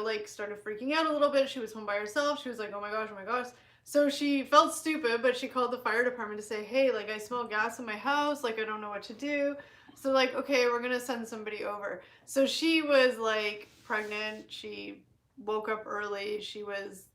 like started freaking out a little bit. She was home by herself. She was like, oh my gosh, oh my gosh. So she felt stupid, but she called the fire department to say, hey, like I smell gas in my house, like I don't know what to do. So like, okay, we're gonna send somebody over. So she was like pregnant. She woke up early. She was,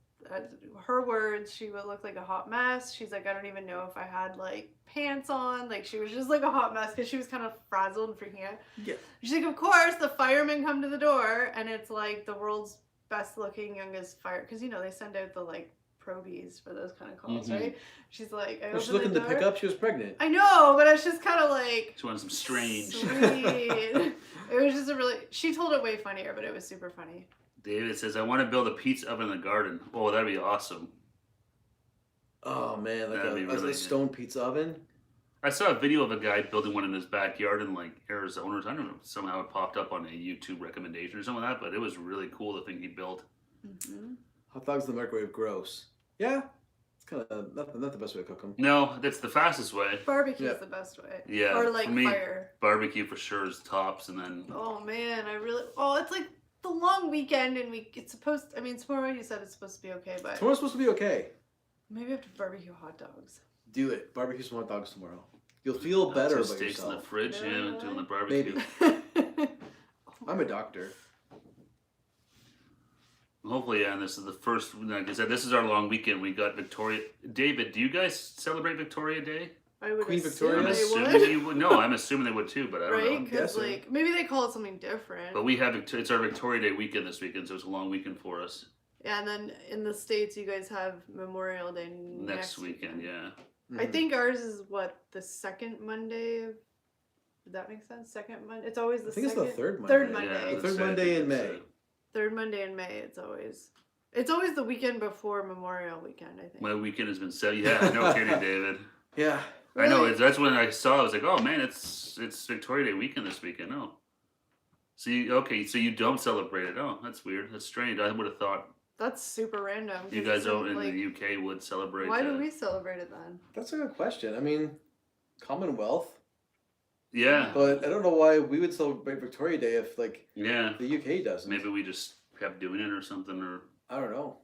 her words, she would look like a hot mess. She's like, I don't even know if I had like pants on. Like she was just like a hot mess because she was kind of frazzled and freaking out. Yeah. She's like, of course, the firemen come to the door, and it's like the world's best looking youngest fire, because they send out the like probies for those kind of calls, right? She's like, Was she looking to pick up? She was pregnant. I know, but it's just kind of like, She wanted some strange. sweet. It was just she told it way funnier, but it was super funny. David says, I want to build a pizza oven in the garden. Oh, that'd be awesome. Oh man, like That'd be a really stone pizza oven. I saw a video of a guy building one in his backyard in like Arizona. I don't know, somehow it popped up on a YouTube recommendation or something like that, but it was really cool, the thing he built. Mm-hmm. Hot dogs in the microwave, gross. Yeah, it's kind of not the best way to cook them. No, that's the fastest way. Barbecue Yeah. is the best way. Yeah, Or like for me, fire. barbecue for sure is tops, and then Oh man, it's like the long weekend, and tomorrow you said it's supposed to be okay, but Tomorrow's supposed to be okay. maybe I have to barbecue hot dogs. Do it. Barbecue some hot dogs tomorrow. You'll feel better two about steaks in the yourself. fridge, Yeah. doing the barbecue. Maybe. I'm a doctor. Hopefully, yeah, and this is the first, like I said, this is our long weekend. We got Victoria. David, do you guys celebrate Victoria Day? I would Queen assume Victoria? I'm they assuming would. you would. No, I'm assuming they would too, but I don't Right? know. Because guessing. like maybe they call it something different. But we have, it's our Victoria Day weekend this weekend, so it's a long weekend for us. Yeah, and then in the States you guys have Memorial Day Next weekend, yeah. I Mhm. think ours is the second Monday of, did that make sense? Second Monday? It's always the I think second. it's the third Monday. Third Monday. Yeah, The third second, Monday in May. so- Third Monday in May, it's always the weekend before Memorial Weekend, I think. My weekend has been set. Yeah, no kidding, David. Yeah. I know. Really? That's when I saw. I was like, "Oh man, it's Victoria Day weekend this weekend." Oh, so you don't celebrate it? Oh, that's weird. That's strange. I would have thought That's super random. 'cause you guys it's out in like, the UK would celebrate. why do that. we celebrate it then? That's a good question. I mean, Commonwealth. Yeah, But I don't know why we would celebrate Victoria Day if like yeah. the UK doesn't. Maybe we just kept doing it or something, or I don't know.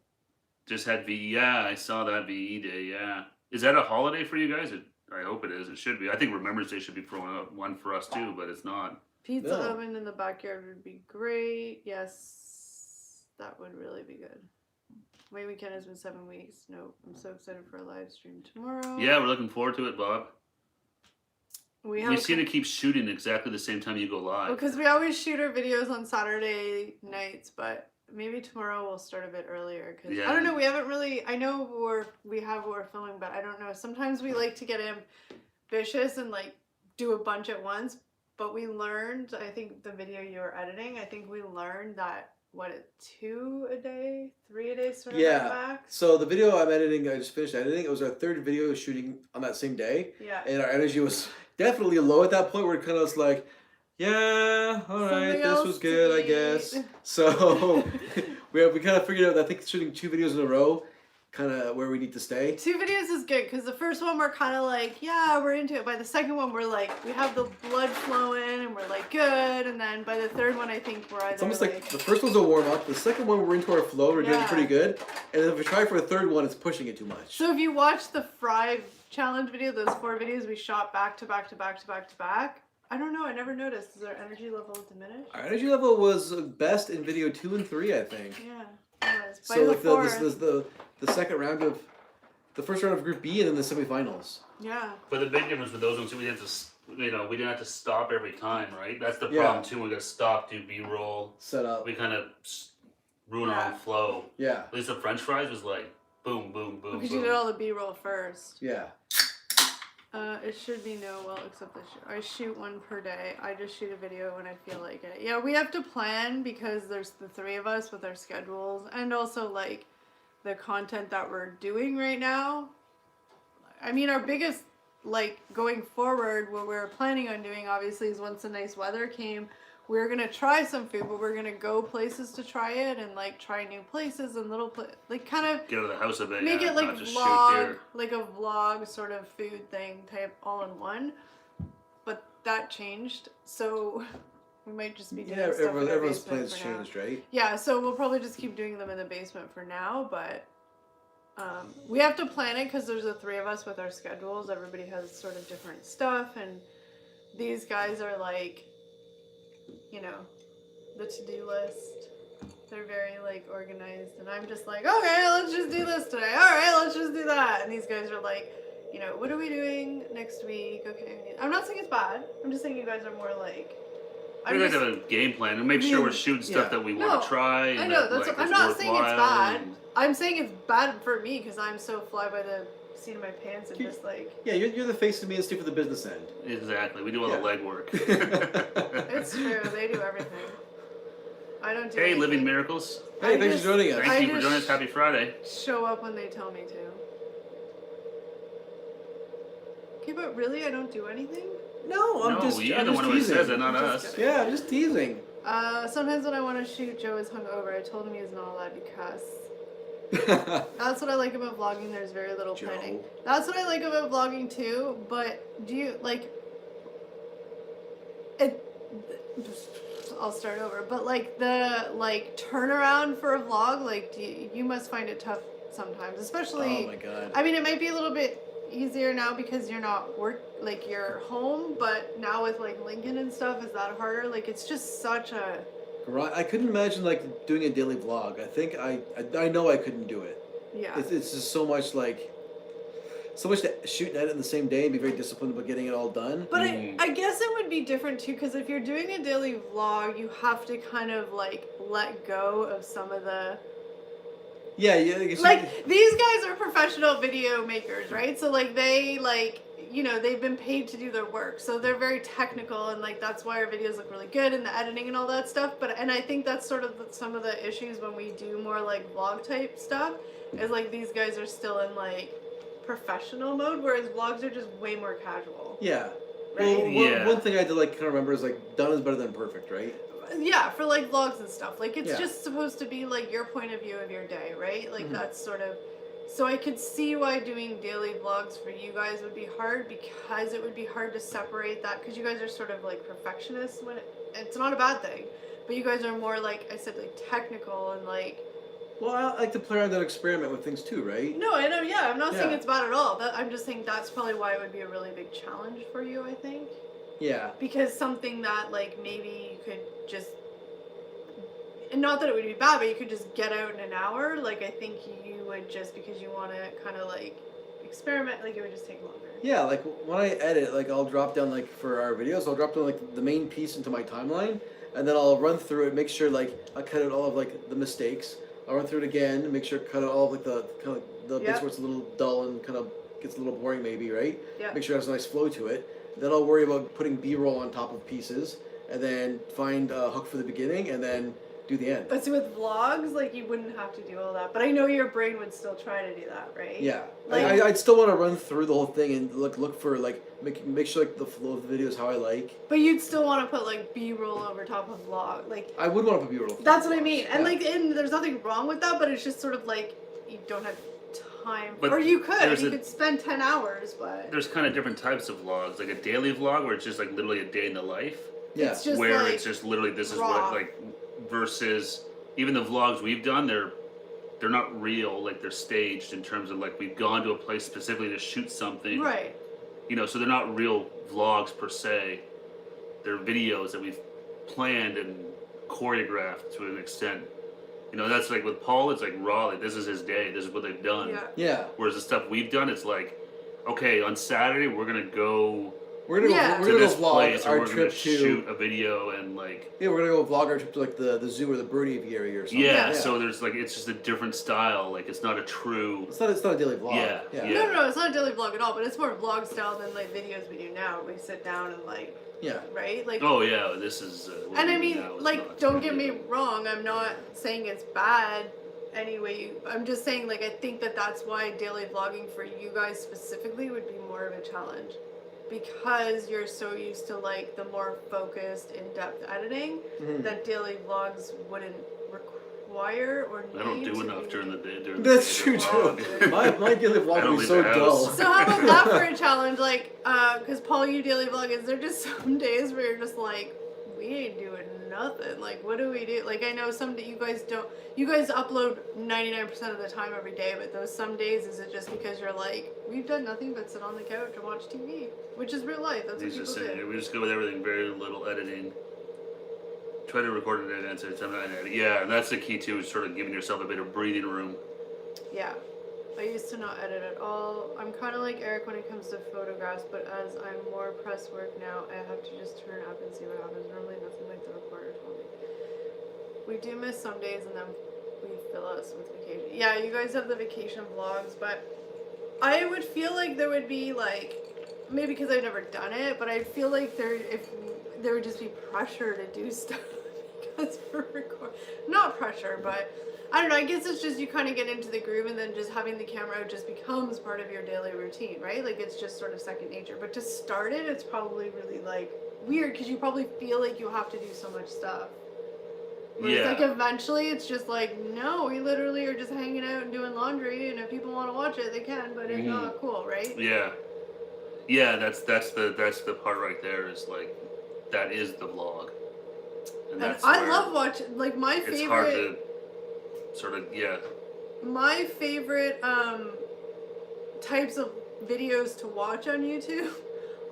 just had VE. Yeah, I saw that VE Day. Yeah, is that a holiday for you guys? I hope it is. It should be. I think Remembrance Day should be throwing up one for us too, but it's not. Pizza No. oven in the backyard would be great. Yes, that would really be good. My weekend has been 7 weeks. Nope, I'm so excited for a live stream tomorrow. Yeah, we're looking forward to it, Bob. we have We seem to keep shooting exactly the same time you go live. because we always shoot our videos on Saturday nights, but maybe tomorrow we'll start a bit earlier. Cause Yeah. I don't know. We haven't really. I know we're filming, but I don't know. Sometimes we like to get ambitious and like do a bunch at once. But we learned. I think the video you were editing. I think we learned that 2 a day, 3 a day, sort of Yeah. max. So the video I'm editing, I just finished editing. It was our third video shooting on that same day, Yeah. and our energy was definitely low at that point. We're kind of just like, yeah, all right, Something this else was to good, I eat. guess. So we kind of figured out. I think shooting 2 videos in a row, kind of where we need to stay. 2 videos is good because the first one we're kind of like, yeah, we're into it. By the second one, we're like, we have the blood flowing and we're like, good. And then by the third one, I think we're either It's almost like the first one's a warm up. The second one, we're into our flow. We're doing Yeah. pretty good. And then if we try for a third one, it's pushing it too much. So if you watch the Fry challenge video, those 4 videos we shot back to back to back to back to back. I don't know. I never noticed. Does our energy level diminish? Our energy level was best in video 2 and 3, I think. Yeah. It was. By So the like fourth. the second round of the first round of Group B and then the semifinals. Yeah. But the big difference with those ones, we didn't have to, we didn't have to stop every time, right? That's the Yeah. problem too. We got to stop, do B-roll. Set up. We kind of ruin our Yeah. own flow. Yeah. At least the French fries was like boom, boom, boom, Because boom. you did all the B-roll first. Yeah. It should be except I shoot 1 per day. I just shoot a video when I feel like it. Yeah, we have to plan because there's the 3 of us with our schedules and also like the content that we're doing right now. I mean, our biggest like going forward, what we're planning on doing obviously is once the nice weather came, we're gonna try some food, but we're gonna go places to try it and like try new places and like kind of Get out of the house a bit. make yeah, it like not just shoot vlog, deer. like a vlog sort of food thing type all in one. But that changed, so we might just be doing stuff in our everyone's basement plans for now. changed, right? Yeah, so we'll probably just keep doing them in the basement for now, but we have to plan it because there's the three of us with our schedules. Everybody has sort of different stuff, and these guys are like, you know, the to-do list. They're very like organized, and I'm just like, okay, let's just do this today. All right, let's just do that. And these guys are like, you know, what are we doing next week? Okay, I'm not saying it's bad. I'm just saying you guys are more like. We like to have a game plan and make sure we're shooting stuff that we want to try. And I know. that, I'm not saying it's bad. and- I'm saying it's bad for me because I'm so fly by the seat of my pants and just like. Yeah, you're the face of me and stick for the business end. Exactly. We do all the legwork. It's true. They do everything. I don't do Hey, anything. Living Miracles. Hey, thanks for joining us. Thank you for joining us. Happy Friday. Show up when they tell me to. Okay, but really, I don't do anything? No, I'm just you're I'm the just one who teasing. says it, not I'm us. just kidding. Yeah, I'm just teasing. Sometimes when I want to shoot, Joe is hungover. I told him he was not allowed to cuss. That's what I like about vlogging. There's very little Joe. planning. That's what I like about vlogging too. But do you like it? I'll start over. But like the turnaround for a vlog, like you must find it tough sometimes, especially. Oh my god. I mean, it might be a little bit easier now because you're not you're home. But now with like Lincoln and stuff, is that harder? Like it's just such a. I couldn't imagine like doing a daily vlog. I think I know I couldn't do it. Yeah. It's just so much to shoot and edit in the same day and be very disciplined about getting it all done. But I guess it would be different too, because if you're doing a daily vlog, you have to kind of like let go of some of the. Yeah. Like these guys are professional video makers, right? So like they they've been paid to do their work, so they're very technical, and like that's why our videos look really good and the editing and all that stuff. And I think that's sort of some of the issues when we do more like vlog type stuff, is like these guys are still in like professional mode, whereas vlogs are just way more casual. Yeah. Right? Well, one thing I had to kind of remember is done is better than perfect, right? Yeah, for like vlogs and stuff. Like it's Yeah. just supposed to be like your point of view of your day, right? Like Mhm. that's sort of. So I could see why doing daily vlogs for you guys would be hard, because it would be hard to separate that, because you guys are sort of like perfectionists it's not a bad thing, but you guys are more like I said, like technical and like. Well, I like to play around that experiment with things too, right? No, I know. Yeah, I'm not saying Yeah. it's bad at all. I'm just saying that's probably why it would be a really big challenge for you. I think. Yeah. Because something that like maybe you could just. And not that it would be bad, but you could just get out in an hour. Like I think you would, just because you want to kind of like experiment. Like it would just take longer. Yeah, like when I edit, I'll drop down for our videos, I'll drop down the main piece into my timeline, and then I'll run through it, make sure I cut out all of the mistakes. I'll run through it again, make sure I cut out all of the kind of the bits Yep. where it's a little dull and kind of gets a little boring maybe, right? Yeah. Make sure it has a nice flow to it. Then I'll worry about putting B-roll on top of pieces, and then find a hook for the beginning, and then do the end. But see, with vlogs, like you wouldn't have to do all that. But I know your brain would still try to do that, right? Yeah, Like- I'd still want to run through the whole thing and look for make sure the flow of the video is how I like. But you'd still want to put like B-roll over top of vlog, like. I would want to put B-roll. That's what I mean, and Yeah. and there's nothing wrong with that, but it's just sort of like you don't have time, But or you could, there's you a- could spend 10 hours, but There's kind of different types of vlogs, like a daily vlog where it's just like literally a day in the life, Yeah. it's just where like it's just literally this is raw. what versus even the vlogs we've done, they're not real, like they're staged in terms of like we've gone to a place specifically to shoot something, right. So they're not real vlogs per se. They're videos that we've planned and choreographed to an extent. That's like with Paul, it's like raw, like this is his day, this is what they've done. Yeah. Yeah. Whereas the stuff we've done, it's like, okay, on Saturday we're gonna go We're gonna Yeah. go, to we're gonna this go vlog place, or our we're gonna trip to shoot a video and like. yeah, we're gonna go vlog our trip to the zoo or the bird aviary or something. Yeah, so there's it's just a different style. Like it's not a true. it's not a daily vlog. Yeah, Yeah. yeah. No, it's not a daily vlog at all, but it's more vlog style than like videos we do now. We sit down and Yeah. right? Like. Oh yeah, this is. What And we I do mean, now is like, not don't get me video. wrong. I'm not saying it's bad anyway. I'm just saying, like, I think that's why daily vlogging for you guys specifically would be more of a challenge. because you're so used to like the more focused, in-depth editing, that daily vlogs wouldn't require or need I don't do to enough be... during the day. That's true vlog. too. My daily I vlog don't would be leave so the house. dull. So how about that for a challenge? Like, because Paul, you daily vlog, is there just some days where you're just like, we ain't doing nothing? Like, what do we do? Like, I know some you guys don't, you guys upload 99% of the time every day, but those some days, is it just because you're like, we've done nothing but sit on the couch and watch TV, which is real life. That's what He's just people saying, do. we just go with everything, very little editing. Try to record it in advance every time I edit. Yeah, and that's the key too, is sort of giving yourself a bit of breathing room. Yeah. I used to not edit at all. I'm kind of like Eric when it comes to photographs, but as I'm more press work now, I have to just turn up and see what happens. Normally nothing like the recorder told me. We do miss some days and then we fill us with vacation. Yeah, you guys have the vacation vlogs, but I would feel like there would be like, maybe because I've never done it, but I feel like there would just be pressure to do stuff because we're not pressure, but I don't know, I guess it's just you kind of get into the groove and then just having the camera out just becomes part of your daily routine, right? Like it's just sort of second nature. But to start it, it's probably really like weird because you probably feel like you have to do so much stuff. Whereas Yeah. like eventually it's just like, no, we literally are just hanging out and doing laundry, and if people want to watch it, they can, but if not, cool, right? Yeah. Yeah, that's the part right there, is like, that is the vlog. And that's I where love watching, like my it's hard favorite, to sort of, yeah. my favorite types of videos to watch on YouTube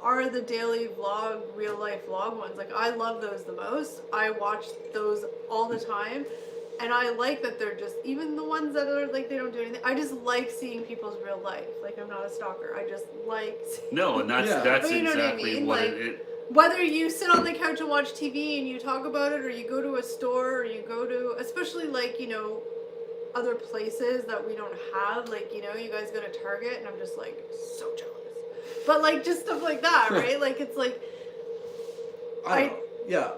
are the daily vlog, real life vlog ones. Like I love those the most. I watch those all the time. And I like that they're just, even the ones that are like they don't do anything, I just like seeing people's real life. Like I'm not a stalker. I just like seeing No, and that's Yeah. that's But you know what I exactly mean? what Like, it whether you sit on the couch and watch TV and you talk about it, or you go to a store, or you go to, especially like, you know, other places that we don't have, like, you know, you guys go to Target and I'm just like so jealous. But like just stuff like that, right? Like it's like I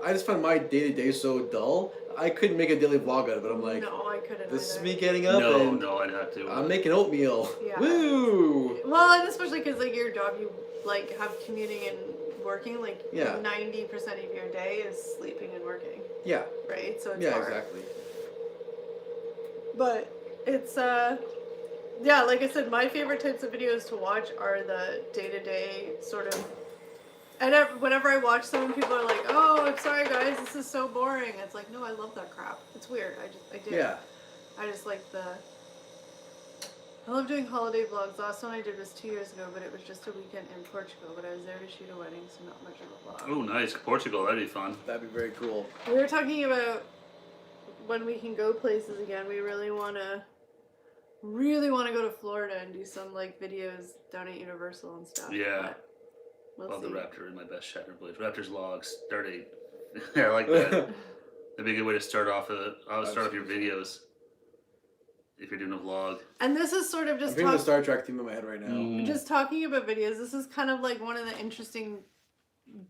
just find my day to day so dull. I couldn't make a daily vlog out of it. I'm like, no, I couldn't this is either. me getting up and no, I'd have to. I'm making oatmeal. Yeah. Woo! Well, and especially because like your job, you like have commuting and working, like Yeah. 90% of your day is sleeping and working, Yeah. right? So it's Yeah, hard. exactly. But it's yeah, like I said, my favorite types of videos to watch are the day-to-day sort of, and whenever I watch someone, people are like, oh, I'm sorry guys, this is so boring. It's like, no, I love that crap. It's weird. I do. Yeah. I just like I love doing holiday vlogs. Last one I did was 2 years ago, but it was just a weekend in Portugal, but I was there to shoot a wedding, so not much of a vlog. Oh, nice. Portugal, that'd be fun. That'd be very cool. We were talking about when we can go places again. We really want to go to Florida and do some like videos down at Universal and stuff. Yeah. But we'll Love see. the Raptor in my best Shatner Blades. Raptors logs, start 8. Yeah, I like that. That'd be a good way to start off start off your videos. If you're doing a vlog. And this is sort of I'm just hearing the Star Trek theme in my head right now. just talking about videos. This is kind of like one of the interesting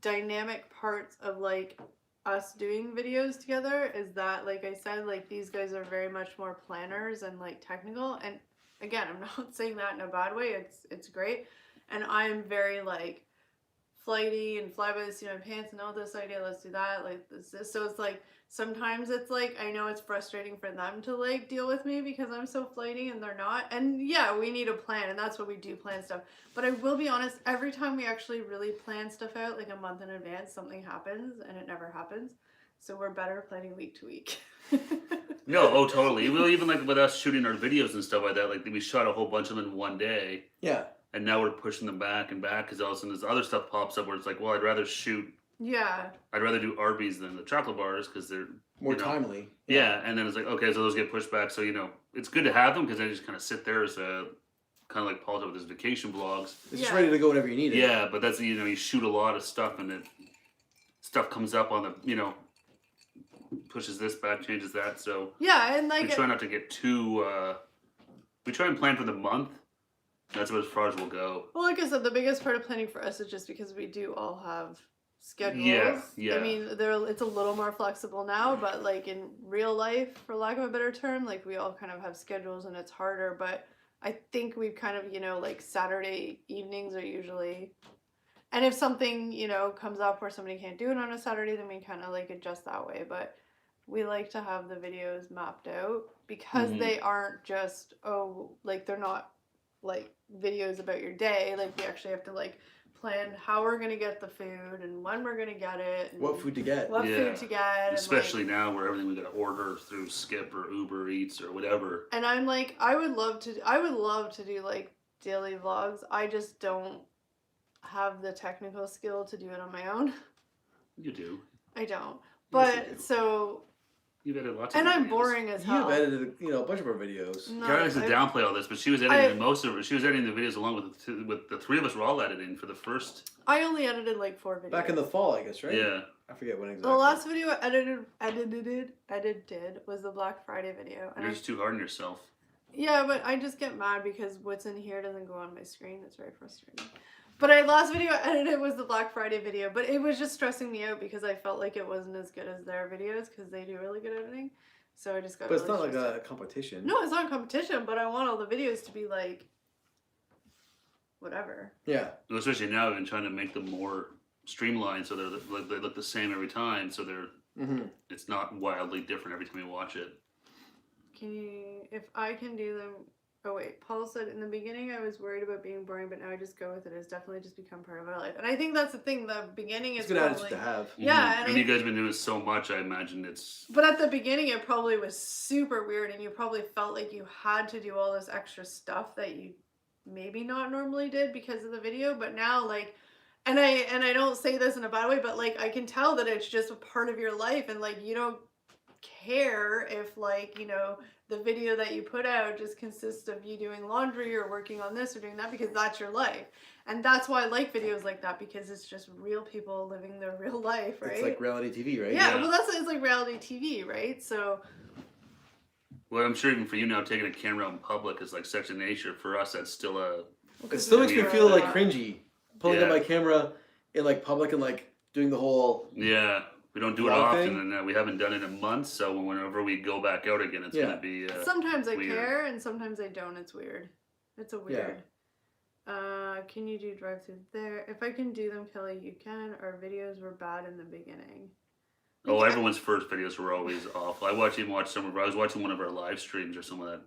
dynamic parts of like us doing videos together, is that, like I said, like these guys are very much more planners and like technical. And again, I'm not saying that in a bad way. It's great. And I'm very like flighty and fly by the seat of my pants and this idea, let's do that, like this. So it's like sometimes it's like I know it's frustrating for them to like deal with me because I'm so flighty and they're not. And yeah, we need a plan, and that's what we do, plan stuff. But I will be honest, every time we actually really plan stuff out like a month in advance, something happens, and it never happens. So we're better planning week to week. No, oh totally. Well, even like with us shooting our videos and stuff like that, like we shot a whole bunch of them in one day. Yeah. And now we're pushing them back and back because all of a sudden this other stuff pops up where it's like, well, I'd rather do Arby's than the chocolate bars because they're more timely. Yeah, and then it's like, okay, so those get pushed back. So, it's good to have them because they just kind of sit there as a, kind of like Paul's with his vacation vlogs. It's just ready to go whenever you need it. Yeah, but that's, you shoot a lot of stuff and stuff comes up on the, pushes this back, changes that. So yeah, and like we try not to get too, we try and plan for the month. That's about as far as we'll go. Well, like I said, the biggest part of planning for us is just because we do all have schedules. Yeah. I mean, it's a little more flexible now, but like in real life, for lack of a better term, like we all kind of have schedules and it's harder. But I think we've kind of, like Saturday evenings are usually, And if something, you know, comes up where somebody can't do it on a Saturday, then we kind of like adjust that way. But we like to have the videos mapped out because they aren't just, like they're not like videos about your day. Like we actually have to like plan how we're going to get the food and when we're going to get it. And What food to get. What food to get. Especially and, now where everything we got to order through Skip or Uber Eats or whatever. And I'm like, I would love to do like daily vlogs. I just don't have the technical skill to do it on my own. You do. I don't. Yes, But you do. so... You've edited lots of And I'm videos. boring as hell. You've edited, you know, a bunch of our videos. No, Karen likes to I- downplay all this, but she was editing most of it. She was editing the videos along with the three of us were all editing for the first. I only edited like 4 videos. Back in the fall, I guess, right? Yeah. I forget when exactly. The last video I edited was the Black Friday video. And You're just too hard on yourself. yeah, but I just get mad because what's in here doesn't go on my screen. It's very frustrating. But last video I edited was the Black Friday video, but it was just stressing me out because I felt like it wasn't as good as their videos because they do really good editing. So I just got. But it's really not like stressed a out. competition. No, it's not a competition, but I want all the videos to be like whatever. Yeah. Especially now, I've been trying to make them more streamlined so they look the same every time. So it's not wildly different every time you watch it. Can you, if I can do them, oh wait, Paul said in the beginning I was worried about being boring, but now I just go with it. It's definitely just become part of my life. And I think that's the thing, the beginning It's is a good probably, attitude to have. Yeah, And you guys have been doing it so much, I imagine it's. but at the beginning it probably was super weird and you probably felt like you had to do all this extra stuff that you maybe not normally did because of the video, but now like, and I don't say this in a bad way, but like I can tell that it's just a part of your life and like you don't care if like, you know, the video that you put out just consists of you doing laundry or working on this or doing that because that's your life. And that's why I like videos like that because it's just real people living their real life, right? It's like reality TV, right? Yeah, well it's like reality TV, right? So Well, I'm sure even for you now, taking a camera out in public is like second nature. For us, that's still a. It still makes me feel like cringe. cringy. Pulling out my camera in like public and like doing the whole. Yeah, we don't do it Vlog often, thing? and we haven't done it in months. So whenever we go back out again, it's gonna be. Sometimes I weird. care and sometimes I don't. It's weird. It's a weird. Can you do drive-through there? If I can do them, Kelly, you can. Our videos were bad in the beginning. Oh, everyone's first videos were always awful. I watched some of. I was watching one of our live streams or some of that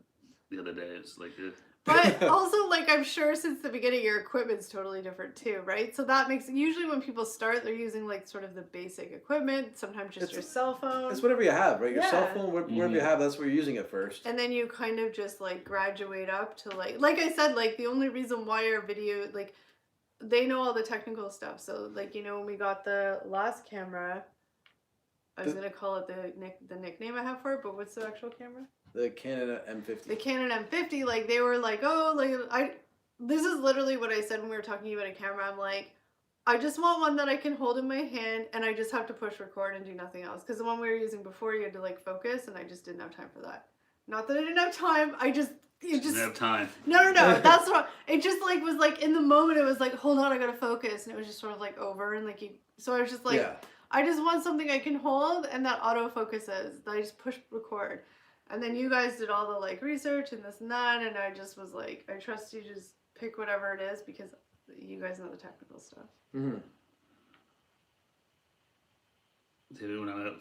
the other day. It's like. But also, like, I'm sure since the beginning, your equipment's totally different too, right? So that makes, usually when people start, they're using like sort of the basic equipment, sometimes just your cell phone. It's whatever you have, right? Your cell Yeah. phone, whatever you have, that's what you're using at first. And then you kind of just like graduate up to like I said, like the only reason why our video, like they know all the technical stuff. So like, you know, when we got the last camera, I was going to call it the nickname I have for it, but what's the actual camera? The Canon M50. The Canon M50, like they were like, oh, like this is literally what I said when we were talking about a camera. I'm like, I just want one that I can hold in my hand and I just have to push record and do nothing else. Because the one we were using before, you had to like focus and I just didn't have time for that. Not that I didn't have time, it just Didn't have time. No, that's what it just like was like in the moment. It was like, hold on, I gotta focus, and it was just sort of like over and like so I was just like, I just want something I can hold and that autofocuses. That I just push record, and then you guys did all the like research and this and that, and I just was like, I trust you, just pick whatever it is because you guys know the technical stuff. Mm-hmm. David, when I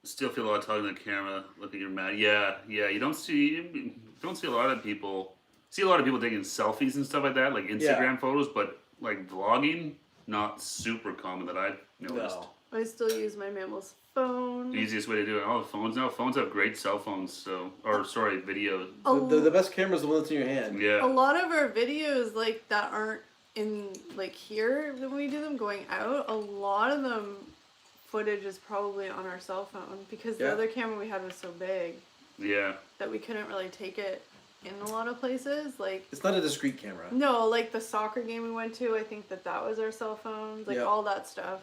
still feel a lot of talking to the camera, look at your mat. Yeah. You don't see a lot of people. See a lot of people taking selfies and stuff like that, like Instagram photos, but like vlogging, not super common that I've noticed. No. I still use my mammal's phone. The easiest way to do it. Oh, phones now. Phones have great cell phones. Video. The best camera is the one that's in your hand. Yeah. A lot of our videos like that aren't in like here when we do them going out. A lot of them footage is probably on our cell phone because the other camera we had was so big. Yeah. That we couldn't really take it in a lot of places. Like it's not a discrete camera. No, like the soccer game we went to, I think that was our cell phones. Like all that stuff.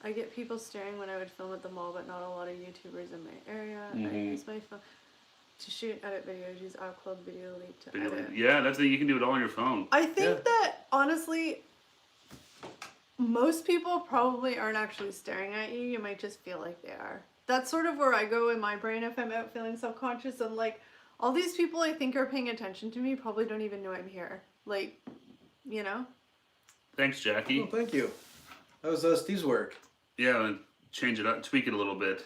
I get people staring when I would film at the mall, but not a lot of YouTubers in my area. I use my phone to shoot, edit videos, use iCloud Video Leap to edit. Yeah, that's you can do it all on your phone. I think that, honestly, most people probably aren't actually staring at you. You might just feel like they are. That's sort of where I go in my brain if I'm out feeling self-conscious. I'm like, all these people I think are paying attention to me probably don't even know I'm here. Like, you know? Thanks, Jackie. Oh, thank you. That was Steve's work. Yeah, and change it up, tweak it a little bit.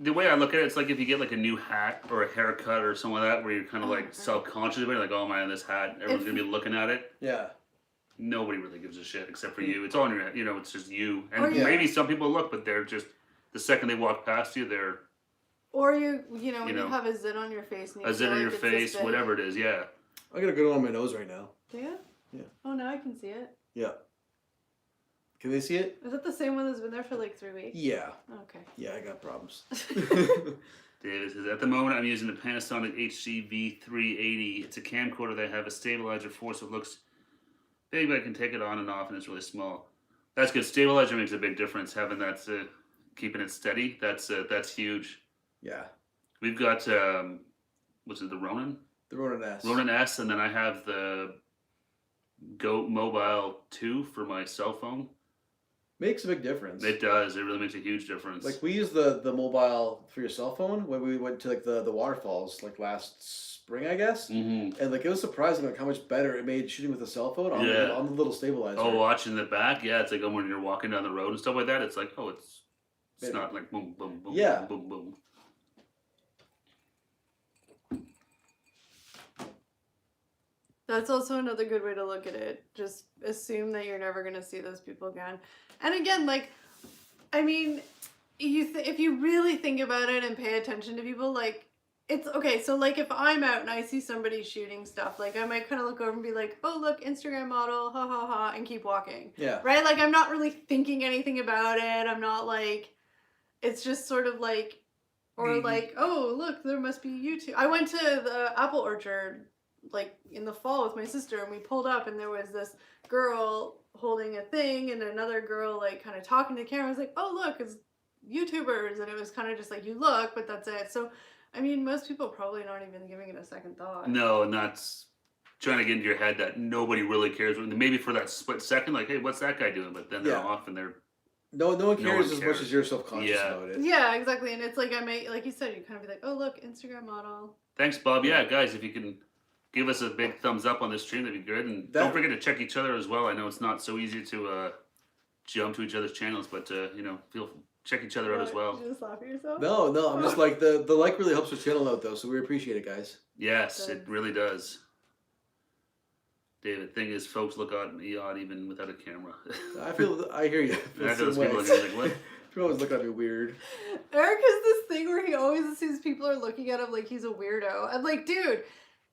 The way I look at it, it's like if you get like a new hat or a haircut or something like that, where you're kind of like self-conscious about it, like, oh man, this hat, everyone's gonna be looking at it. Yeah. Nobody really gives a shit except for you. It's all in your head, it's just you. And Or maybe some people look, but they're just, the second they walk past you, they're Or when you have a zit on your face. And you a zit feel on your like it's face, this big. whatever it is, yeah. I got a good one on my nose right now. Do you? Yeah. Oh, now I can see it. Yeah. Can they see it? Is that the same one that's been there for like 3 weeks? Yeah. Okay. Yeah, I got problems. David says, at the moment I'm using the Panasonic HCV380. It's a camcorder that I have a stabilizer for, so it looks big, but I can take it on and off, and it's really small. That's good. Stabilizer makes a big difference. Having that, keeping it steady, that's huge. Yeah. We've got, what's it, the Ronin? The Ronin S. Ronin S, and then I have the Goat Mobile 2 for my cell phone. Makes a big difference. It does. It really makes a huge difference. Like we use the mobile for your cell phone when we went to like the waterfalls like last spring, I guess. Mm-hmm. And like it was surprising like how much better it made shooting with a cell phone on, on the little stabilizer. Oh, watching the back, yeah, it's like when you're walking down the road and stuff like that. It's like, oh, it's not like boom, boom, boom, yeah, boom, boom, boom. That's also another good way to look at it. Just assume that you're never going to see those people again. And again, like, I mean, if you really think about it and pay attention to people, like, it's okay. So, like, if I'm out and I see somebody shooting stuff, like, I might kind of look over and be like, oh, look, Instagram model, ha ha ha, and keep walking. Yeah. Right? Like, I'm not really thinking anything about it. I'm not like, it's just sort of like, or like, oh, look, there must be YouTube. I went to the apple orchard like in the fall with my sister, and we pulled up and there was this girl holding a thing and another girl like kind of talking to the camera. I was like, oh look, it's YouTubers. And it was kind of just like, you look, but that's it. So I mean, most people probably aren't even giving it a second thought. No, and that's trying to get into your head that nobody really cares. Maybe for that split second, like, hey, what's that guy doing? But then they're off and they're no one cares as cares. much as you're self-conscious about it. Yeah, exactly. And it's like, I may, like you said, you kind of be like, oh look, Instagram model. Thanks, Bob. Yeah, guys, if you can give us a big thumbs up on this stream, that'd be good. And don't forget to check each other as well. I know it's not so easy to jump to each other's channels, but check each other out as well. Did you just laugh at yourself? No, I'm just like the like really helps our channel out though, so we appreciate it, guys. Yes, it really does. David, thing is, folks look at me odd even without a camera. I hear you. I know those people like, what? People always look at me weird. Eric has this thing where he always assumes people are looking at him like he's a weirdo. I'm like, dude,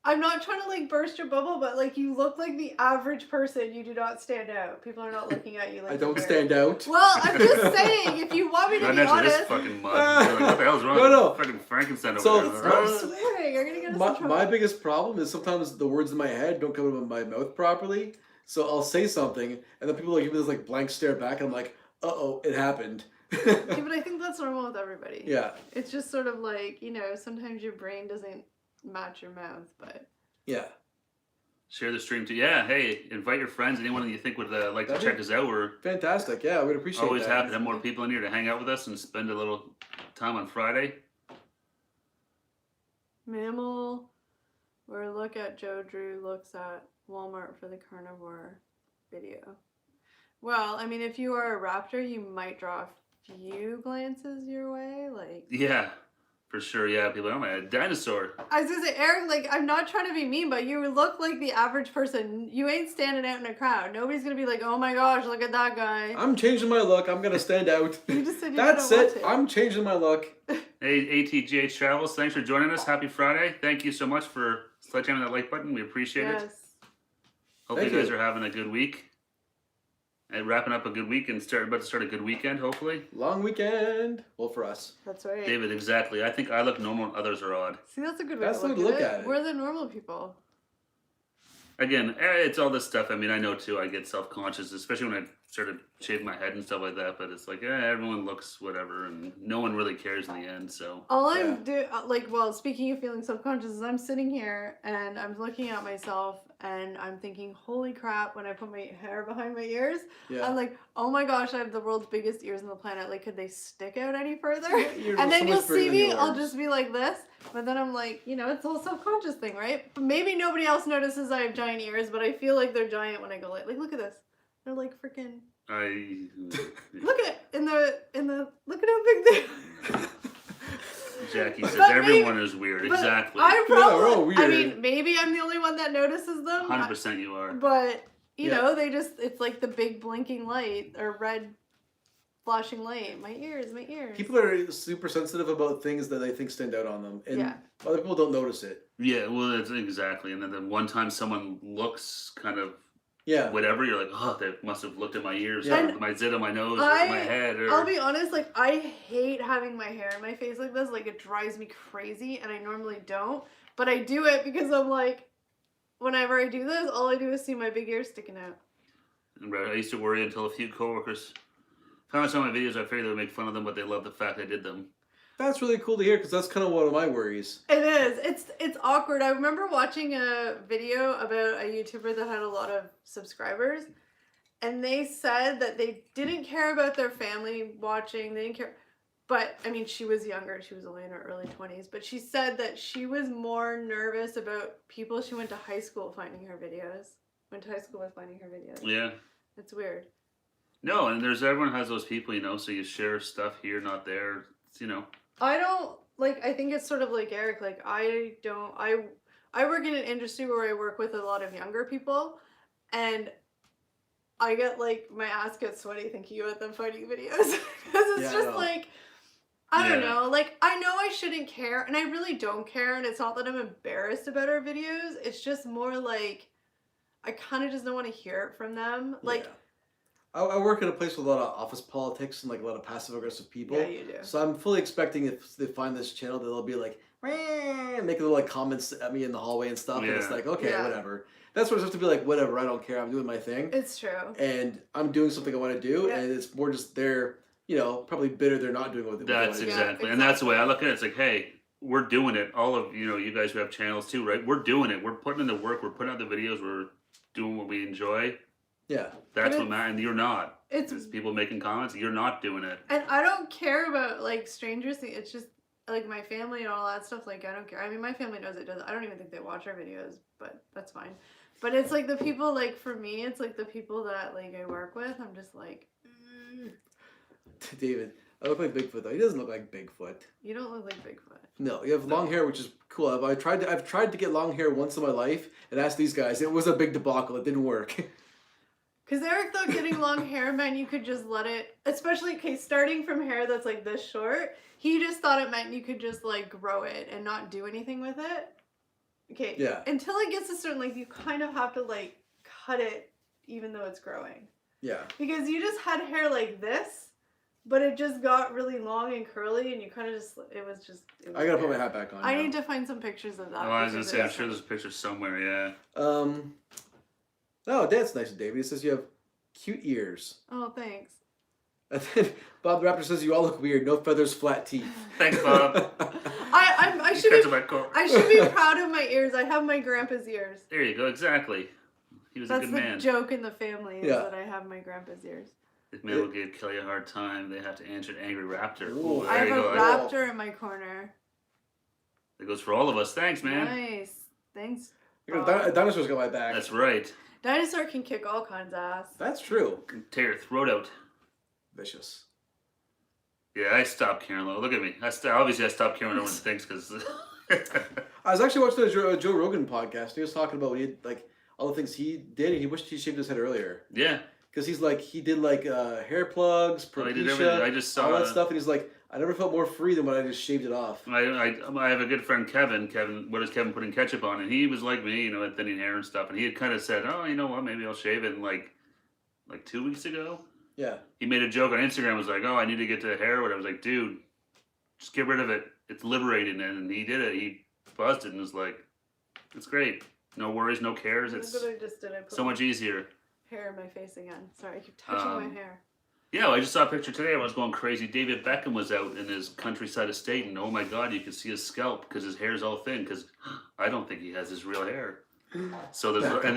I'm not trying to like burst your bubble, but like you look like the average person. You do not stand out. People are not looking at you like I don't you're stand out. Well, I'm just saying, if you want me to Not be next to honest. this fucking mug. Like, what the hell's wrong? No. Fucking Frankenstein over So, there. Stop swearing. You're gonna get us in trouble. My biggest problem is sometimes the words in my head don't come out of my mouth properly. So I'll say something, and then people give me this like blank stare back, and I'm like, uh-oh, it happened. Yeah, but I think that's normal with everybody. Yeah. It's just sort of like, sometimes your brain doesn't match your mouth, but. Yeah. Share the stream too. Yeah, hey, invite your friends. Anyone that you think would like to check us out. We're fantastic. Yeah, we'd appreciate always that. happy to have more people in here to hang out with us and spend a little time on Friday. Mammal, or look at Joe Drew looks at Walmart for the carnivore video. Well, I mean, if you are a raptor, you might draw a few glances your way, like. Yeah, for sure. Yeah, people are, oh my, a dinosaur. I was gonna say, Eric, like, I'm not trying to be mean, but you look like the average person. You ain't standing out in a crowd. Nobody's gonna be like, oh my gosh, look at that guy. I'm changing my look. I'm gonna stand out. You just said you That's didn't it. want to. I'm changing my look. Hey, ATGH Travels, thanks for joining us. Happy Friday. Thank you so much for sledgehammering that like button. We appreciate it. Hope you guys are having a good week. And wrapping up a good week and about to start a good weekend, hopefully. Long weekend. Well, for us. That's right. David, exactly. I think I look normal and others are odd. See, that's a good way That's to the way to look at at it. it. We're the normal people. Again, it's all this stuff. I mean, I know too, I get self-conscious, especially when I started shaving my head and stuff like that, but it's like, everyone looks whatever, and no one really cares in the end, so. All I'm speaking of feeling self-conscious, is I'm sitting here and I'm looking at myself and I'm thinking, holy crap, when I put my hair behind my ears, Yeah. I'm like, oh my gosh, I have the world's biggest ears on the planet. Like, could they stick out any further? Yours are And then so you'll much bigger see than me, I'll yours. just be like this. But then I'm like, you know, it's a whole self-conscious thing, right? But maybe nobody else notices I have giant ears, but I feel like they're giant when I go like look at this. They're like freaking. Look at it in the. Look at how big they are. Jackie says But everyone is weird. But Exactly. I'm Yeah, we're all probably. I weird. mean, maybe I'm the only one that notices them. 100% you are. But you Yeah. know, it's like the big blinking light or red flashing light. My ears. People are super sensitive about things that they think stand out on them, and Yeah. other people don't notice it. Yeah, well, that's exactly. And then the one time someone looks kind of Yeah. whatever, you're like, oh, they must have looked at my ears, Yeah. or my zit on my nose, or my head, or I'll be honest, like I hate having my hair in my face like this. Like it drives me crazy, and I normally don't, but I do it because I'm like, whenever I do this, all I do is see my big ears sticking out. And I used to worry until a few coworkers found some of my videos. I figured they would make fun of them, but they loved the fact I did them. That's really cool to hear because that's kind of one of my worries. It is. It's awkward. I remember watching a video about a YouTuber that had a lot of subscribers, and they said that they didn't care about their family watching. They didn't care. But I mean, she was younger. She was only in her early 20s. But she said that she was more nervous about people she went to high school finding her videos. Went to high school with finding her videos. Yeah. It's weird. No, and everyone has those people, you know. So you share stuff here, not there. It's, you know. I don't like. I think it's sort of like Eric. Like I don't. I work in an industry where I work with a lot of younger people, and I get like my ass gets sweaty thinking about them fighting videos because it's Yeah, I just know. like I don't Yeah. know. Like I know I shouldn't care, and I really don't care. And it's not that I'm embarrassed about our videos. It's just more like I kind of just don't want to hear it from them. Like. Yeah. I work in a place with a lot of office politics and like a lot of passive aggressive people. Yeah, you do. So I'm fully expecting if they find this channel that they'll be like, making little like comments at me in the hallway and stuff. And it's Yeah. like, okay, Yeah. whatever. That's where it's have to be like, whatever, I don't care. I'm doing my thing. It's true. And I'm doing something I want to do. Yeah. And it's more just they're, probably bitter they're not doing what they That's want to do. exactly. Yeah, And that's the way I look at it. It's like, hey, we're doing it. All of you guys who have channels too, right? We're doing it. We're putting in the work. We're putting out the videos. We're doing what we enjoy. Yeah. That's But what matters. And you're not. It's It's people making comments. You're not doing it. And I don't care about like strangers. It's just like my family and all that stuff. Like I don't care. I mean, my family knows it does. I don't even think they watch our videos, but that's fine. But it's like the people like for me, it's like the people that like I work with. I'm just like, David, I look like Bigfoot though. He doesn't look like Bigfoot. you don't look like Bigfoot. No, you have long hair, which is cool. I've tried to get long hair once in my life, and ask these guys. It was a big debacle. It didn't work. Because Eric thought getting long hair meant you could just let it, especially starting from hair that's like this short. He just thought it meant you could just like grow it and not do anything with it. Okay. Yeah. Until it gets to certain, like you kind of have to like cut it even though it's growing. Yeah. Because you just had hair like this, but it just got really long and curly, and you kind of just, it was I gotta put my weird. hat back on. I now. need to find some pictures of that. Oh, I was gonna because say, I'm it's- sure there's a picture somewhere. Yeah. Oh, that's nice of David. He says you have cute ears. Oh, thanks. And then Bob the Raptor says you all look weird. No feathers, flat teeth. Thanks, Bob. I should Catch be, my coat. I should be proud of my ears. I have my grandpa's ears. There you go. Exactly. He was That's a the good man. joke in the family is Yeah. that I have my grandpa's ears. If men will give Kelly a hard time, they have to answer an angry raptor. Ooh, Ooh, I there you have go. a rap- raptor in my corner. That goes for all of us. Thanks, man. Nice. Thanks. A dinosaur's got my back. That's right. Dinosaur can kick all kinds of ass. That's true. Tear your throat out. Vicious. Yeah, I stopped caring. Look at me. Obviously, I stopped caring what everyone thinks because. I was actually watching the Joe Rogan podcast. He was talking about like all the things he did, and he wished he shaved his head earlier. Yeah. Because he did like hair plugs, Oh, he did everything. Propecia, I just saw all that stuff, and he's like, I never felt more free than when I just shaved it off. I have a good friend, Kevin. What does Kevin putting ketchup on? And he was like me, had thinning hair and stuff. And he had kind of said, oh, you know what, maybe I'll shave it. And like 2 weeks ago, Yeah. he made a joke on Instagram. Was like, oh, I need to get to hair. What I was like, dude, just get rid of it. It's liberating. And he did it. He buzzed it and was like, it's great. No worries, no cares. It's Look what I just did. I put so much easier. hair in my face again. Sorry, I keep touching my hair. Yeah, well, I just saw a picture today. I was going crazy. David Beckham was out in his countryside estate, and oh my God, you could see his scalp because his hair's all thin. Because I don't think he has his real hair. So there's, and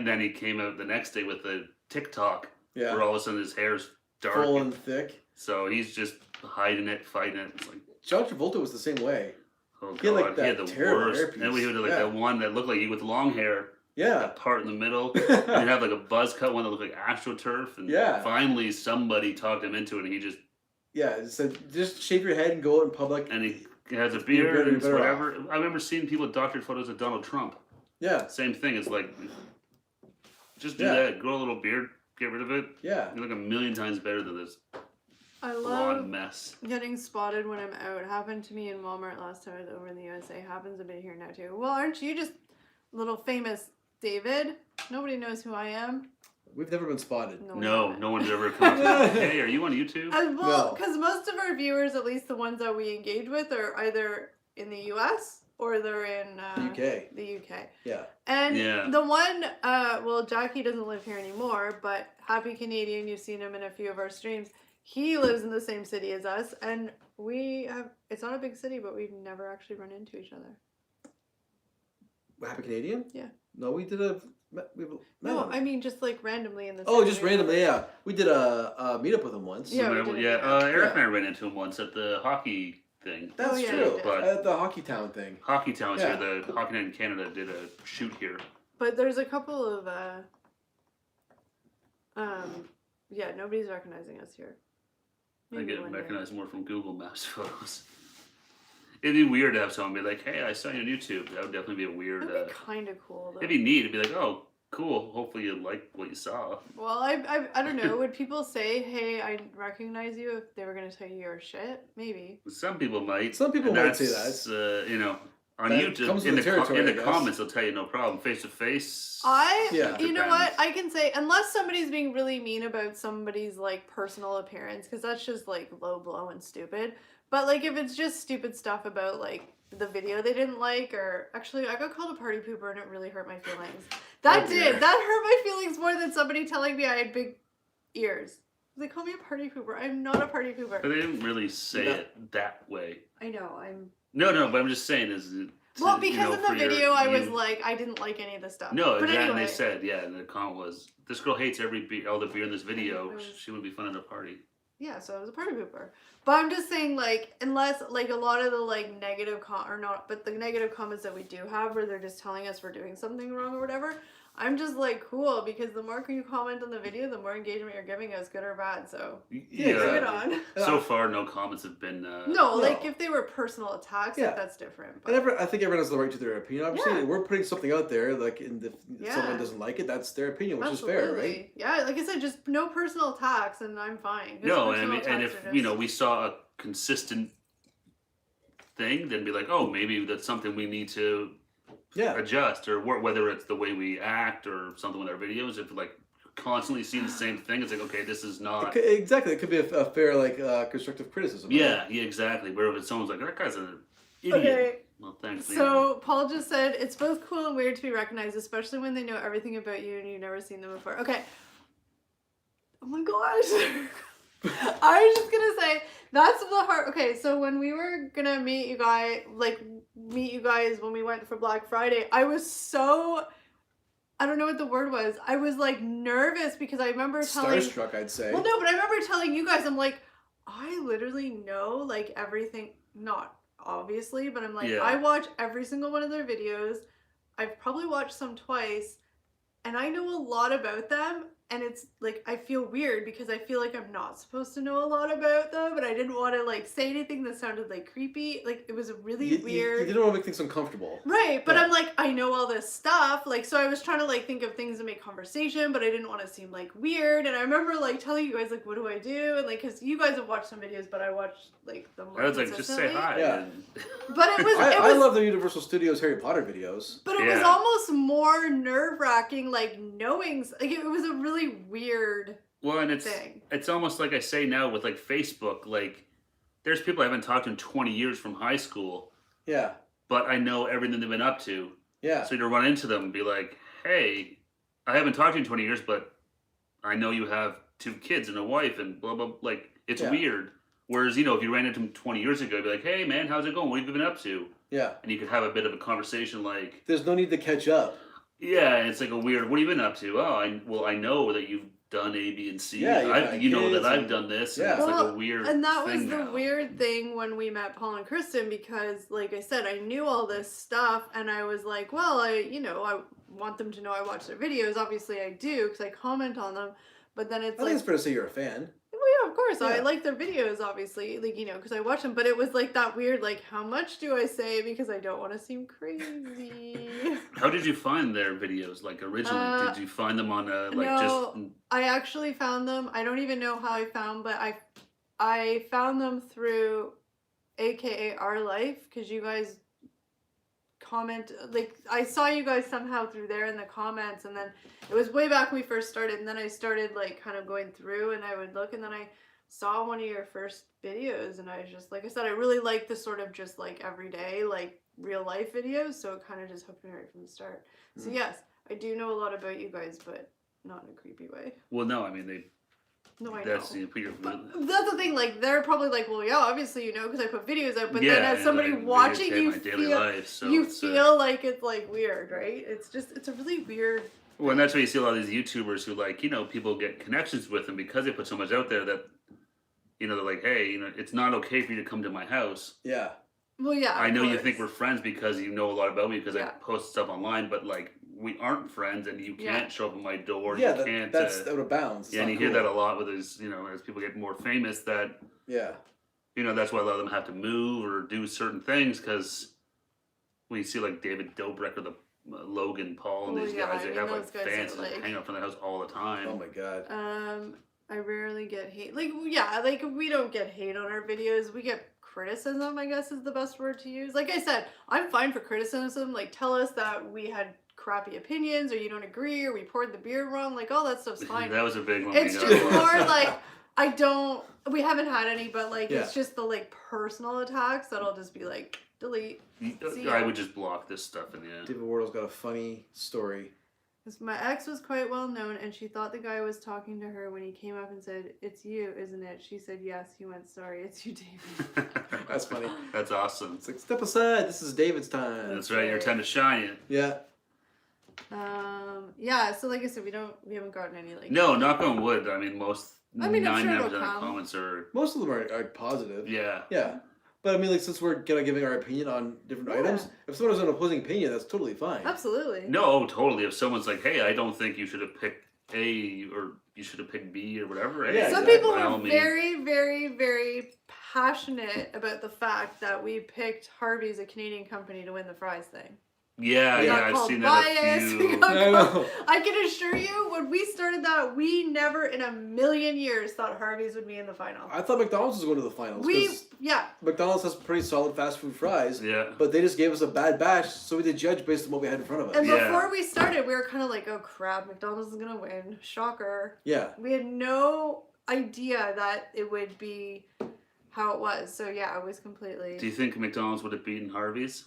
then he came out the next day with the TikTok, Yeah. where all of a sudden his hair's dark. Full and thick. So he's just hiding it, fighting it. It's like, John Travolta was the same way. oh He had, like, god, that he had the terrible worst. hairpiece. And we had like Yeah. that one that looked like he with long hair, Yeah. that part in the middle. And he'd have like a buzz cut one that looked like AstroTurf. And Yeah. finally somebody talked him into it, and he just Yeah, it said just shave your head and go out in public. and he has a You're beard better- and better whatever. I remember seeing people with doctored photos of Donald Trump. Yeah, Same thing. It's like, just do Yeah. that. Grow a little beard. Get rid of it. yeah. You look a million times better than this I blonde love mess. getting spotted when I'm out. Happened to me in Walmart last time I was over in the USA. Happens a bit here now too. Well, aren't you just little famous David? Nobody knows who I am. We've never been spotted. we No, haven't. no one's ever come to me. Hey, are you on YouTube? Well, No. because most of our viewers, at least the ones that we engage with, are either in the US or they're in UK. the UK. Yeah. And Yeah. the one, well, Jackie doesn't live here anymore, but Happy Canadian, you've seen him in a few of our streams. He lives in the same city as us, and we have, it's not a big city, but we've never actually run into each other. Happy Canadian? Yeah. No, we did a. We met No, him. I mean just like randomly in the Oh, city. just randomly, yeah. We did a meetup with him once. Yeah, we Remember- did yeah. it, yeah. Eric Yeah. and I ran into him once at the hockey thing. That's Oh, yeah, true. we did. But- At the Hockey Town thing. Hockey Town was Yeah. here. The Hockey Night in Canada did a shoot here. But there's a couple of, yeah, nobody's recognizing us here. I Maybe get one day. recognized more from Google Maps photos. It'd be weird to have someone be like, "Hey, I saw you on YouTube." That would definitely be a weird. That'd be kind of cool, though. It'd be neat. It'd be like, "Oh, cool. Hopefully you like what you saw." Well, I don't know. Would people say, "Hey, I recognize you," if they were gonna tell you your shit? Maybe. Some people might. Some people and might say that's, you know, on That YouTube comes in with the the territory, in I the guess. comments they'll tell you no problem. Face to face. Yeah. You know what? Depends. I can say, unless somebody's being really mean about somebody's like personal appearance, because that's just like low blow and stupid. But like if it's just stupid stuff about like the video they didn't like, or actually I got called a party pooper and it really hurt my feelings. That Oh, dear. that hurt my feelings more than somebody telling me I had big ears. They call me a party pooper. I'm not a party But pooper. they didn't really say No. it that way. I know. I'm. No, but I'm just saying is. Well, because in the for your video I was view- like, I didn't like any of the stuff. No, but and anyway, they said, yeah, and the comment was, "This girl hates every beer, all the beer in this video. It was- She would be fun at a party." yeah, so I was a party pooper. But I'm just saying, like, unless, like, a lot of the, like, negative or not, but the negative comments that we do have where they're just telling us we're doing something wrong or whatever, I'm just like, cool, because the more you comment on the video, the more engagement you're giving us, good or bad, so Yeah, bring it exactly. on. So far, no comments have been. No, like, No. if they were personal attacks, Yeah. like, that's different. And But I think everyone has the right to their opinion. Obviously, Yeah. we're putting something out there. Like, if Yeah. someone doesn't like it, that's their opinion, which is fair, right? Yeah, like I said, just no personal attacks, and I'm fine. 'Cause No, and I personal mean, and attacks if are you just- know we saw a consistent thing, then be like, oh, maybe that's something we need to Yeah. adjust, or whether it's the way we act or something with our videos. If like constantly seeing the same thing, it's like, okay, this is not. Exactly. It could be a fair, like, constructive criticism. right? Yeah, exactly. Where if someone's like, that guy's an idiot. Okay. Well, thanks. So Paul just said it's both cool and weird to be recognized, especially when they know everything about you and you've never seen them before. Okay. Oh my gosh. I was just gonna say that's the hard. Okay, so when we were gonna meet you guys when we went for Black Friday, I was so. I don't know what the word was. I was like nervous because I remember telling. Starstruck, I'd say. Well, no, but I remember telling you guys, I'm like, I literally know like everything. Not obviously, but I'm like, Yeah. I watch every single one of their videos. I've probably watched some twice, and I know a lot about them. And it's like I feel weird because I feel like I'm not supposed to know a lot about them, but I didn't want to like say anything that sounded like creepy. Like it was really weird. You didn't want to make things uncomfortable. Right, but Yeah. I'm like, I know all this stuff. Like, so I was trying to like think of things to make conversation, but I didn't want to seem like weird. And I remember like telling you guys like, what do I do? And like, cause you guys have watched some videos, but I watched like them. I was like, just say hi. Yeah. and- But it was, I love the Universal Studios Harry Potter videos. but it was Yeah. almost more nerve wracking, like knowing, like it was a really weird Well, and thing. it's almost like I say now with like Facebook, like there's people I haven't talked to in 20 years from high school, Yeah. but I know everything they've been up to. Yeah. So to run into them and be like, hey, I haven't talked to you in 20 years, but I know you have 2 kids and a wife and blah, blah, like, it's Yeah. weird. Whereas, you know, if you ran into them 20 years ago, you'd be like, hey, man, how's it going? What have you been up to? Yeah. And you could have a bit of a conversation like, There's no need to catch up. Yeah, it's like a weird. What have you been up to? Oh, I know that you've done A, B, and C. Yeah, you know that I've and- done this. yeah. And it's like a Well, weird. and that was thing the now. weird thing when we met Paul and Kristen, because like I said, I knew all this stuff and I was like, well, I want them to know I watch their videos. Obviously I do because I comment on them, but then it's I think like, it's fair to say you're a fan. well, yeah, of course I Yeah. like their videos, obviously, like, because I watch them, but it was like that weird, like, how much do I say because I don't want to seem crazy. How did you find their videos? Like originally, did you find them on a like no, just? I actually found them. I don't even know how I found, but I found them through AKA Our Life, because you guys comment, like, I saw you guys somehow through there in the comments, and then it was way back when we first started, and then I started like kind of going through and I would look, and then I saw one of your first videos, and I was just, like I said, I really like the sort of just like everyday, like real life videos, so it kind of just hooked me right from the start. So yes, I do know a lot about you guys, but not in a creepy way. Well, no, I mean they. No, I That's know. you put your. But that's the thing, like, they're probably like, well, yeah, obviously you know because I put videos out, but yeah, then as somebody I watching, videotape you my daily feel, life, so you it's, feel like it's like weird, right? It's a really weird. Well, and that's why you see a lot of these YouTubers who, like, people get connections with them because they put so much out there that, they're like, hey, it's not okay for you to come to my house. Yeah. Well, yeah. I know you course. think we're friends because you know a lot about me because I Yeah. post stuff online, but like we aren't friends, and you can't show up at my door. Yeah, you can't. that's out of bounds. It's Yeah, and not you hear cool. that a lot with as as people get more famous. That Yeah. that's why a lot of them have to move or do certain things because when you see like David Dobrik or the Logan Paul and Well, these yeah, guys, I they mean, have those like guys are, fans that like- hang out from their house all the time. Oh my god. I rarely get hate. Like, yeah, like we don't get hate on our videos. We get criticism, I guess is the best word to use. Like I said, I'm fine for criticism. Like, tell us that we had crappy opinions or you don't agree or we poured the beer wrong. Like, all that stuff's fine. That was a big one. It's we got. just more like we haven't had any, but like Yeah. it's just the like personal attacks that I'll just be like delete. See I ya. would just block this stuff in the end. David Wardle's got a funny story. 'Cause my ex was quite well known, and she thought the guy was talking to her when he came up and said, "It's you, isn't it?" She said, "Yes." He went, "Sorry, it's you, David." That's funny. That's awesome. It's like, step aside. This is David's time. That's right. Your time to shine. Yeah. Yeah. So like I said, we haven't gotten any like. No, knock on wood. I mean, I mean, I'm sure 99% it'll of the come. comments are Most of them are positive. yeah. Yeah. But I mean, like, since we're kind of giving our opinion on different Yeah. items, if someone has an opposing opinion, that's totally fine. Absolutely. No, totally. If someone's like, "Hey, I don't think you should have picked A or you should have picked B or whatever," hey, Yeah, Some exactly. people by all were means. very, very, very passionate about the fact that we picked Harvey's, a Canadian company, to win the fries thing. Yeah, We yeah, got I've called seen that a biased, we few. got Yeah, I know. I can assure you, when we started that, we never in a million years thought Harvey's would be in the final. I thought McDonald's was going to the finals. 'Cause Yeah. McDonald's has pretty solid fast food fries. Yeah. But they just gave us a bad batch, so we did judge based on what we had in front of us. And Yeah. before we started, we were kind of like, oh crap, McDonald's is going to win. Shocker. Yeah. We had no idea that it would be how it was. So yeah, I was completely. Do you think McDonald's would have beaten Harvey's?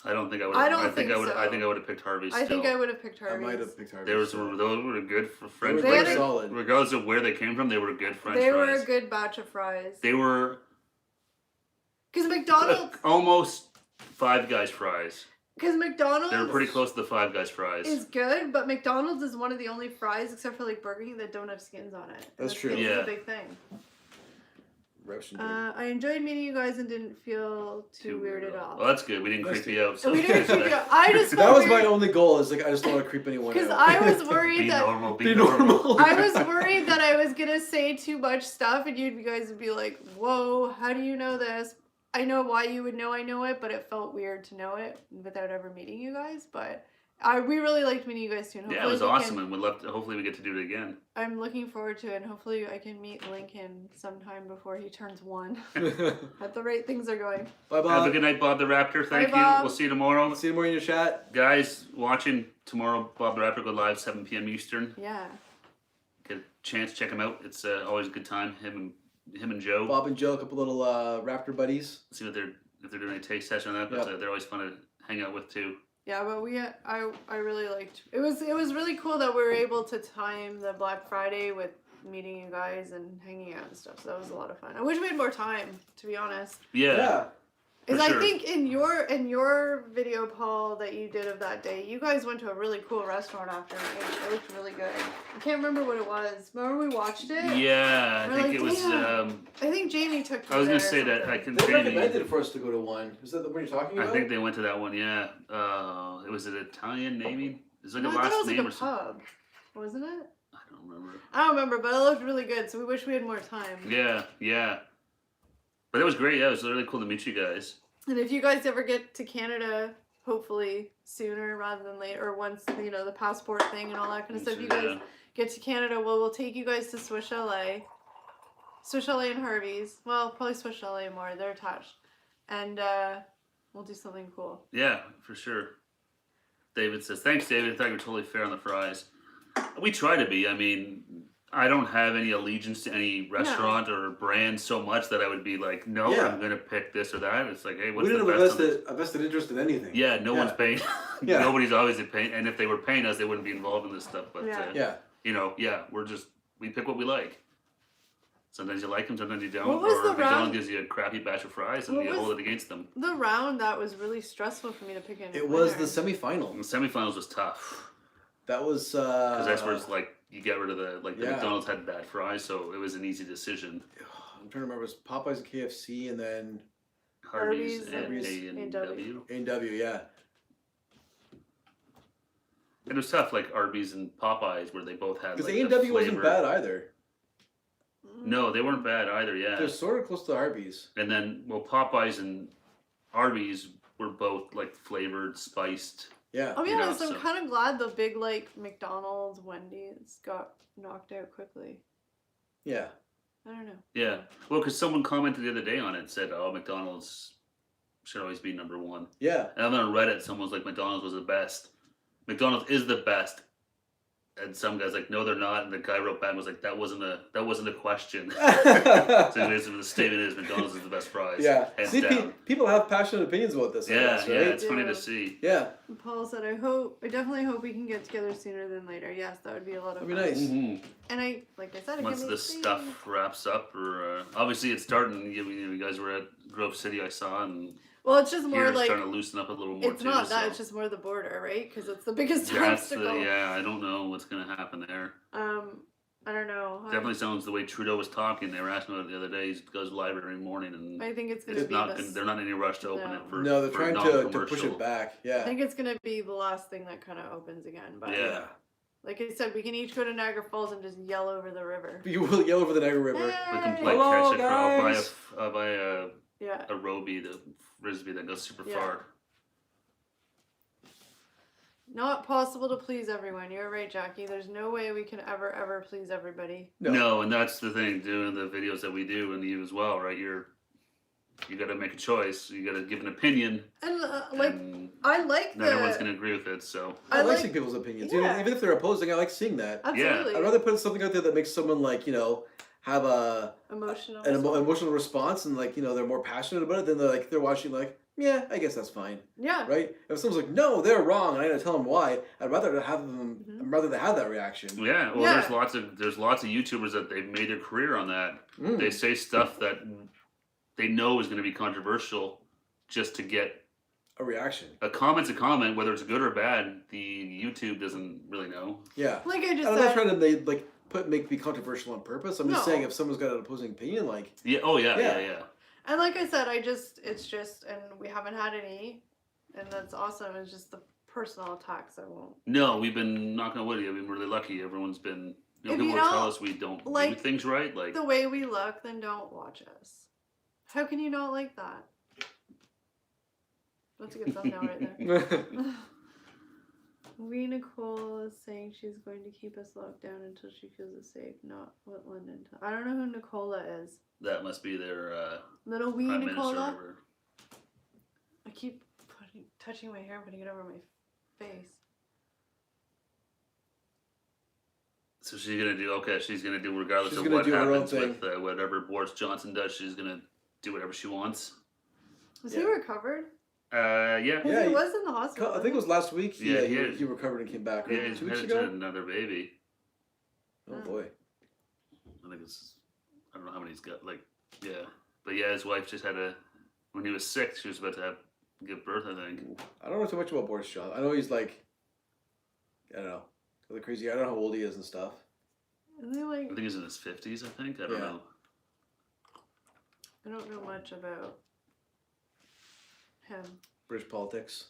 I don't think I would. I don't I think think I would. so. I think I would have picked Harvey's. I think still. I would have picked I Harvey's. might have picked Harvey's. There was those were good for French They were fries. very solid. Regardless of where they came from, they were good French They fries. were a good batch of fries. They were Because McDonald's, almost Five Guys fries. They were pretty close to the Five Guys fries. is good, but McDonald's is one of the only fries, except for like Burger King, that don't have skins on it. And That's the true. skins is Yeah. a big thing. Russian I enjoyed meeting you guys and didn't feel too weird at all. Well, that's good. We didn't That's creep you out. So We didn't creep you out. I just That felt was my weird only goal. Is like I just don't want to creep anyone out. because I was worried Be that normal. Be, Be normal. normal. I was worried that I was gonna say too much stuff and you guys would be like, "Whoa, how do you know this?" I know why you would know I know it, but it felt weird to know it without ever meeting you guys. But we really liked meeting you guys too. And Yeah, it was we awesome, can- and we love. Hopefully, we get to do it again. I'm looking forward to it, and hopefully I can meet Lincoln sometime before he turns 1. At the rate things are going. Bye Have a bye. good night, Bob the Raptor. Thank Bye, you. Bob. We'll see you tomorrow, See you more in your chat. guys. Watching tomorrow, Bob the Raptor go live 7 p.m. Eastern. Yeah. Get a chance, check him out. It's always a good time. Him and Joe. Bob and Joe, a couple little Raptor buddies. See what if they're doing a taste session on that. But Yep. they're always fun to hang out with too. Yeah, but I really liked it. Was really cool that we were able to time the Black Friday with meeting you guys and hanging out and stuff. So that was a lot of fun. I wish we had more time, to be honest. Yeah. Yeah. Is For I sure. think in your video, Paul, that you did of that day, you guys went to a really cool restaurant after. It looked really good. I can't remember what it was. Remember we watched it? Yeah, I We're think like, it was. "Damn." I think Jamie took. I was going gonna to say that I can. They Jamie, recommended for us to go to one. Is that the one you're talking about? I think they went to that one. Yeah. It was an Italian naming. It's like No, a I thought last it was name like or a something. pub, wasn't it? I don't remember. I don't remember, but it looked really good. So we wish we had more time. Yeah, yeah. But it was great. Yeah, it was really cool to meet you guys. And if you guys ever get to Canada, hopefully sooner rather than later, or once the passport thing and all that kind of stuff, you guys Yeah. get to Canada, we'll take you guys to Swiss Chalet. Swiss Chalet and Harvey's. Well, probably Swiss Chalet more. They're attached. And we'll do something cool. Yeah, for sure. David says, thanks, David. I thought you were totally fair on the fries. We try to be. I mean, I don't have any allegiance to any restaurant or brand so much that I would be like, no, Yeah. I'm going to pick this or that. It's like, hey, what's We the didn't have best? a vested interest in anything. Yeah, no one's paying. Yeah. Nobody's obviously paying. And if they were paying us, they wouldn't be involved in this stuff. But, Yeah. Yeah. we pick what we like. Sometimes you like them, sometimes you don't. What was or the McDonald's round- gives you a crappy batch of fries and What you was- hold it against them. The round that was really stressful for me to pick in. It was winner. the And semifinal. the semifinals was tough. That was Because that's where it's like, you get rid of the Yeah. McDonald's had bad fries, so it was an easy decision. I'm trying to remember. It was Popeyes and KFC, and then Harvey's Harvey's and and A&W. A&W. Yeah. And it was tough, like Arby's and Popeyes, where they both had Because like A&W the wasn't flavor. bad either. No, they weren't bad either, yeah. They're sort of close to Arby's. And then, well, Popeyes and Arby's were both like flavored, spiced. Yeah. I'll be You know, honest, I'm so- kind of glad the big McDonald's, Wendy's got knocked out quickly. Yeah. I don't know. Yeah. Well, because someone commented the other day on it and said, oh, McDonald's should always be number one. Yeah. And then on Reddit, someone was like, McDonald's was the best. McDonald's is the best. And some guy's like, no, they're not. And the guy wrote back and was like, that wasn't a question. So basically, the statement is McDonald's is the best fries. Yeah. Hands See, down. people have passionate opinions about this. I Yeah, guess, yeah, right? it's funny Yeah. to see. Yeah. And Paul said, I definitely hope we can get together sooner than later. Yes, that would be a lot of That'd be fun. nice. Mm-hmm. And like I said, I Once can't this wait to stuff see. wraps up, or obviously it's starting. You guys were at Grove City, I saw, and Well, it's just here more it's like, starting to loosen up a little more it's too. not that, so. it's just more the border, right? Because it's the biggest That's the, obstacle. yeah, I don't know what's gonna happen there. I don't know. Definitely sounds the way Trudeau was talking. They were asking about it the other day. He goes live every morning, and I think it's going to it's be not. this. They're not in any rush to open No. it for. No, they're for trying to push non-commercial. it back. I Yeah. think it's going to be the last thing that kind of opens again. But Yeah. like I said, we can each go to Niagara Falls and just yell over the river. You will yell over the Niagara River. We can Hey! play Hello, catch it. I'll guys. buy a Yeah. Roby, the frisbee that goes super Yeah. far. Not possible to please everyone. You're right, Jackie. There's no way we can ever please everybody. No, and that's the thing. Doing the videos that we do, and you as well, right? You got to make a choice. You got to give an opinion. And and I like not everyone's the. gonna agree with it. So I like like- seeing people's opinions. Yeah. Even if they're opposing, I like seeing that. Absolutely. I'd rather put something out there that makes someone have a Emotional. emotional response and they're more passionate about it than they're watching yeah, I guess that's fine, Yeah. right? If someone's like, no, they're wrong, and I gotta tell them why, I'd rather they have that reaction. yeah, well, Yeah. there's lots of YouTubers that they've made their career on that. Mm. They say stuff that they know is going to be controversial, just to get A reaction. a comment's a comment, whether it's good or bad. The YouTube doesn't really know. Yeah. Like I just I'm not said. trying to make me controversial on purpose. I'm just No. saying if someone's got an opposing opinion, Yeah. Oh yeah. Yeah. Yeah. And like I said, it's just, and we haven't had any, and that's awesome. It's just the personal attacks I won't. No, we've been knocking on wood. We've been really lucky. Everyone's been. If People you will tell don't us we don't do like things right. Like The way we look, then don't watch us. How can you not like that? That's a good thumbnail right there. We Nicole is saying she's going to keep us locked down until she feels it's safe. Not what London. I don't know who Nicola is. that must be their Little wee prime minister. Or Nicola. whatever. I keep touching my hair, putting it over my face. So she's gonna do okay. She's gonna do regardless She's of gonna what do her own happens thing. with whatever Boris Johnson does. She's gonna do whatever she wants. Was Yeah. he recovered? Yeah. Because Yeah, he he- was in the hospital. I think it was last week. Yeah, He recovered and came back. Yeah, Right? he's 2 weeks headed to ago. another baby. Oh boy. I think it's. I don't know how many he's got. Like, yeah, but yeah, his wife just had a when he was 6, she was about to give birth, I think. I don't know too much about Boris Johnson. I know he's like, I don't know, really crazy. I don't know how old he is and stuff. And they like, I think he's in his 50s, I think. I don't know. I don't know much about him. British politics.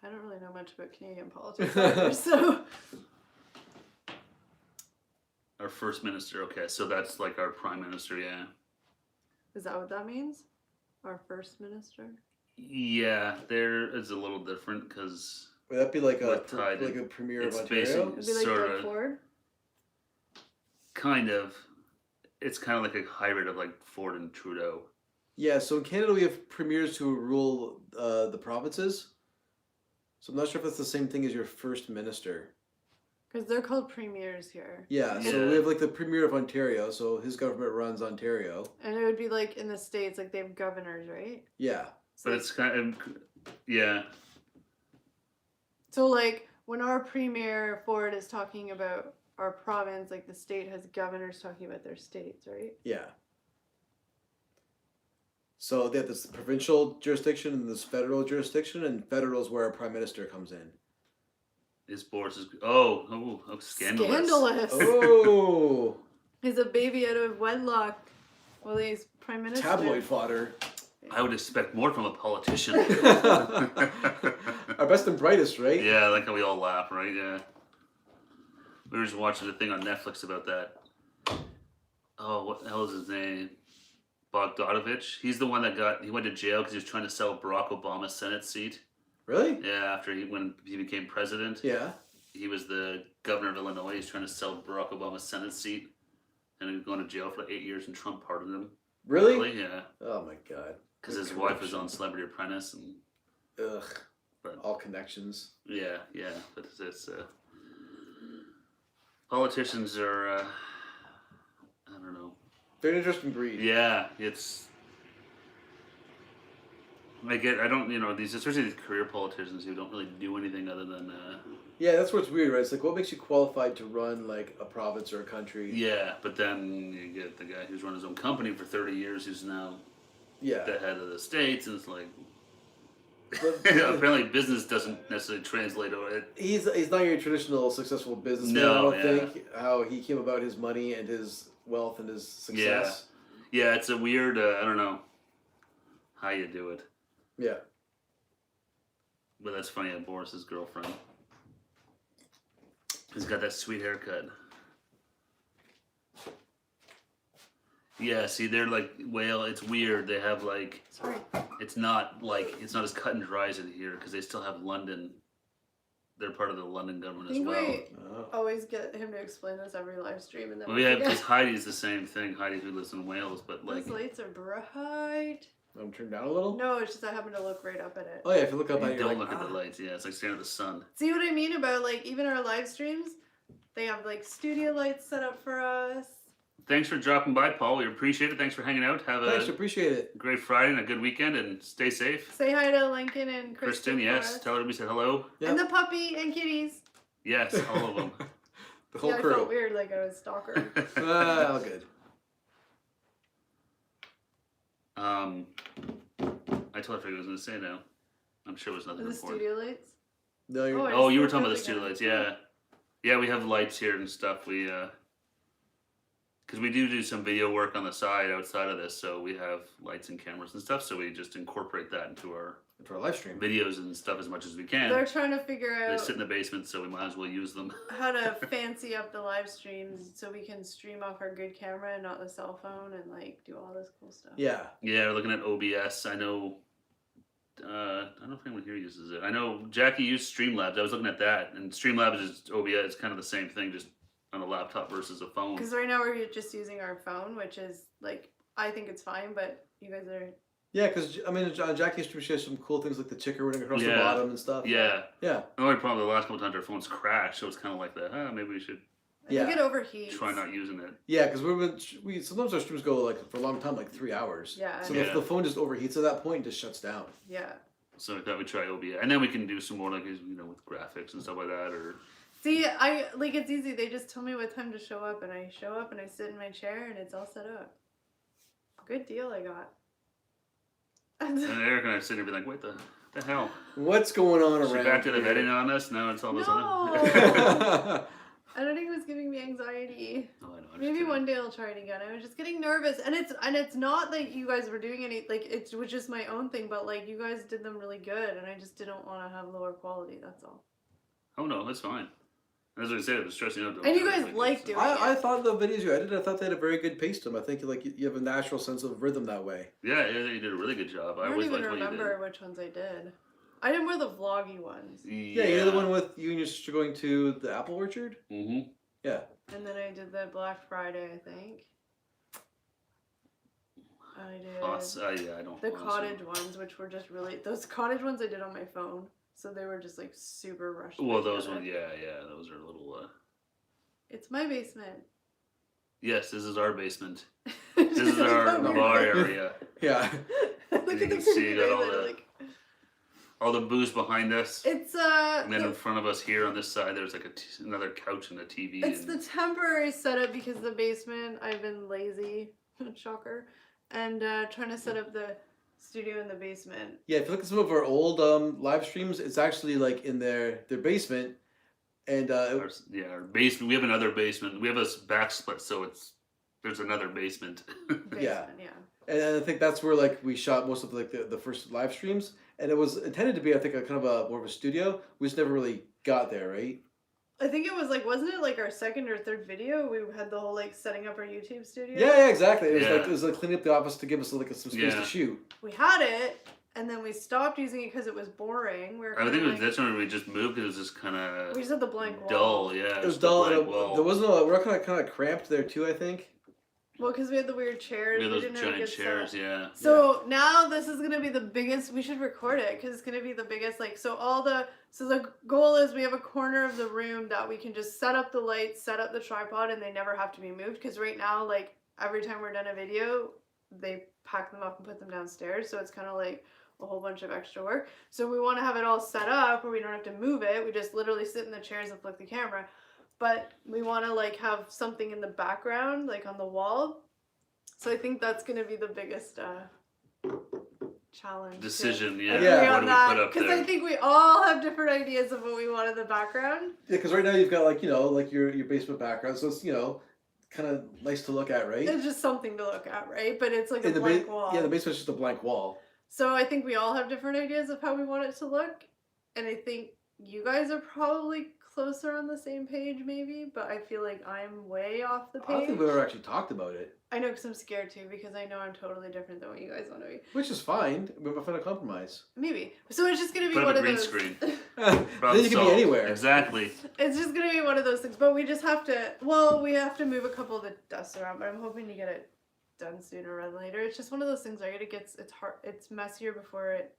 I don't really know much about Canadian politics either, so. Our first minister, okay, so that's like our prime minister, yeah. Is that what that means? Our first minister? Yeah, there is a little different because Would that be like We're tied a in. premier It's of Ontario? It'd be like Sorta. Doug Ford? kind of, it's kind of like a hybrid of like Ford and Trudeau. Yeah, so in Canada we have premiers who rule the provinces. So I'm not sure if that's the same thing as your first minister. Because they're called premiers here. Yeah, so Yeah. we have like the premier of Ontario, so his government runs Ontario. And it would be like in the States, like they have governors, right? Yeah. So, But it's kind of, yeah, so like when our premier Ford is talking about our province, like the state has governors talking about their states, right? Yeah. So they have this provincial jurisdiction and this federal jurisdiction, and federal is where our prime minister comes in. is Boris is, oh, scandalous. Scandalous. Oh, He's a baby out of wedlock. Well, he's prime minister. tabloid fodder. I would expect more from a politician. Our best and brightest, right? Yeah, I like how we all laugh, right? Yeah. We were just watching a thing on Netflix about that. Oh, what the hell is his name? Bogdanovich. He's the one that he went to jail because he was trying to sell Barack Obama's Senate seat. Really? Yeah, when he became president. Yeah. He was the governor of Illinois. He's trying to sell Barack Obama's Senate seat. And he was going to jail for like 8 years and Trump pardoned him. Really? Yeah. Oh my god. Because his wife was on Celebrity Apprentice. And Ugh. But- All connections. yeah. But it's politicians are, I don't know. Very interesting breed. Yeah, these, especially these career politicians who don't really do anything other than, Yeah, that's what's weird, right? It's like, what makes you qualified to run like a province or a country? yeah, but then you get the guy who's run his own company for 30 years who's now Yeah. the head of the states, and it's like, But- apparently business doesn't necessarily translate over it. He's not your traditional successful businessman. No, I don't think how he came about his money and his wealth and his success. Yeah, it's a weird, I don't know how you do it. Yeah. But that's funny, Boris's girlfriend. He's got that sweet haircut. Yeah, see, they're like, well, it's weird. They have like, Sorry. it's not as cut and dry as it here because they still have London. They're part of the London government I as think well. we Oh. always get him to explain this every live stream, and then Well, we yeah, forget. because Heidi's the same thing. Heidi who lives in Wales, but like, Those lights are bright. I'm turned down a little. No, it's just I happen to look right up at it. Oh yeah, if you look up at you it, don't you're look like, at the lights. Yeah, it's like staring at the sun. See what I mean about like even our live streams? They have like studio lights set up for us. Thanks for dropping by, Paul. We appreciate it. Thanks for hanging out. Have Thanks, a appreciate it. great Friday and a good weekend, and stay safe. Say hi to Lincoln and Kristen. Kristen, for yes. us. Tell her we said hello. Yep. And the puppy and kitties. Yes, all of them. The whole Yeah, I crew. felt weird like I was stalker. All good. I told her what I was going to say now. I'm sure it was nothing the important. studio lights. No, you're. Oh, I Oh, you were just talking about looked the up studio again. lights, yeah. Yeah, we have lights here and stuff. We, because we do some video work on the side outside of this, so we have lights and cameras and stuff, so we just incorporate that into our For a live stream. videos and stuff as much as we can. They're trying to figure They out sit in the basement, so we might as well use them. how to fancy up the live streams so we can stream off our good camera and not the cell phone and like do all this cool stuff. Yeah. Yeah, we're looking at OBS. I know. I don't know if anyone here uses it. I know Jackie used Streamlabs. I was looking at that, and Streamlabs is OBS. It's kind of the same thing, just on a laptop versus a phone. Because right now we're just using our phone, which is like I think it's fine, but you guys are. Yeah, because I mean, on Jackie's stream, she has some cool things like the chicker running across the Yeah. bottom and stuff. Yeah. Yeah. The only problem the last couple times our phones crashed, so it's kind of like that. Maybe we should I Yeah. think it overheats. try not using it. Yeah, because we sometimes our streams go like for a long time, like 3 hours. Yeah. So Yeah. if the phone just overheats at that point, and just shuts down. Yeah. So I thought we'd try OBS, and then we can do some more like with graphics and stuff like that. Or See, I like it's easy. They just tell me what time to show up, and I show up and I sit in my chair, and it's all set up. Good deal I got. And Eric and I are sitting there be like, what the hell? What's going on She around back to the here? vetting on us? No, it's all this other. No. I don't think it was giving me anxiety. Oh, I know, I'm just Maybe kidding. one day I'll try it again. I was just getting nervous, and it's not that you guys were doing any like it was just my own thing, but like you guys did them really good, and I just didn't want to have lower quality. That's all. Oh no, that's fine. As I said, it was stressing out. And you guys like doing I it. thought the videos you edited, I thought they had a very good pace to them. I think like you have a natural sense of rhythm that way. Yeah, you did a really good job. I don't always even liked what you did. remember which ones I did. I did more of the vloggy ones, Yeah, you know the one with you and your sister going to the apple orchard? Mm-hmm. Yeah. and then I did the Black Friday, I think. I did Yeah, I don't. the honestly. cottage ones, which were just really those cottage ones I did on my phone, so they were just like super rushed. Well, those together. ones, yeah, those are a little. It's my basement. Yes, this is our basement. This This is our bar area. Yeah. Look You at the can see you got all refrigerator, the- like, All the booze behind us. it's And then in front of us here on this side, there's like another couch and a TV. it's and the temporary setup because the basement I've been lazy, shocker, and trying to set up the studio in the basement. Yeah, if you look at some of our old live streams, it's actually like in their basement. And our basement. We have another basement. We have a back split, so there's another basement. Basement, Yeah. yeah. and I think that's where like we shot most of like the first live streams. And it was intended to be, I think, a kind of a more of a studio. We just never really got there, right? I think it was like, wasn't it like our second or third video? We had the whole like setting up our YouTube studio. Yeah, exactly. It Yeah. was like cleaning up the office to give us like some space Yeah. to shoot. We had it, and then we stopped using it because it was boring. We were I think kinda, that's when we just moved because it was just kind we of just had the blank wall. dull. Yeah, It was just a dull. blank And wall. there wasn't we were kind of cramped there too, I think. Well, because we had the weird chairs. We had those didn't have a giant good chairs. setup. Yeah. So now this is gonna be the biggest. We should record it because it's gonna be the biggest. Like so, the goal is we have a corner of the room that we can just set up the lights, set up the tripod, and they never have to be moved. Because right now, like every time we're done a video, they pack them up and put them downstairs. So it's kind of like a whole bunch of extra work. So we want to have it all set up where we don't have to move it. We just literally sit in the chairs and flick the camera. But we want to like have something in the background, like on the wall. So I think that's gonna be the biggest challenge. Decision. to Yeah. agree Yeah. What on do we that, put up because there? I think we all have different ideas of what we want in the background. Yeah, because right now you've got like like your basement background, so it's kind of nice to look at, right? It's just something to look at, right? But it's like a And blank wall. Yeah, the basement's just a blank wall. So I think we all have different ideas of how we want it to look, and I think you guys are probably closer on the same page, maybe. But I feel like I'm way off the I don't page. think we've ever actually talked about it, I know because I'm scared too, because I know I'm totally different than what you guys want to be. which is fine. We're gonna find a compromise. Maybe. So it's just gonna be Put up one a of green those. screen. Then you can Solved. be anywhere. Exactly. It's just gonna be one of those things, but we just have to. Well, we have to move a couple of the dusts around, but I'm hoping to get it done sooner rather than later. It's just one of those things, right? It's hard. It's messier before it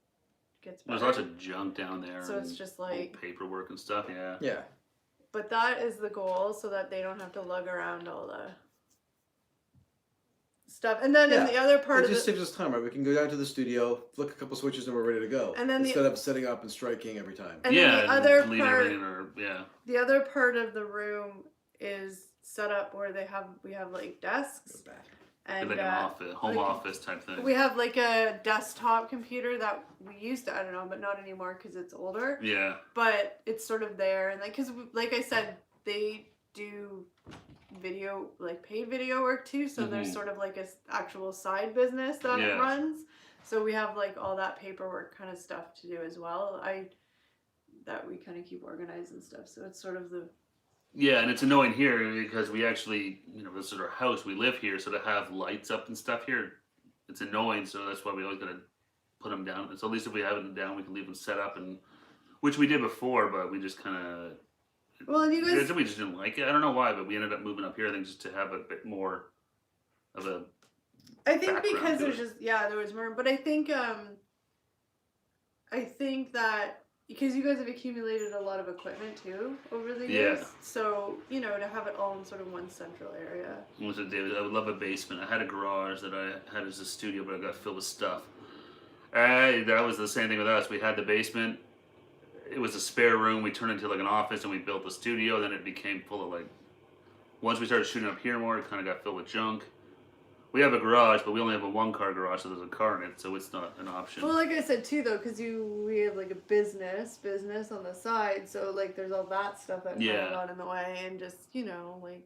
gets better. There's lots of junk down there. So it's and just old like. paperwork and stuff. Yeah. Yeah. But that is the goal, so that they don't have to lug around all the stuff. And then in Yeah. the other part It of just the. saves us time, right? We can go down to the studio, flick a couple switches, and we're ready to go. And then instead of setting up and striking every time. And yeah. then the other leave part. everything in our, yeah. The other part of the room is set up where we have like desks. Go back. And Like an office, home like- office type thing. we have like a desktop computer that we used to, I don't know, but not anymore because it's older. Yeah. But it's sort of there, and like, because like I said, they do video, like paid video work too. So there's Mhm. sort of like a actual side business that it Yeah. runs. So we have like all that paperwork kind of stuff to do as well. That we kind of keep organized and stuff. So it's sort of the. Yeah, and it's annoying here because we actually, this is our house. We live here, so to have lights up and stuff here, it's annoying. So that's why we always gotta put them down. So at least if we have it down, we can leave them set up, and which we did before, but we just kind of. Well, and you guys. We just didn't like it. I don't know why, but we ended up moving up here. I think just to have a bit more of a. I think background because to there's it. just there was more, but I think that because you guys have accumulated a lot of equipment too over the years, Yeah. so to have it all in sort of one central area. What was it, David? I would love a basement. I had a garage that I had as a studio, but I got filled with stuff. That was the same thing with us. We had the basement. It was a spare room. We turned it into like an office, and we built the studio. Then it became full of like. Once we started shooting up here more, it kind of got filled with junk. We have a garage, but we only have a 1-car garage, so there's a car in it, so it's not an option. Well, like I said too, though, because we have like a business on the side, so like there's all that stuff that kind Yeah. of got in the way, and just like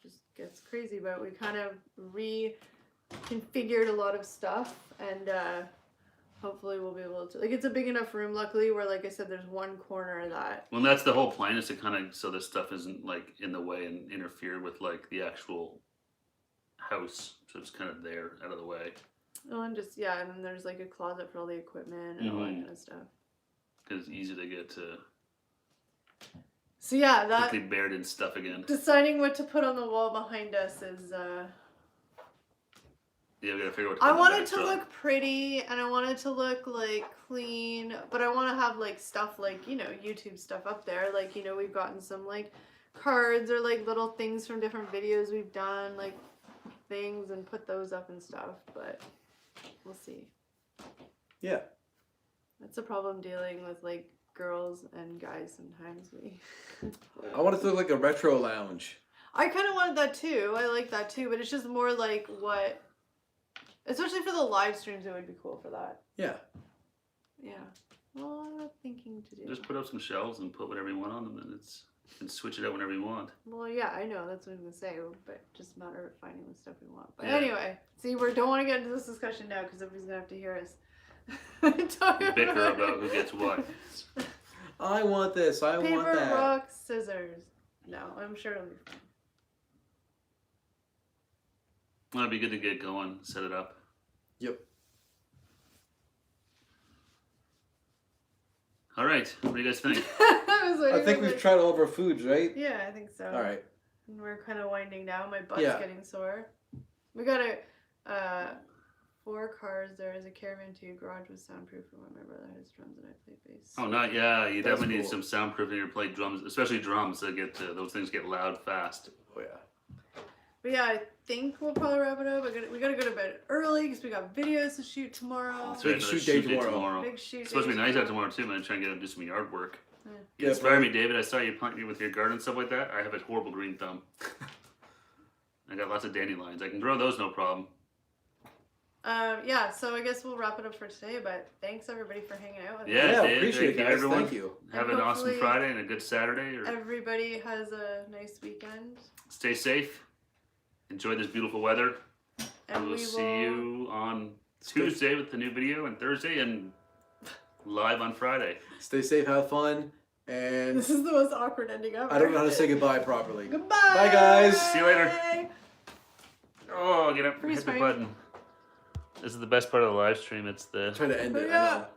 just gets crazy. But we kind of reconfigured a lot of stuff, and hopefully we'll be able to. Like, it's a big enough room, luckily, where like I said, there's one corner that. Well, that's the whole plan, is to kind of so this stuff isn't like in the way and interfere with like the actual house, so it's kind of there, out of the way. Oh, and just and then there's like a closet for all the equipment and all that kind of stuff. Because it's easy to get to So yeah, that quickly buried in stuff again. deciding what to put on the wall behind us is. Yeah, we gotta figure out what to I put in the want it to backdrop. look pretty, and I want it to look like clean, but I want to have like stuff like YouTube stuff up there. Like we've gotten some like cards or like little things from different videos we've done, like things, and put those up and stuff. But we'll see. Yeah. That's a problem dealing with like girls and guys sometimes. I want it to look like a retro lounge. I kind of wanted that too. I like that too, but it's just more like what. Especially for the live streams, it would be cool for that. Yeah. Yeah. Well, I'm not thinking to do. Just put up some shelves and put whatever you want on them, and you can switch it out whenever you want. Well, yeah, I know. That's what I'm going to say. But just a matter of finding the stuff we want. But Yeah. anyway, see, we don't want to get into this discussion now because everybody's going to have to hear us. Bicker about who gets what. I want this. I want Paper, that. rock, scissors. No, I'm sure it'll be fun. Well, it'd be good to get going, set it up. Yep. All right, what do you guys think? I think we've tried all of our foods, right? Yeah, I think so. All right. And we're kind of winding down. My butt's Yeah. getting sore. We got 4 cars. There is a caravan too. Garage was soundproof for when my brother had his drums and I played bass. Oh, not yeah. You That's definitely need cool. some soundproofing to play drums, especially drums. That get those things get loud fast. Oh yeah. But yeah, I think we'll probably wrap it up. We gotta go to bed early because we got videos to shoot tomorrow. Big Another shoot day tomorrow. Big shoot. It's supposed to be day nice out tomorrow too, man. Trying to get up and do some yard work. Yeah. You Yeah, inspire me, David. I saw you planting with your garden and stuff like that. I have a horrible green thumb. I got lots of dandelions. I can grow those, no problem. Yeah, so I guess we'll wrap it up for today. But thanks everybody for hanging out with Yeah, us. Yeah, Dave, appreciate it, thank you, guys. everyone. Thank you. Have And an awesome hopefully Friday and a good Saturday. Or Everybody has a nice weekend. stay safe. Enjoy this beautiful weather. And we'll we see will... you on Tuesday with the new video, and Thursday, and live on Friday. Stay safe, have fun, and This is the most awkward ending ever. I don't know how to say goodbye properly. Goodbye. Bye, guys. See you later. Oh, get up, Freeze hit the frame. button. This is the best part of the live stream. It's the I'm trying to end it. Yeah. I know.